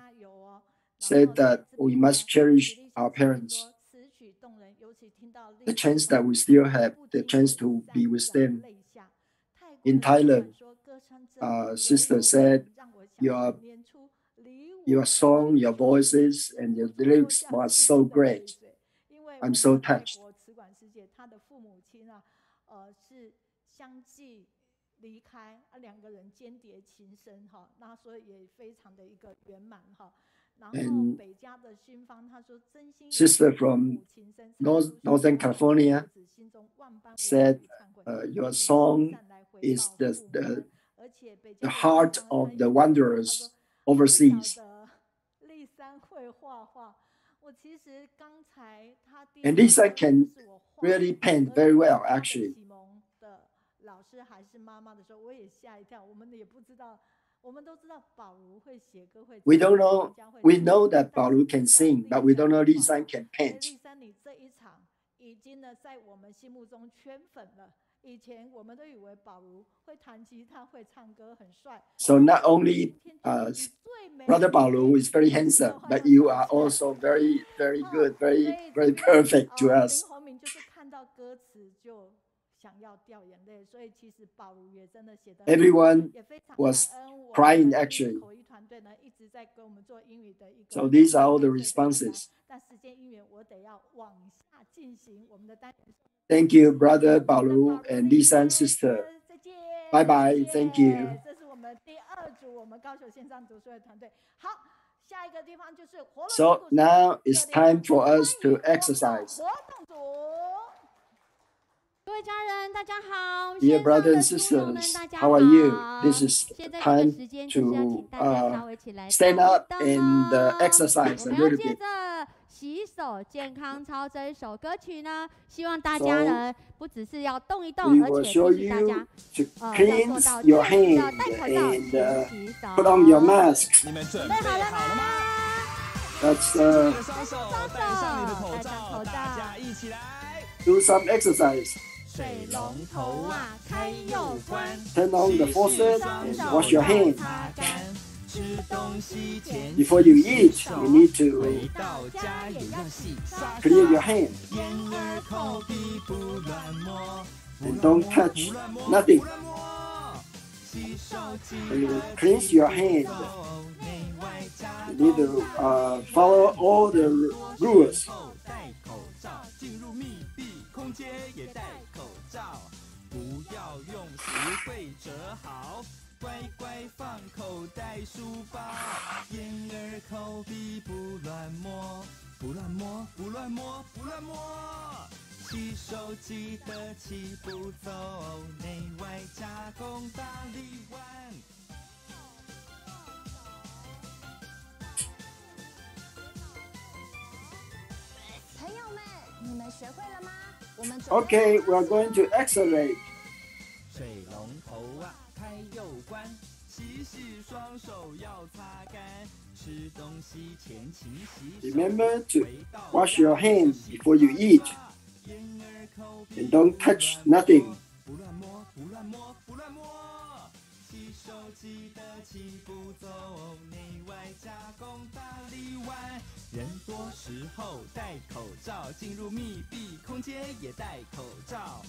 said that we must cherish our parents. The chance that we still have, the chance to be with them. In Thailand, Sister said, your song, your voices, and your lyrics was so great. I'm so touched. And Sister from Northern California said, your song is the heart of the wanderers overseas. And Lisa can really paint very well, actually. We don't know. We know that Baoru can sing, but we don't know Lishan can paint. So not only Brother Baoru is very handsome, but you are also very, very good, very, very perfect to us. Everyone was crying actually. So these are all the responses. 间因缘，我得要往下进行我们的单元。Thank you, Brother Baoru and Lishan sister. 再见。Bye bye. Thank you. 这是我们第2组我们高雄线上读书会团队。好，下一个地方就是活动。So now it's time for us to exercise. 活动组。各位家人，大家好。 Dear brothers and sisters, how are you? This is time to stand up and exercise a little bit. 洗手健康操这一首歌曲呢，希望大家呢不只是要动一动，而且提醒大家要做到要戴口罩、勤洗手。Put on your mask. 你们准备好了吗？ That's 双手戴上你的口罩，大家一起来 do some exercise. 水龙头啊，开又关。 Turn on the faucet and wash your hands. 吃东西前 Before you eat, you need to 回到家也要洗刷 clear your hands 眼耳口鼻不乱摸 and don't touch nothing. When you cleanse your hands, you need to follow all the rules. 戴口罩进入密闭空间也戴口罩，不要用石灰折好。 乖乖放口袋书包，眼耳口鼻不乱摸，不乱摸，不乱摸，不乱摸。洗手记得7步骤，内外夹攻大力丸。朋友们，你们学会了吗？我们 Okay, we are going to accelerate. 水龙头啊。 开又关，洗洗双手要擦干，吃东西前勤洗手。 Remember to wash your hands before you eat, and don't touch nothing. 不乱摸，不乱摸，不乱摸。洗手记得7步骤，内外夹攻大力丸。人多时候戴口罩，进入密闭空间也戴口罩。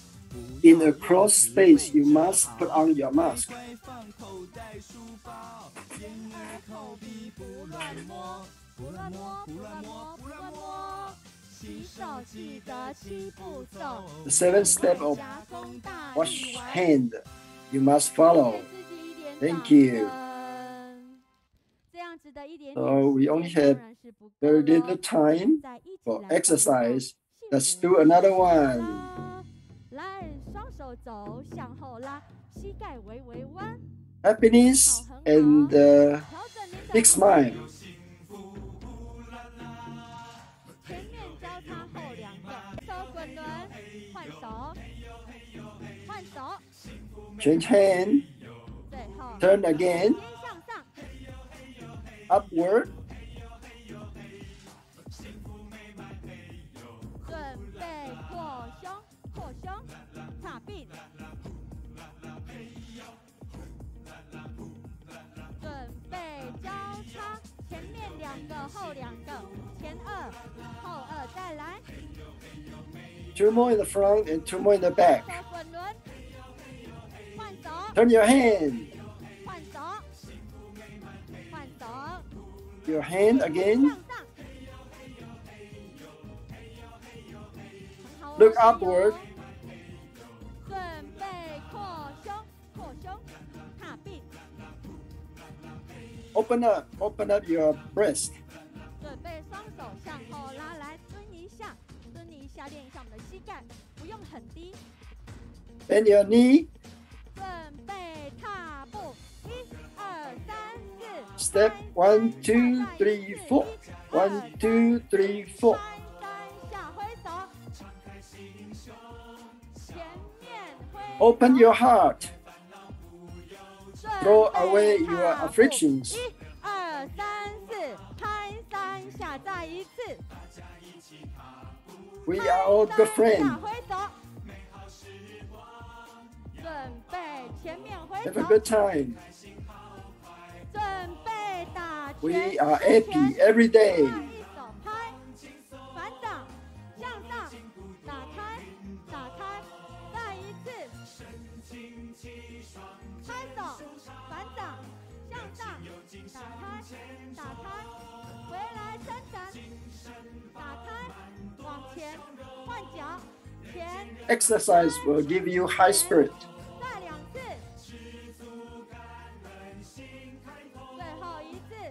In a closed space, you must put on your mask. 放口袋书包，眼耳口鼻不乱摸，不乱摸，不乱摸，不乱摸。洗手记得7步骤。The 7th step of wash hand, you must follow. Thank you. So we only have very little time for exercise. Let's do another one. 来，双手走，向后拉，膝盖微微弯。Happiness and big smile. 前面交叉后2个，手滚轮，换手，换手。Change hand. 最后 Turn again. 肩向上 Upward. 准备扩胸。 扩胸，踏并，准备交叉，前面2个，后2个，前2，后2，再来。2 more in the front and 2 more in the back. 滚轮，换手。Turn your hand. 换手，换手。Your hand again. Look upward. 准备扩胸，扩胸，踏并。Open up your breast. 准备双手向后拉来，蹲一下，蹲一下，练一下我们的膝盖，不用很低。Bend your knee. 准备踏步，1、2、3、4。Step 1, 2, 3, 4. 1, 2, 3, 4. 下挥手。 Open your heart. Throw away your afflictions. 1、2、3、4，拍3下，再一次。 We are all good friends. 挥手。准备前面挥手。 Have a good time. 准备打拳。 We are happy every day. 一手拍，反掌，向上，打开，打开，再一次。 拍手，反掌，向上，打开，打开，回来伸展，打开， Exercise will give you high spirit.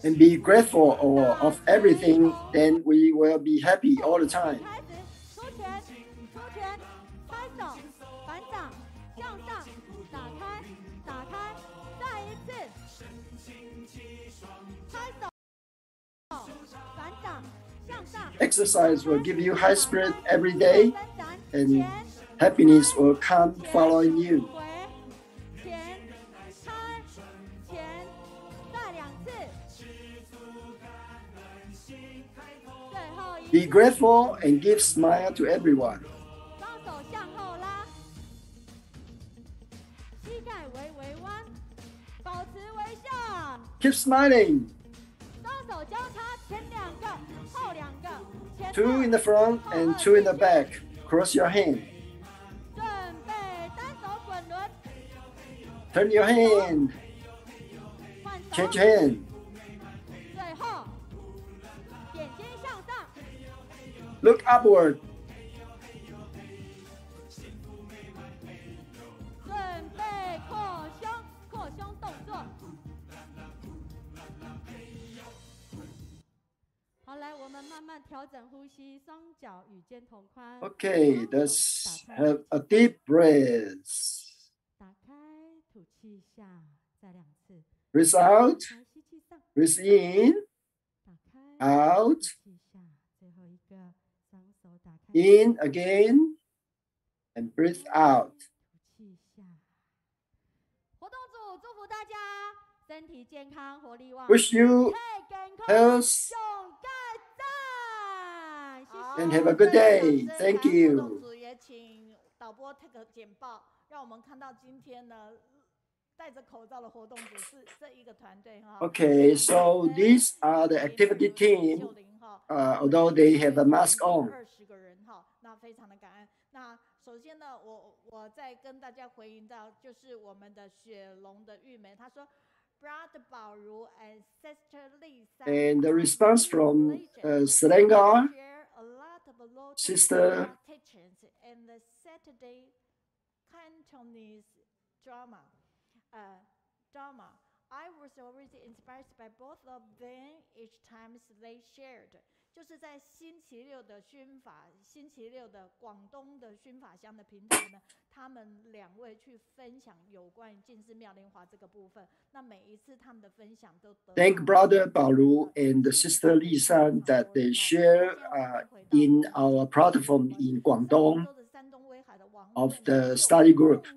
And be grateful of everything, then we will be happy all the time. Exercise will give you high spirit every day, and happiness will come following you. Be grateful and give smile to everyone. Keep smiling. 2 in the front and 2 in the back. Cross your hand. Turn your hand. Change hand. Look upward. Okay, let's have a deep breath. Breathe out. Breathe in. Out. In again. And breathe out. Wish you health and have a good day. Thank you. Okay, so these are the activity team, although they have a mask on. 首先呢，我再跟大家回应到，就是我们的雪龙的玉梅，她说 ，Brother Baoru and Sister Lishan. And the response from Selengar, Sister and the Saturday Cantonese drama. I was always inspired by both of them each time they shared. 就是在星期六的熏法，星期六的广东的熏法乡的平台呢，他们2位去分享有关于近似妙莲华这个部分。那每一次他们的分享都得。Thank Brother Baoru and Sister Lishan that they share in our platform in Guangdong of the study group.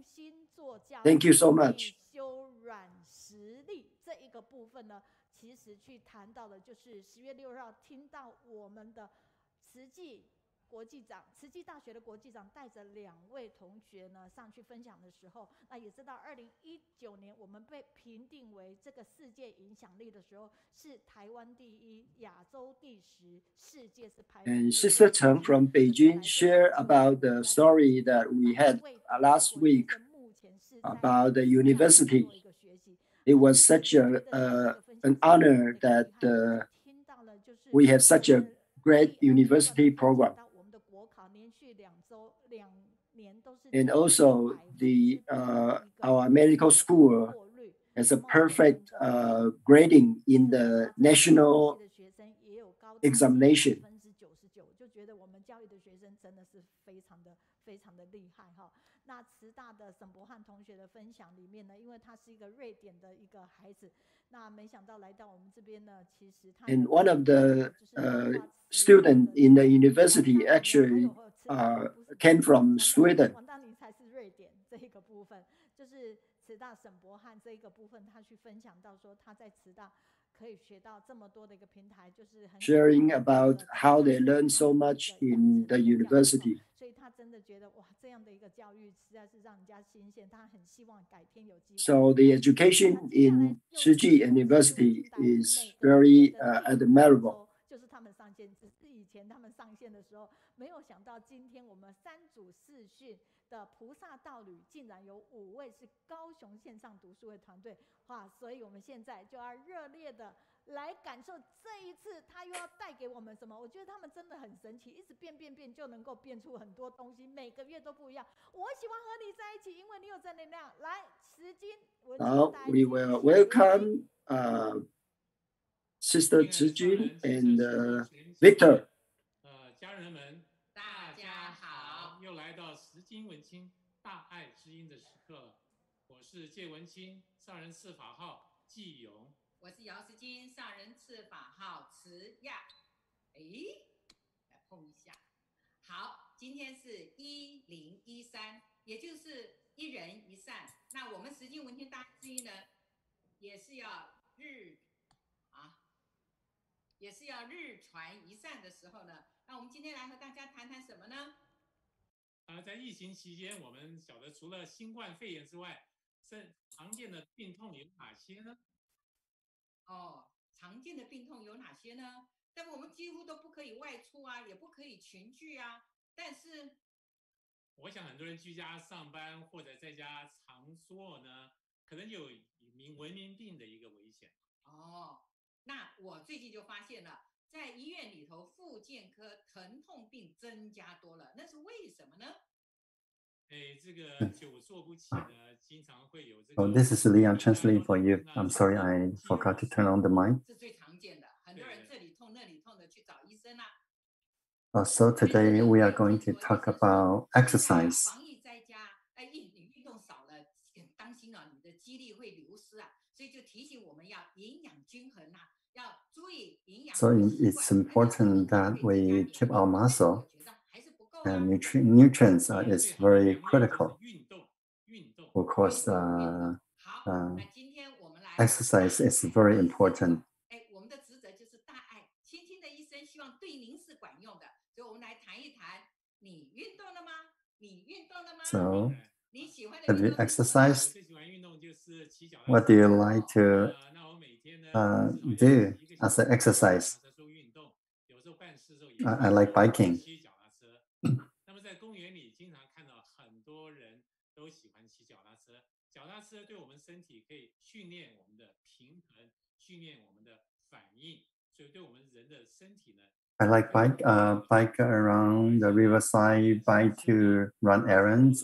Thank you so much. 修软实力这一个部分呢。其实去谈到的就是10月6号听到我们的慈济大学的国际长带着2位同学呢上去分享的时候，那也知道2019年我们被评定为这个世界影响力的时候，是台湾第1，亚洲第10，世界是排名。And Sister Cheng from Beijing shared about the story that we had last week about the university. It was such an honor that we have such a great university program. And also our medical school has a perfect grading in the national examination. 就觉得我们教育的学生真的是非常的厉害哈。那慈大的沈博翰同学的分享里面呢，因为他是一个瑞典的一个孩子，那没想到来到我们这边呢，其实他 And one of the students in the university actually came from Sweden. 王大林才是瑞典这一个部分，就是慈大沈博翰这一个部分，他去分享到说他在慈大。Sharing about how they learn so much in the university. So the education in Shijing University is very admirable. 他们上线，只是以前他们上线的时候，没有想到今天我们3组视讯的菩萨道侣竟然有5位是高雄线上读书会团队，哇！所以我们现在就要热烈的来感受这一次他又要带给我们什么。我觉得他们真的很神奇，一直变就能够变出很多东西，每个月都不一样。我喜欢和你在一起，因为你有正能量。来，时间，Now we will welcome Sister Yujing and Victor. 家人们，大家好，又来到时经文清大爱之音的时刻了。我是介文清，上人次法号纪勇。我是姚时金，上人次法号慈亚。来碰一下。好，今天是1013，也就是一人一善。那我们时经文清大爱之音呢，也是要日传一善的时候呢，那我们今天来和大家谈谈什么呢？在疫情期间，我们晓得除了新冠肺炎之外，常见的病痛有哪些呢？常见的病痛有哪些呢？但是我们几乎都不可以外出啊，也不可以群聚啊。但是，我想很多人居家上班或者在家常坐呢，可能有文明病的一个危险。那我最近就发现了，在医院里头，复健科疼痛病增加多了，那是为什么呢？这个久坐不起呢，经常会有这个。Oh, this is Lian translating for you. I'm sorry, I forgot to turn on the mic. 是最常见的，很多人这里痛那里痛的去找医生啦。So today we are going to talk about exercise. 防疫在家，你运动少了，当心啊，你的肌力会流失啊，所以就提醒我们要营养均衡啊。So it's important that we keep our muscle, and nutrients is very critical. Of course, exercise is very important. 我们的职责就是大爱，倾听的医生希望对您是管用的，所以我们来谈一谈，你运动了吗？你运动了吗？ So, have you exercised? What do you like to do as an exercise? I like biking. 那么在公园里经常看到很多人都喜欢骑脚踏车。脚踏车对我们身体可以训练我们的平衡，训练我们的反应，所以对我们人的身体呢。I like bike around the riverside, bike to run errands.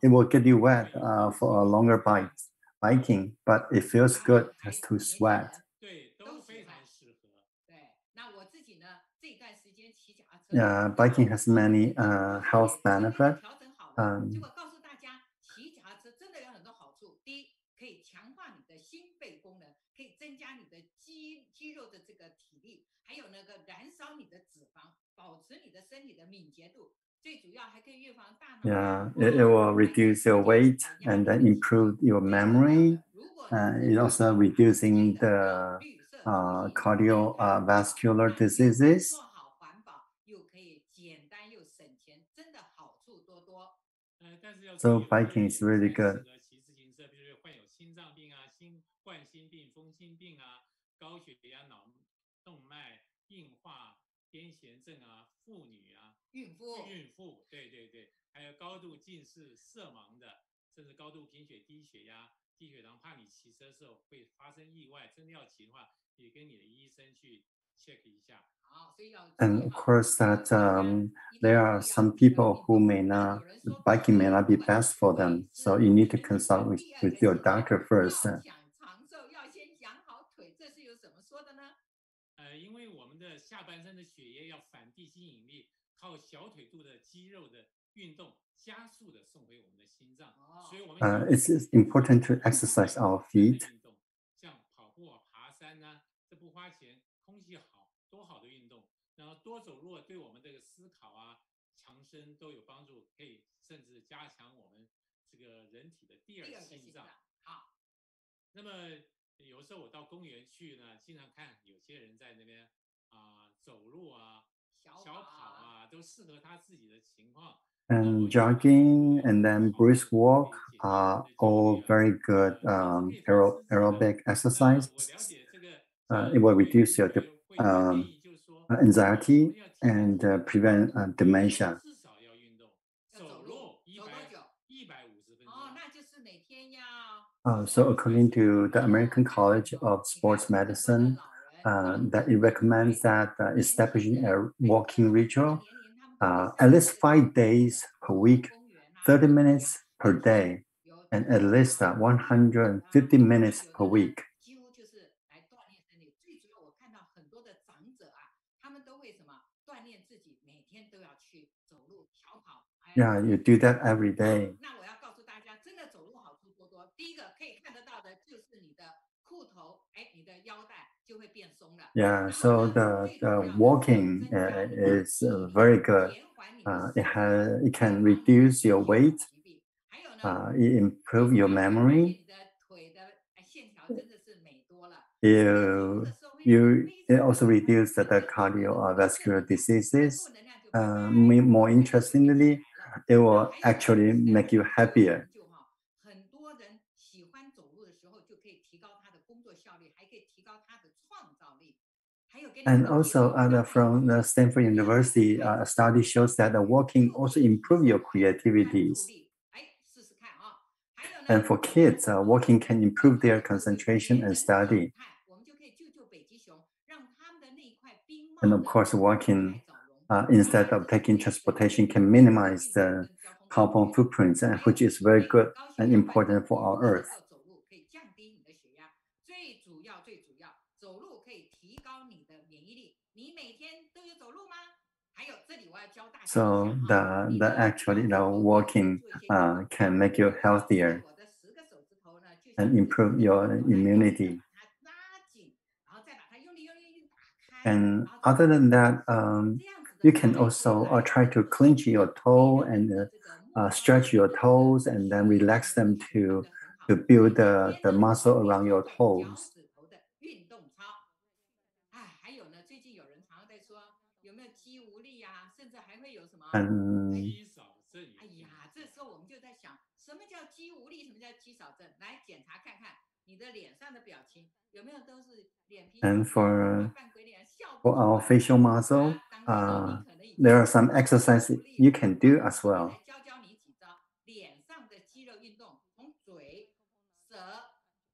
It will get you wet for a longer biking, but it feels good just to sweat. 对，都非常适合。对，那我自己呢，这段时间骑脚踏车。Biking has many health benefits. 结果告诉大家，骑脚踏车真的有很多好处。第一，可以强化你的心肺功能，可以增加你的肌肉的这个体力，还有那个燃烧你的脂肪，保持你的身体的敏捷度。最主要还可以预防大脑。Yeah, it will reduce your weight and then improve your memory. It also reducing the cardiovascular diseases. 做好环保，又可以简单又省钱，真的好处多多。So biking is really good. 骑自行车，比如患有心脏病啊、冠心病、风心病啊、高血压、脑动脉硬化、癫痫症啊、妇女啊、孕妇，对，还有高度近视、色盲的，甚至高度贫血、低血压、低血糖，怕你骑车的时候会发生意外，真的要骑的话，也跟你的医生去 check 一下。And of course that there are some people who biking may not be best for them. So you need to consult with your doctor first. 想长寿要先养好腿，这是有怎么说的呢？因为我们的下半身的血液要反地心引力，靠小腿肚的肌肉的运动加速的送回我们的心脏，所以我们it's important to exercise our feet. 像跑步啊、爬山呢，这不花钱，空气好，多好的运动。然后多走路对我们这个思考啊、强身都有帮助，可以甚至加强我们这个人体的第二心脏。好，那么有时候我到公园去呢，经常看有些人在那边走路啊、小跑啊，都适合他自己的情况。And jogging and then brisk walk are all very good aerobic exercises. it will reduce your anxiety and prevent dementia. So according to the American College of Sports Medicine, that it recommends that establishing a walking ritual at least 5 days per week, 30 minutes per day, and at least 150 minutes per week. Yeah, you do that every day. Yeah, so the walking is very good. It can reduce your weight. It improve your memory. It also reduces the cardiovascular diseases. More interestingly, it will actually make you happier. And also from the Stanford University, a study shows that walking also improves your creativity. And for kids, walking can improve their concentration and study. And of course, walking instead of taking transportation can minimize the carbon footprints, which is very good and important for our Earth. So the walking can make you healthier and improve your immunity. And other than that, you can also try to clench your toe and stretch your toes and then relax them to build the muscle around your toes. And And for our facial muscle, there are some exercises you can do as well.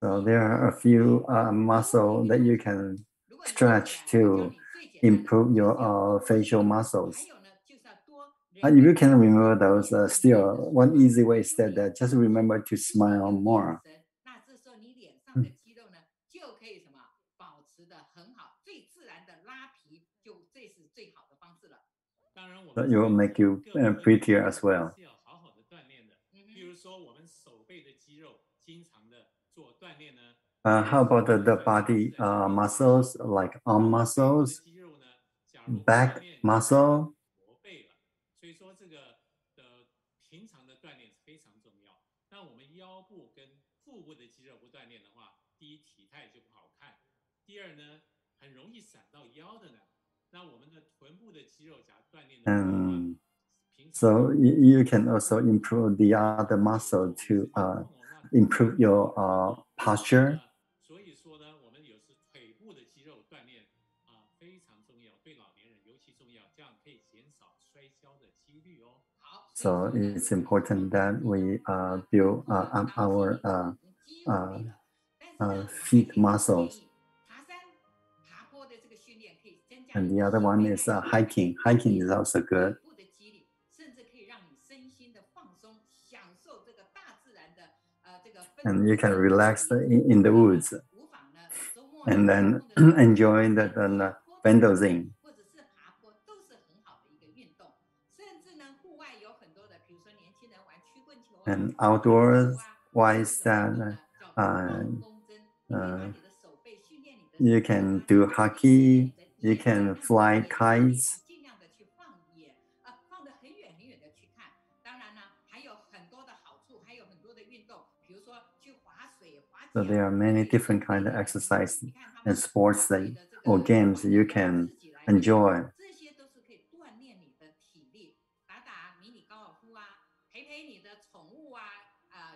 So there are a few muscles that you can stretch to improve your facial muscles. If you can remember those, still one easy way is that just remember to smile more. So it will make you prettier as well. How about the body muscles like arm muscles, back muscle? And so you can also improve the other muscle to improve your posture. So it's important that we build up our feet muscles. And the other one is hiking. Hiking is also good. And you can relax in the woods and then enjoy the vandalism. And outdoors wise, you can do hockey, you can fly kites. So there are many different kinds of exercise and sports or games you can enjoy.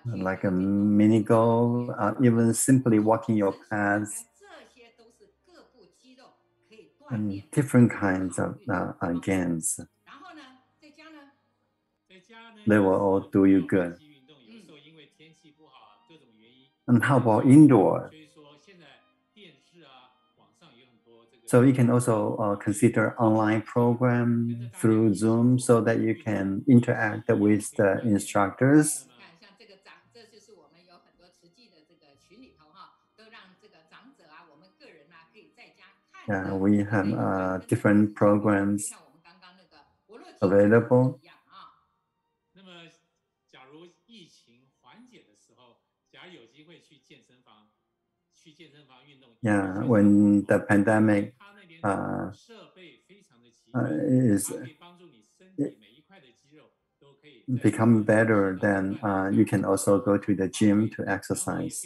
Like a mini golf, even simply walking your paths. and different kinds of games. They will all do you good. And how about indoor? So you can also consider online program through Zoom so that you can interact with the instructors. Yeah, we have different programs available. Yeah, when the pandemic is become better, then you can also go to the gym to exercise.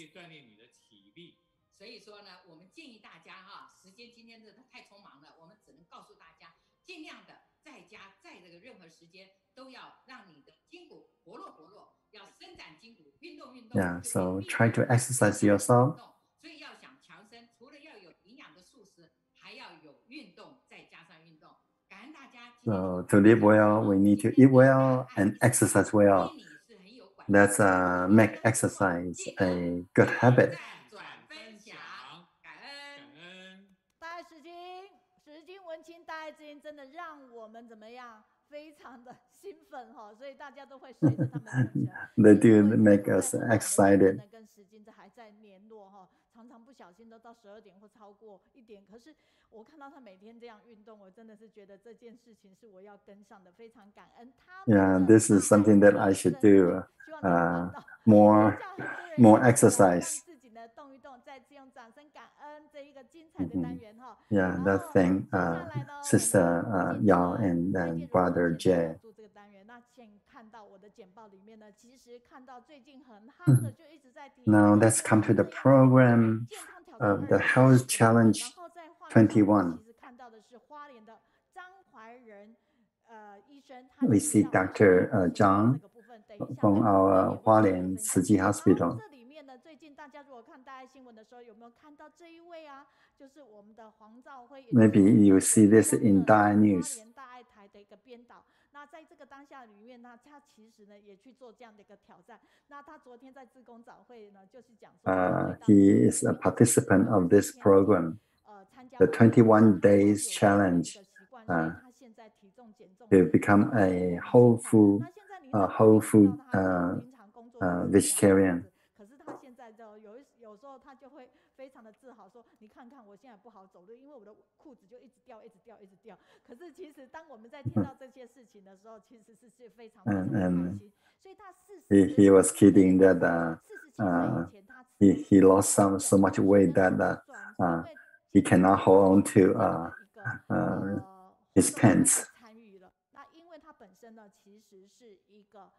所以说呢，我们建议大家时间今天真的太匆忙了，我们只能告诉大家，尽量的在家，在这个任何时间都要让你的筋骨活络活络，要伸展筋骨，运动运动。Yeah, so try to exercise yourself. 所以要想强身，除了要有营养的素食，还要有运动，再加上运动。感恩大家。So to live well, we need to eat well and exercise well. Let's make exercise a good habit. 大爱时经文青大爱之音真的让我们怎么样？非常的兴奋所以大家都会随着他们起来。They do make us excited. 跟时经这还在联络常常不小心都到12点或超过1点。可是我看到他每天这样运动，我真的是觉得这件事情是我要跟上的，非常感恩他。Yeah, this is something that I should do. More exercise. 自己呢动一动，再次用掌声感恩这一个精彩的单元Yeah, that thing, Sister Yao and then Brother Jie. 这个单元，那先看到我的简报里面呢，其实看到最近很夯的，就一直在提。Now let's come to the program of the Health Challenge 21. 其实看到的是花莲的张怀仁医生。We see Dr. Zhang from our Hualien Tzu Chi Hospital. 这里面呢，最近大家如果看大爱新闻的时候，有没有看到这一位啊？就是我们的黄兆辉。Maybe you see this in Daai News. 花莲大爱台的一个编导。那在这个当下里面呢，他其实呢也去做这样的一个挑战。那他昨天在志工早会呢，就是讲说，he is a participant of this program, the 21 days challenge, to become a whole food vegetarian. 可是他现在有时候他就会非常的自豪说：“你看看我现在不好走路，因为我的裤子就一直掉，一直掉，一直掉。”可是其实当我们在听到这些事情的时候，其实是非常非常开心。所以他he was kidding that he lost so much weight that he cannot hold on to his pants. 参与了，那因为他本身呢，其实是一个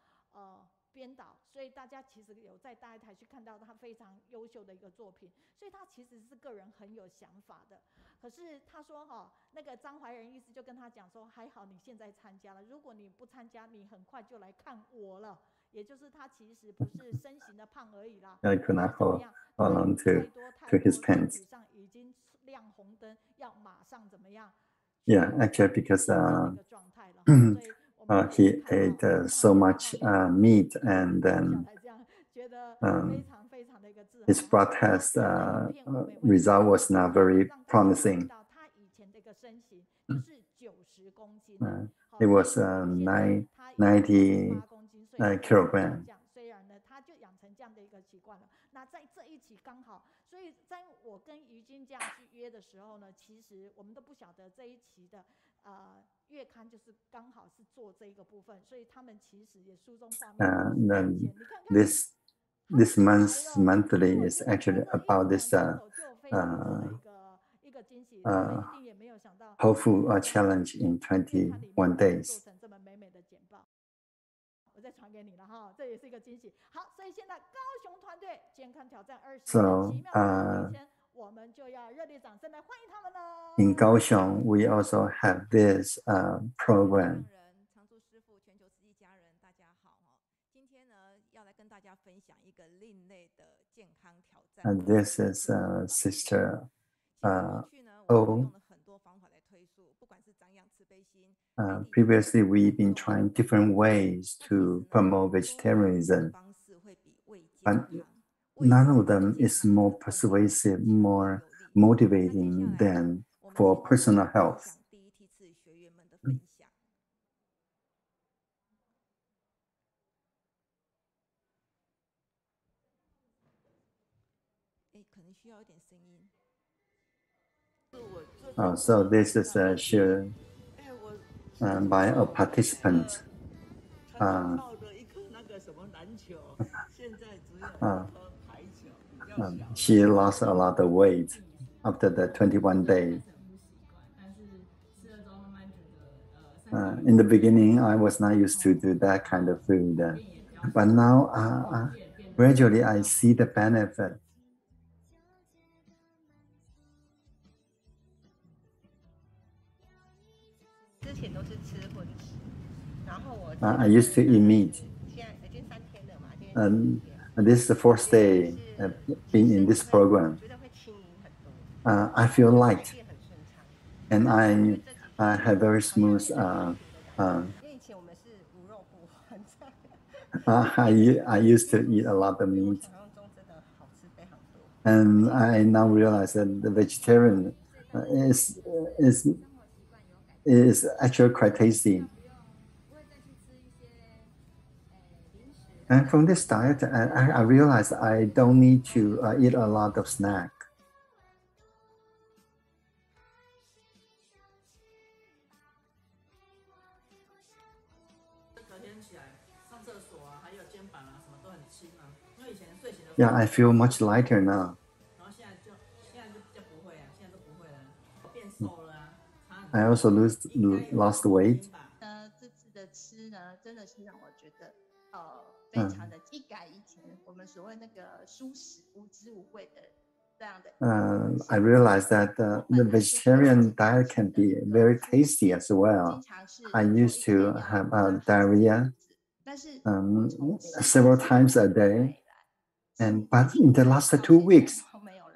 编导，所以大家其实有在大爱台去看到他非常优秀的一个作品，所以他其实是个人很有想法的。可是他说那个张怀仁医师就跟他讲说，还好你现在参加了，如果你不参加，你很快就来看我了。也就是他其实不是身形的胖而已啦。I could not hold on to his pants. 已经亮红灯，要马上怎么样？ Yeah, actually, because he ate so much meat, and then his blood test result was not very promising. It was 90 kilograms. 虽然呢，他就养成这样的一个习惯了。那在这一期刚好，所以在我跟于金这样去约的时候呢，其实我们都不晓得这一期的月刊就是刚好是做这一个部分，所以他们其实也书中画面。This month's monthly is actually about this whole food challenge in 21 days. 我再传给你了哈，这也是一个惊喜。好，所以现在高雄团队健康挑战20奇妙的一天，我们就要热烈掌声来欢迎他们了。In Kaohsiung, we also have this program. 常驻师傅、全球慈济家人，大家好今天呢，要来跟大家分享一个另类的健康挑战。And this is Sister O. Previously, we've been trying different ways to promote vegetarianism, but none of them is more persuasive, more motivating than for personal health. So this is shared by a participant. She lost a lot of weight after the 21 days. In the beginning, I was not used to do that kind of food, but now gradually I see the benefit. I used to eat meat. This is the fourth day being in this program. I feel light, and I have very smooth. I used to eat a lot of meat, and I now realize that the vegetarian is actually quite tasty. And from this diet, I realized I don't need to eat a lot of snack. Yeah, I feel much lighter now. I also lost weight. I realized that the vegetarian diet can be very tasty as well. I used to have diarrhea several times a day, but in the last 2 weeks,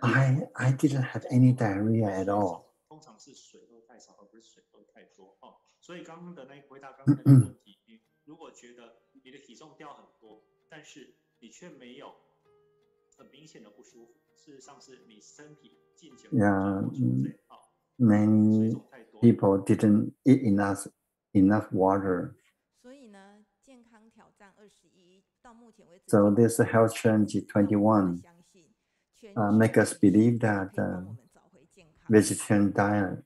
I didn't have any diarrhea at all. Yeah, many people didn't eat enough water. So this health challenge 21 make us believe that vegetarian diet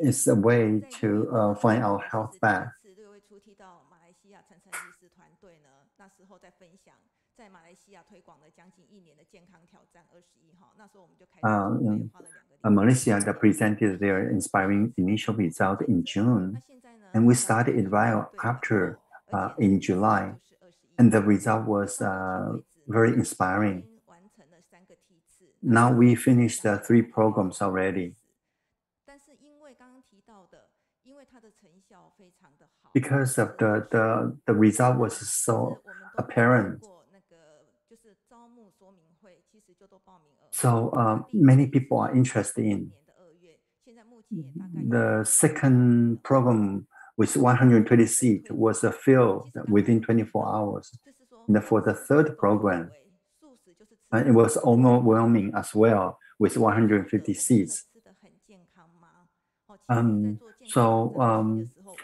is a way to find our health back. Malaysia presented their inspiring initial result in June, and we started it right after in July, and the result was very inspiring. Now we finished 3 programs already. Because of the result was so apparent. So many people are interested in. The second program with 120 seats was filled within 24 hours. And for the third program, it was overwhelming as well with 150 seats.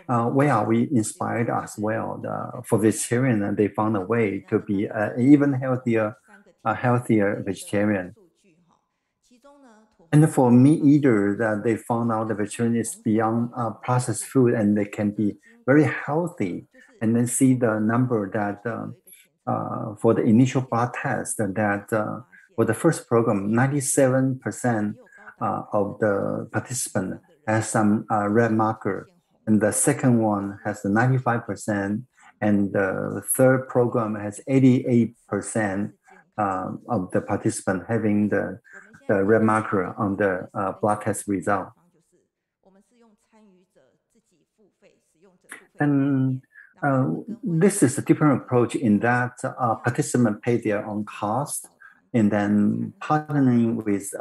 Well, we inspired as well. For vegetarian, they found a way to be even healthier vegetarian. And for meat eaters, they found out the vegetarian is beyond processed food and they can be very healthy. And then see the number that for the initial blood test that for the first program, 97% of the participants has some red marker. And the second one has 95%. And the third program has 88% of the participants having the red marker on the blood test result. And this is a different approach in that participants pay their own cost, and then partnering with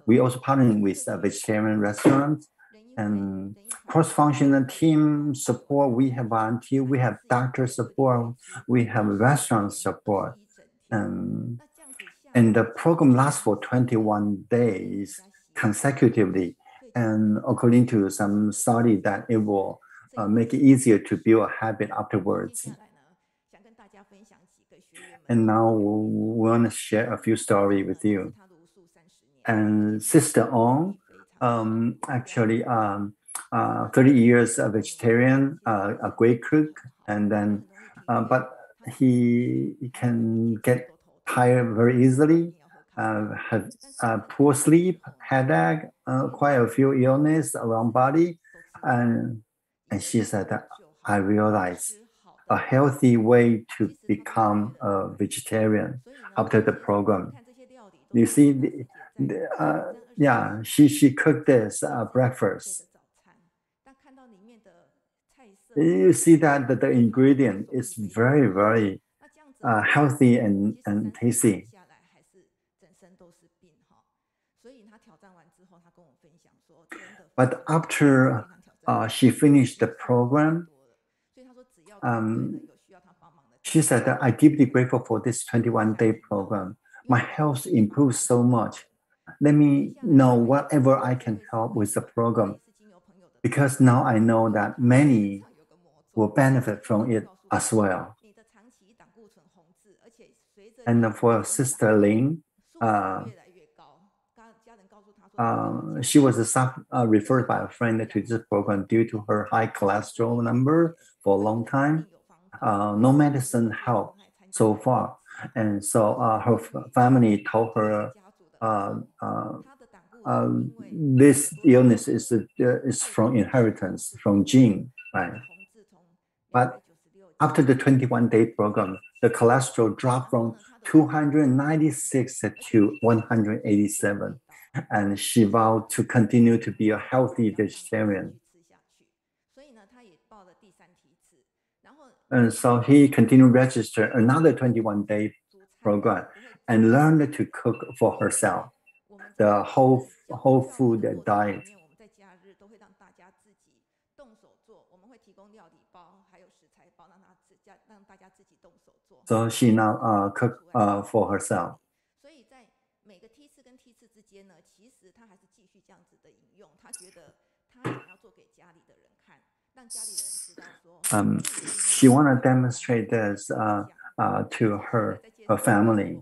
we also partnering with vegetarian restaurants, and cross-functional team support. We have volunteer, we have doctor support, we have restaurant support. And the program lasts for 21 days consecutively. And according to some study, that it will make it easier to build a habit afterwards. And now we want to share a few stories with you. And Sister Ong, actually 30 years a vegetarian, a great cook, and then, but he can get tired very easily, have poor sleep, headache, quite a few illness around body. And she said that I realized a healthy way to become a vegetarian after the program. You see, yeah, she cooked this breakfast. You see that the ingredient is very, very healthy and tasty. But after she finished the program, she said that I'm deeply grateful for this 21-day program. My health improved so much. Let me know whatever I can help with the program, because now I know that many will benefit from it as well. And for Sister Lin, she was referred by a friend to this program due to her high cholesterol number for a long time. No medicine helped so far. And so her family told her this illness is from inheritance, from gene, right? But after the 21-day program, the cholesterol dropped from 296 to 187. And she vowed to continue to be a healthy vegetarian. And so he continued to register another 21-day program and learned to cook for herself, the whole food diet. So she now cooked for herself. She want to demonstrate this to her family.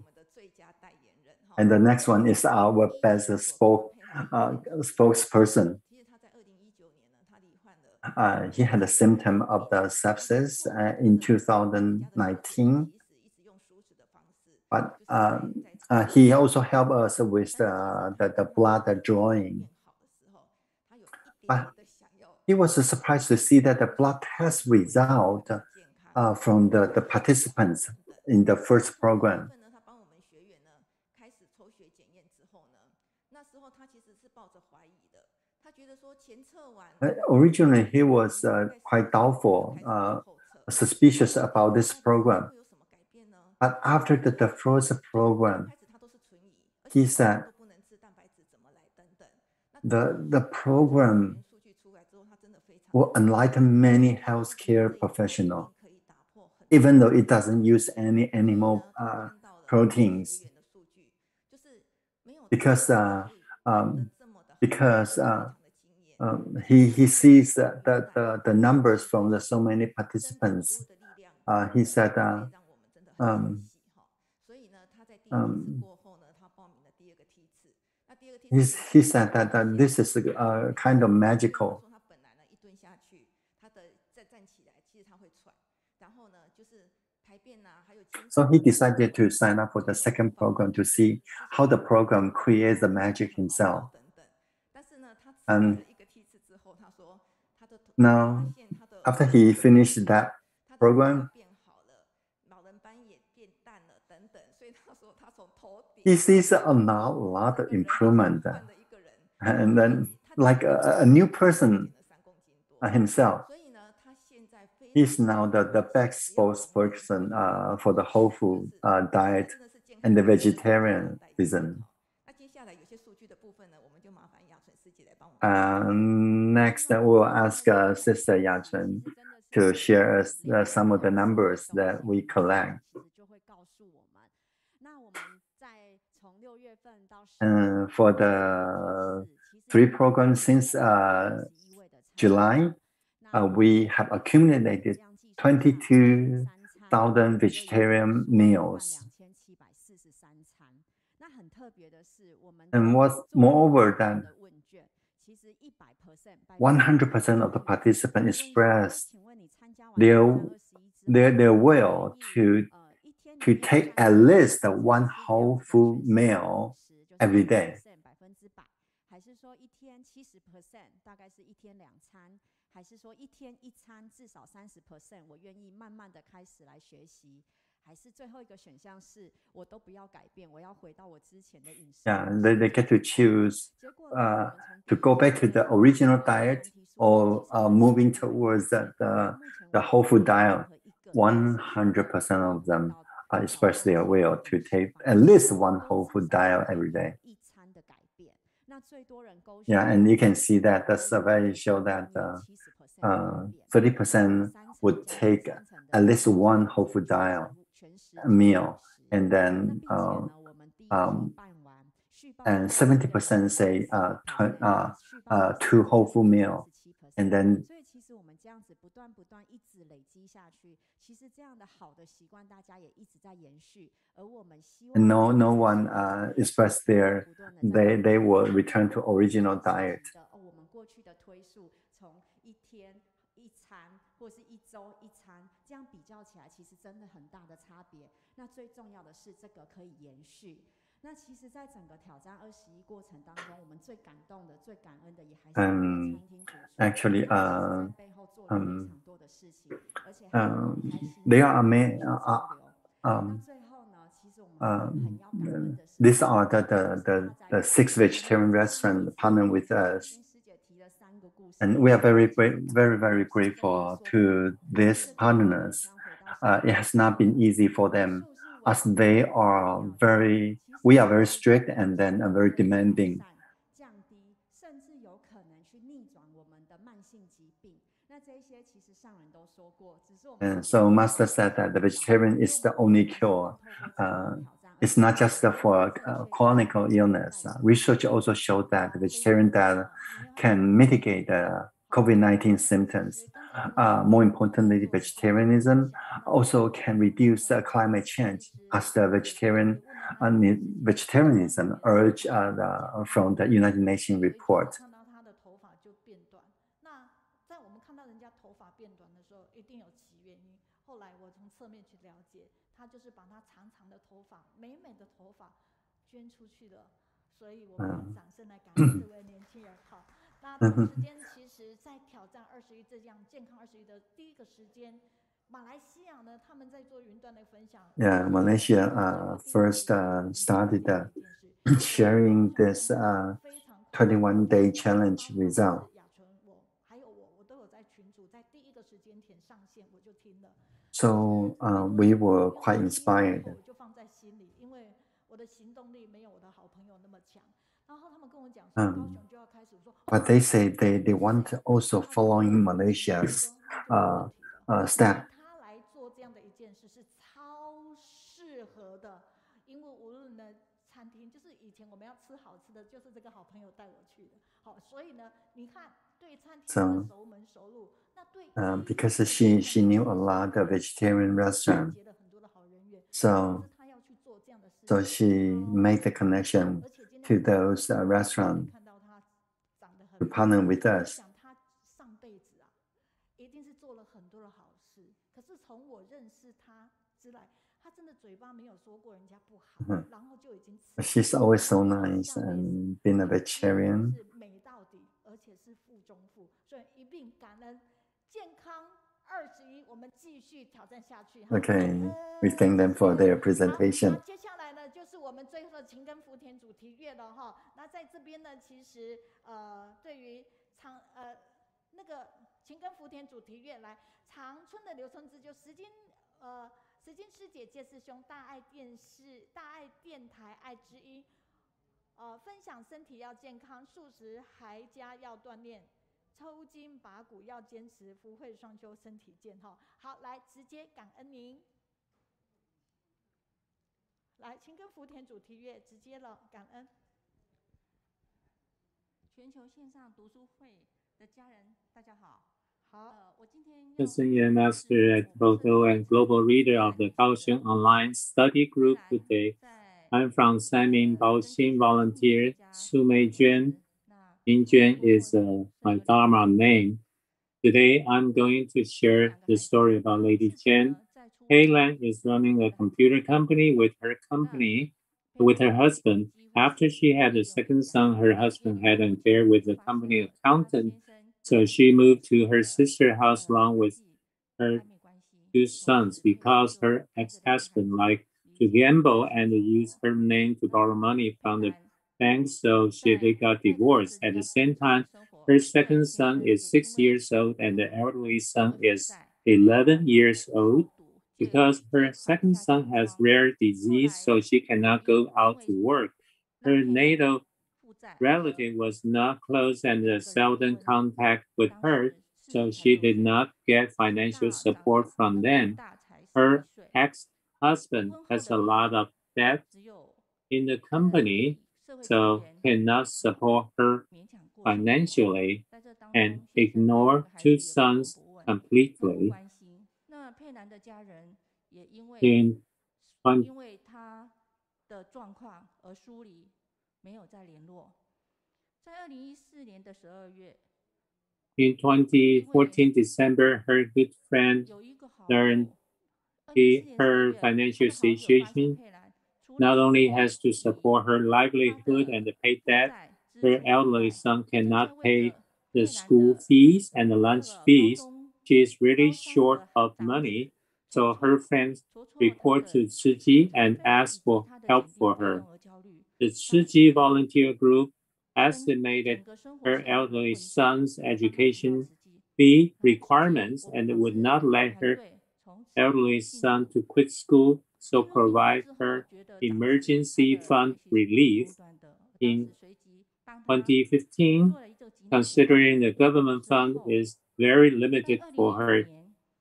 And the next one is our best spokesperson. He had a symptom of the sepsis in 2019. But he also helped us with the blood drawing. But he was surprised to see that the blood test result from the participants in the first program. Originally, he was quite doubtful, suspicious about this program. But after the first program, he said the program will enlighten many healthcare professionals, even though it doesn't use any animal proteins, because he sees the numbers from so many participants. He said he said that this is kind of magical. So he decided to sign up for the second program to see how the program creates the magic himself. And now, after he finished that program, he sees a lot of improvement. And then, like a new person himself. He's now the best spokesperson for the whole food diet and the vegetarianism. Next, we'll ask Sister Yachun to share us some of the numbers that we collect. For the 3 programs since July, we have accumulated 22,000 vegetarian meals. And what's moreover than 100% of the participants expressed their will to take at least one whole food meal every day. Yeah, they get to choose to go back to the original diet or moving towards the whole food diet. 100% of them express their will to take at least one whole food diet every day. Yeah, and you can see that the survey showed that 30% would take at least one whole food diet meal, and then and 70% say 2 whole food meal, and then no one expressed they will return to original diet. Actually, there are many. These are the 6 vegetarian restaurants partner with us, and we are very grateful to these partners. It has not been easy for them, as we are very strict and then very demanding. And so Master said that the vegetarian is the only cure. It's not just for chronic illness. Research also showed that the vegetarian diet can mitigate COVID-19 symptoms. More importantly, vegetarianism also can reduce climate change, as the vegetarianism urged from the United Nations report. Yeah, Malaysia first started sharing this 21-day challenge result. So we were quite inspired. But they say they want also following Malaysia's step. So because she knew a lot of vegetarian restaurants, so she made the connection to those restaurants to partner with us. She's always so nice and being a vegetarian. Okay, we thank them for their presentation. 分享身体要健康，素食还加要锻炼，抽筋拔骨要坚持，福慧双修身体健哈。好，来直接感恩您。来，请跟福田主题乐直接了，感恩。全球线上读书会的家人，大家好。Senior Master at Photo and Global Reader of the Kaohsiung Online Study Group today. I'm from Sanmin Baoxing volunteer, Su Meijun. Wenjun is my Dharma name. Today, I'm going to share the story about Lady Chen. Lan is running a computer company with her husband. After she had a second son, her husband had an affair with the company accountant. So she moved to her sister's house along with her two sons because her ex-husband liked to gamble and use her name to borrow money from the bank, so they got divorced. At the same time, her second son is 6 years old and the elderly son is 11 years old. Because her second son has rare disease, so she cannot go out to work. Her natal relative was not close and seldom contact with her, so she did not get financial support from them. Her ex-husband has a lot of debt in the company, so cannot support her financially and ignore two sons completely. In 2014 December, her good friend learned her financial situation. Not only has to support her livelihood and pay debt, her elderly son cannot pay the school fees and the lunch fees. She is really short of money, so her friends report to Tzu Chi and ask for help for her. The Tzu Chi volunteer group estimated her elderly son's education fee requirements and would not let her elderly son to quit school, so provide her emergency fund relief. In 2015, considering the government fund is very limited for her,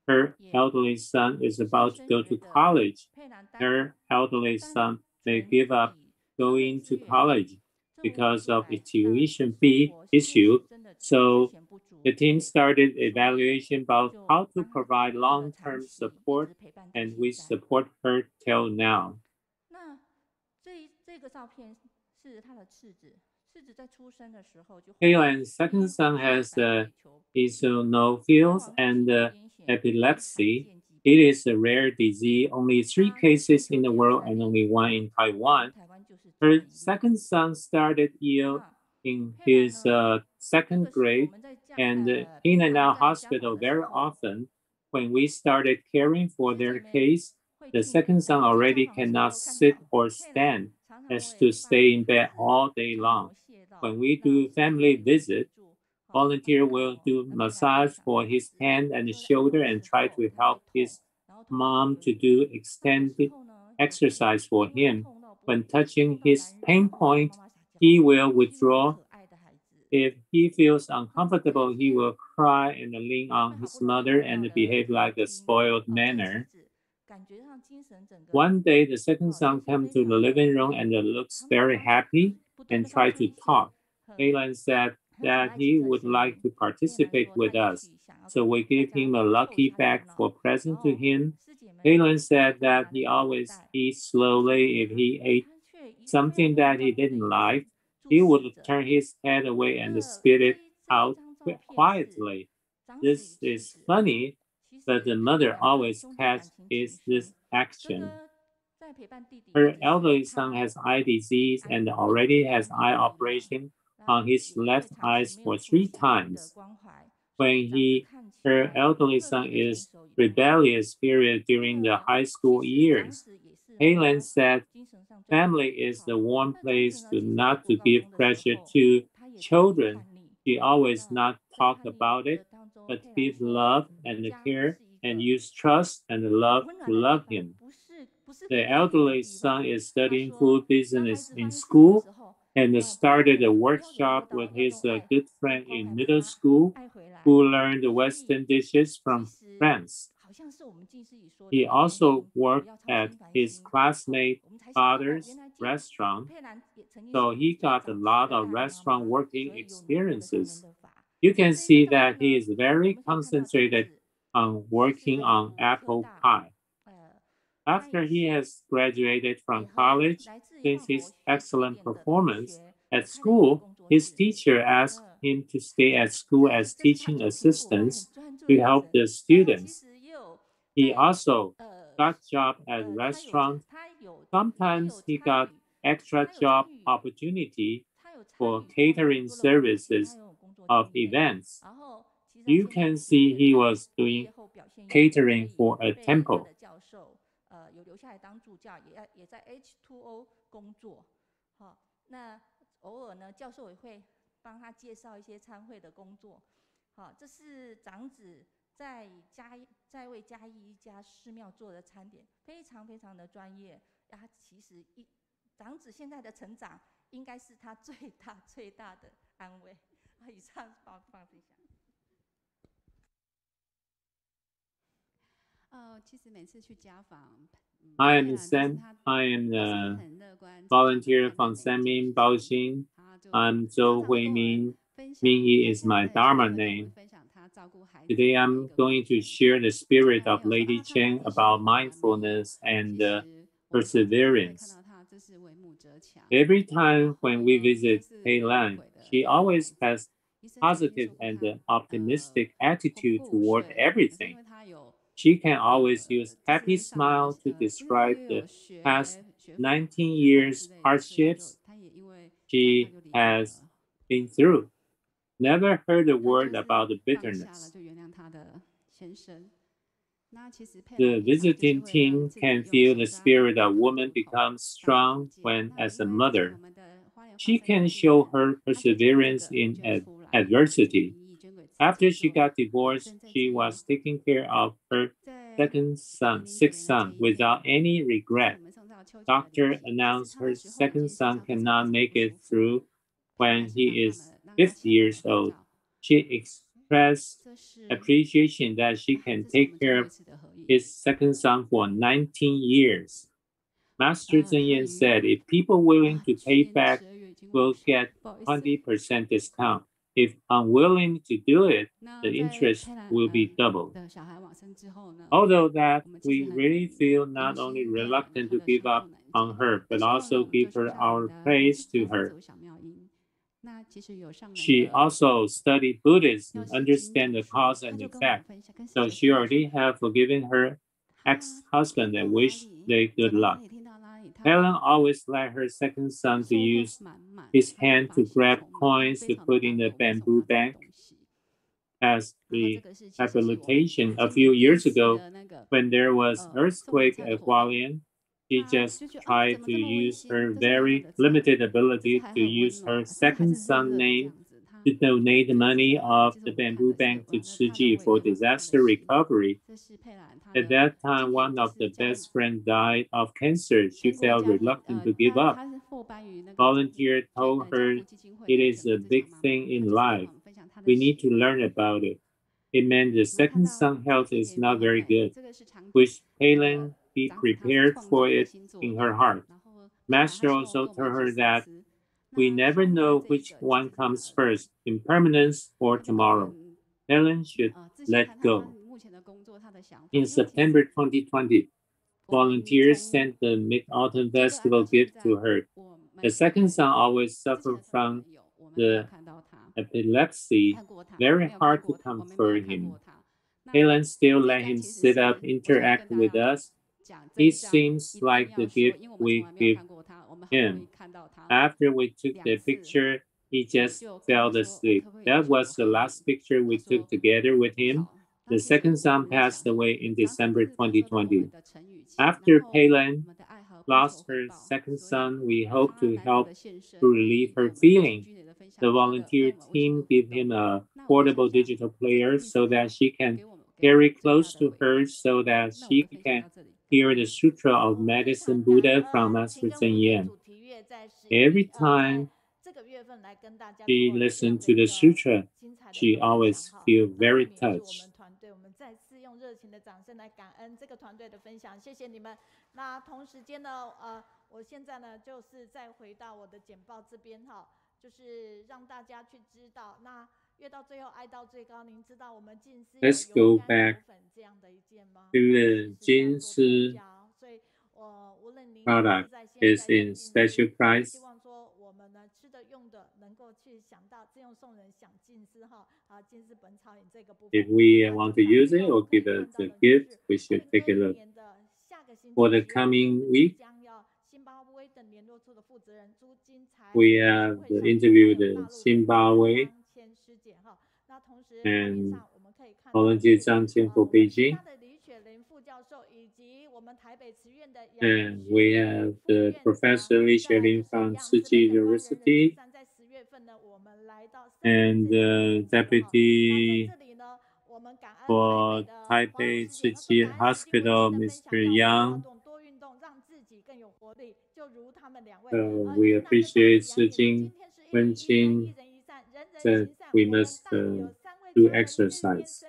her elderly son is about to go to college. Her elderly son may give up going to college because of the tuition fee issue. So the team started evaluation about how to provide long-term support, and we support her till now. Lan's second son has eosinophils and epilepsy. It is a rare disease, only 3 cases in the world and only 1 in Taiwan. Her second son started ill in his second grade and in and out hospital very often. When we started caring for their case, the second son already cannot sit or stand, has to stay in bed all day long. When we do family visit, volunteer will do massage for his hand and shoulder and try to help his mom to do extended exercise for him. When touching his pain point, he will withdraw. If he feels uncomfortable, he will cry and lean on his mother and behave like a spoiled manner. One day, the second son came to the living room and looks very happy and tried to talk. Lan said that he would like to participate with us, so we gave him a lucky bag for present to him. Lan said that he always eats slowly. If he ate something that he didn't like, he would turn his head away and spit it out quietly. This is funny, but the mother always catches this action. Her elderly son has eye disease and already has eye operation on his left eye for 3 times. When her elderly son is rebellious period during the high school years, Lan said family is the warm place not to give pressure to children. She always not talk about it, but give love and care and use trust and love to love him. The elderly son is studying food business in school. and started a workshop with his good friend in middle school who learned Western dishes from France. He also worked at his classmate's father's restaurant, so he got a lot of restaurant working experiences. You can see that he is very concentrated on working on apple pie. After he has graduated from college, since his excellent performance at school, his teacher asked him to stay at school as teaching assistant to help the students. He also got job at restaurant. Sometimes he got extra job opportunity for catering services of events. You can see he was doing catering for a temple. 有留下来当助教，也在 H2O 工作。好，那偶尔呢，教授也会帮他介绍一些参会的工作。好，这是长子在为嘉义一家寺庙做的餐点，非常非常的专业。他其实长子现在的成长，应该是他最大的安慰。以上报分享。其实每次去家访。I am a volunteer from Sanmin Baoxing. I'm Zhou Huimin. Mingyi is my Dharma name. Today I'm going to share the spirit of Lady Chen about mindfulness and perseverance. Every time when we visit Peilan, she always has positive and optimistic attitude toward everything. She can always use happy smile to describe the past 19 years hardships she has been through. Never heard a word about the bitterness. The visiting team can feel the spirit of woman becomes strong when as a mother. She can show her perseverance in adversity. After she got divorced, she was taking care of her sixth son, without any regret. Doctor announced her second son cannot make it through when he is 50 years old. She expressed appreciation that she can take care of his second son for 19 years. Master Zhen Yan said, if people willing to pay back will get 20% discount. If unwilling to do it, the interest will be doubled. Although that, we really feel not only reluctant to give up on her, but also give her our praise to her. She also studied Buddhism and understand the cause and effect, so she already have forgiven her ex-husband and wish they good luck. Helen always let her second son to use his hand to grab coins to put in the bamboo bank. As rehabilitation a few years ago, when there was earthquake at Hualien, she just tried to use her very limited ability to use her second son's name to donate the money of the bamboo bank to Tzu Chi for disaster recovery. At that time, one of the best friends died of cancer. She felt reluctant to give up. Volunteer told her it is a big thing in life. We need to learn about it. It meant the second son's health is not very good, which Helen be prepared for it in her heart. Master also told her that we never know which one comes first, impermanence or tomorrow. Helen should let go. In September 2020, volunteers sent the Mid-Autumn Festival gift to her. The second son always suffered from the epilepsy, very hard to comfort him. Helen still let him sit up, interact with us. It seems like the gift we give him. After we took the picture, he just fell asleep. That was the last picture we took together with him. The second son passed away in December 2020. After Helen lost her second son, we hope to help to relieve her feeling. The volunteer team gave him a portable digital player so that she can carry close to her so that she can hear the Sutra of Medicine Buddha from Master Zhen Yan. Every time she listened to the sutra, she always feel very touched. 团队，我们再次用热情的掌声来感恩这个团队的分享，谢谢你们。那同时间呢，我现在呢就是再回到我的简报这边哈，就是让大家去知道，那越到最后爱到最高，您知道我们近思有油甘油粉这样的一件吗？ 金丝 所以无论您 product is in special price. 希望说我们呢吃的用的能够去想到自用送人享近思哈啊近思本草饮这个部分。 If we want to use it or give it as a gift, we should take a look. For the coming week, we have interviewed Zimbabwe and volunteer Zhang Qian for Beijing. And we have the Professor Lishan from Tzu Chi University and the Deputy for Taipei Tzu Chi Hospital, Mr. Yang. So we appreciate Shijing Wenqing that we must do exercise.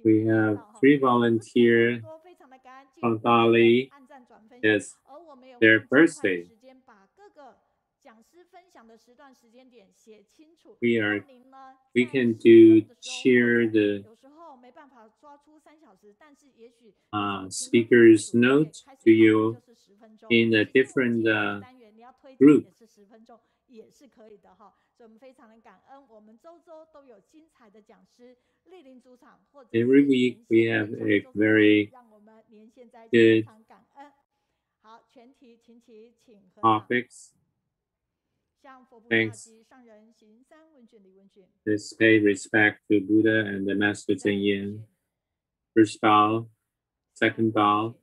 We have 3 volunteers from Daai. It's their birthday. We can do share the speaker's note to you in a different group. Every week we have a very good topics. Thanks. Let's pay respect to Buddha and the Master Zhen Yan. First bow, second bow,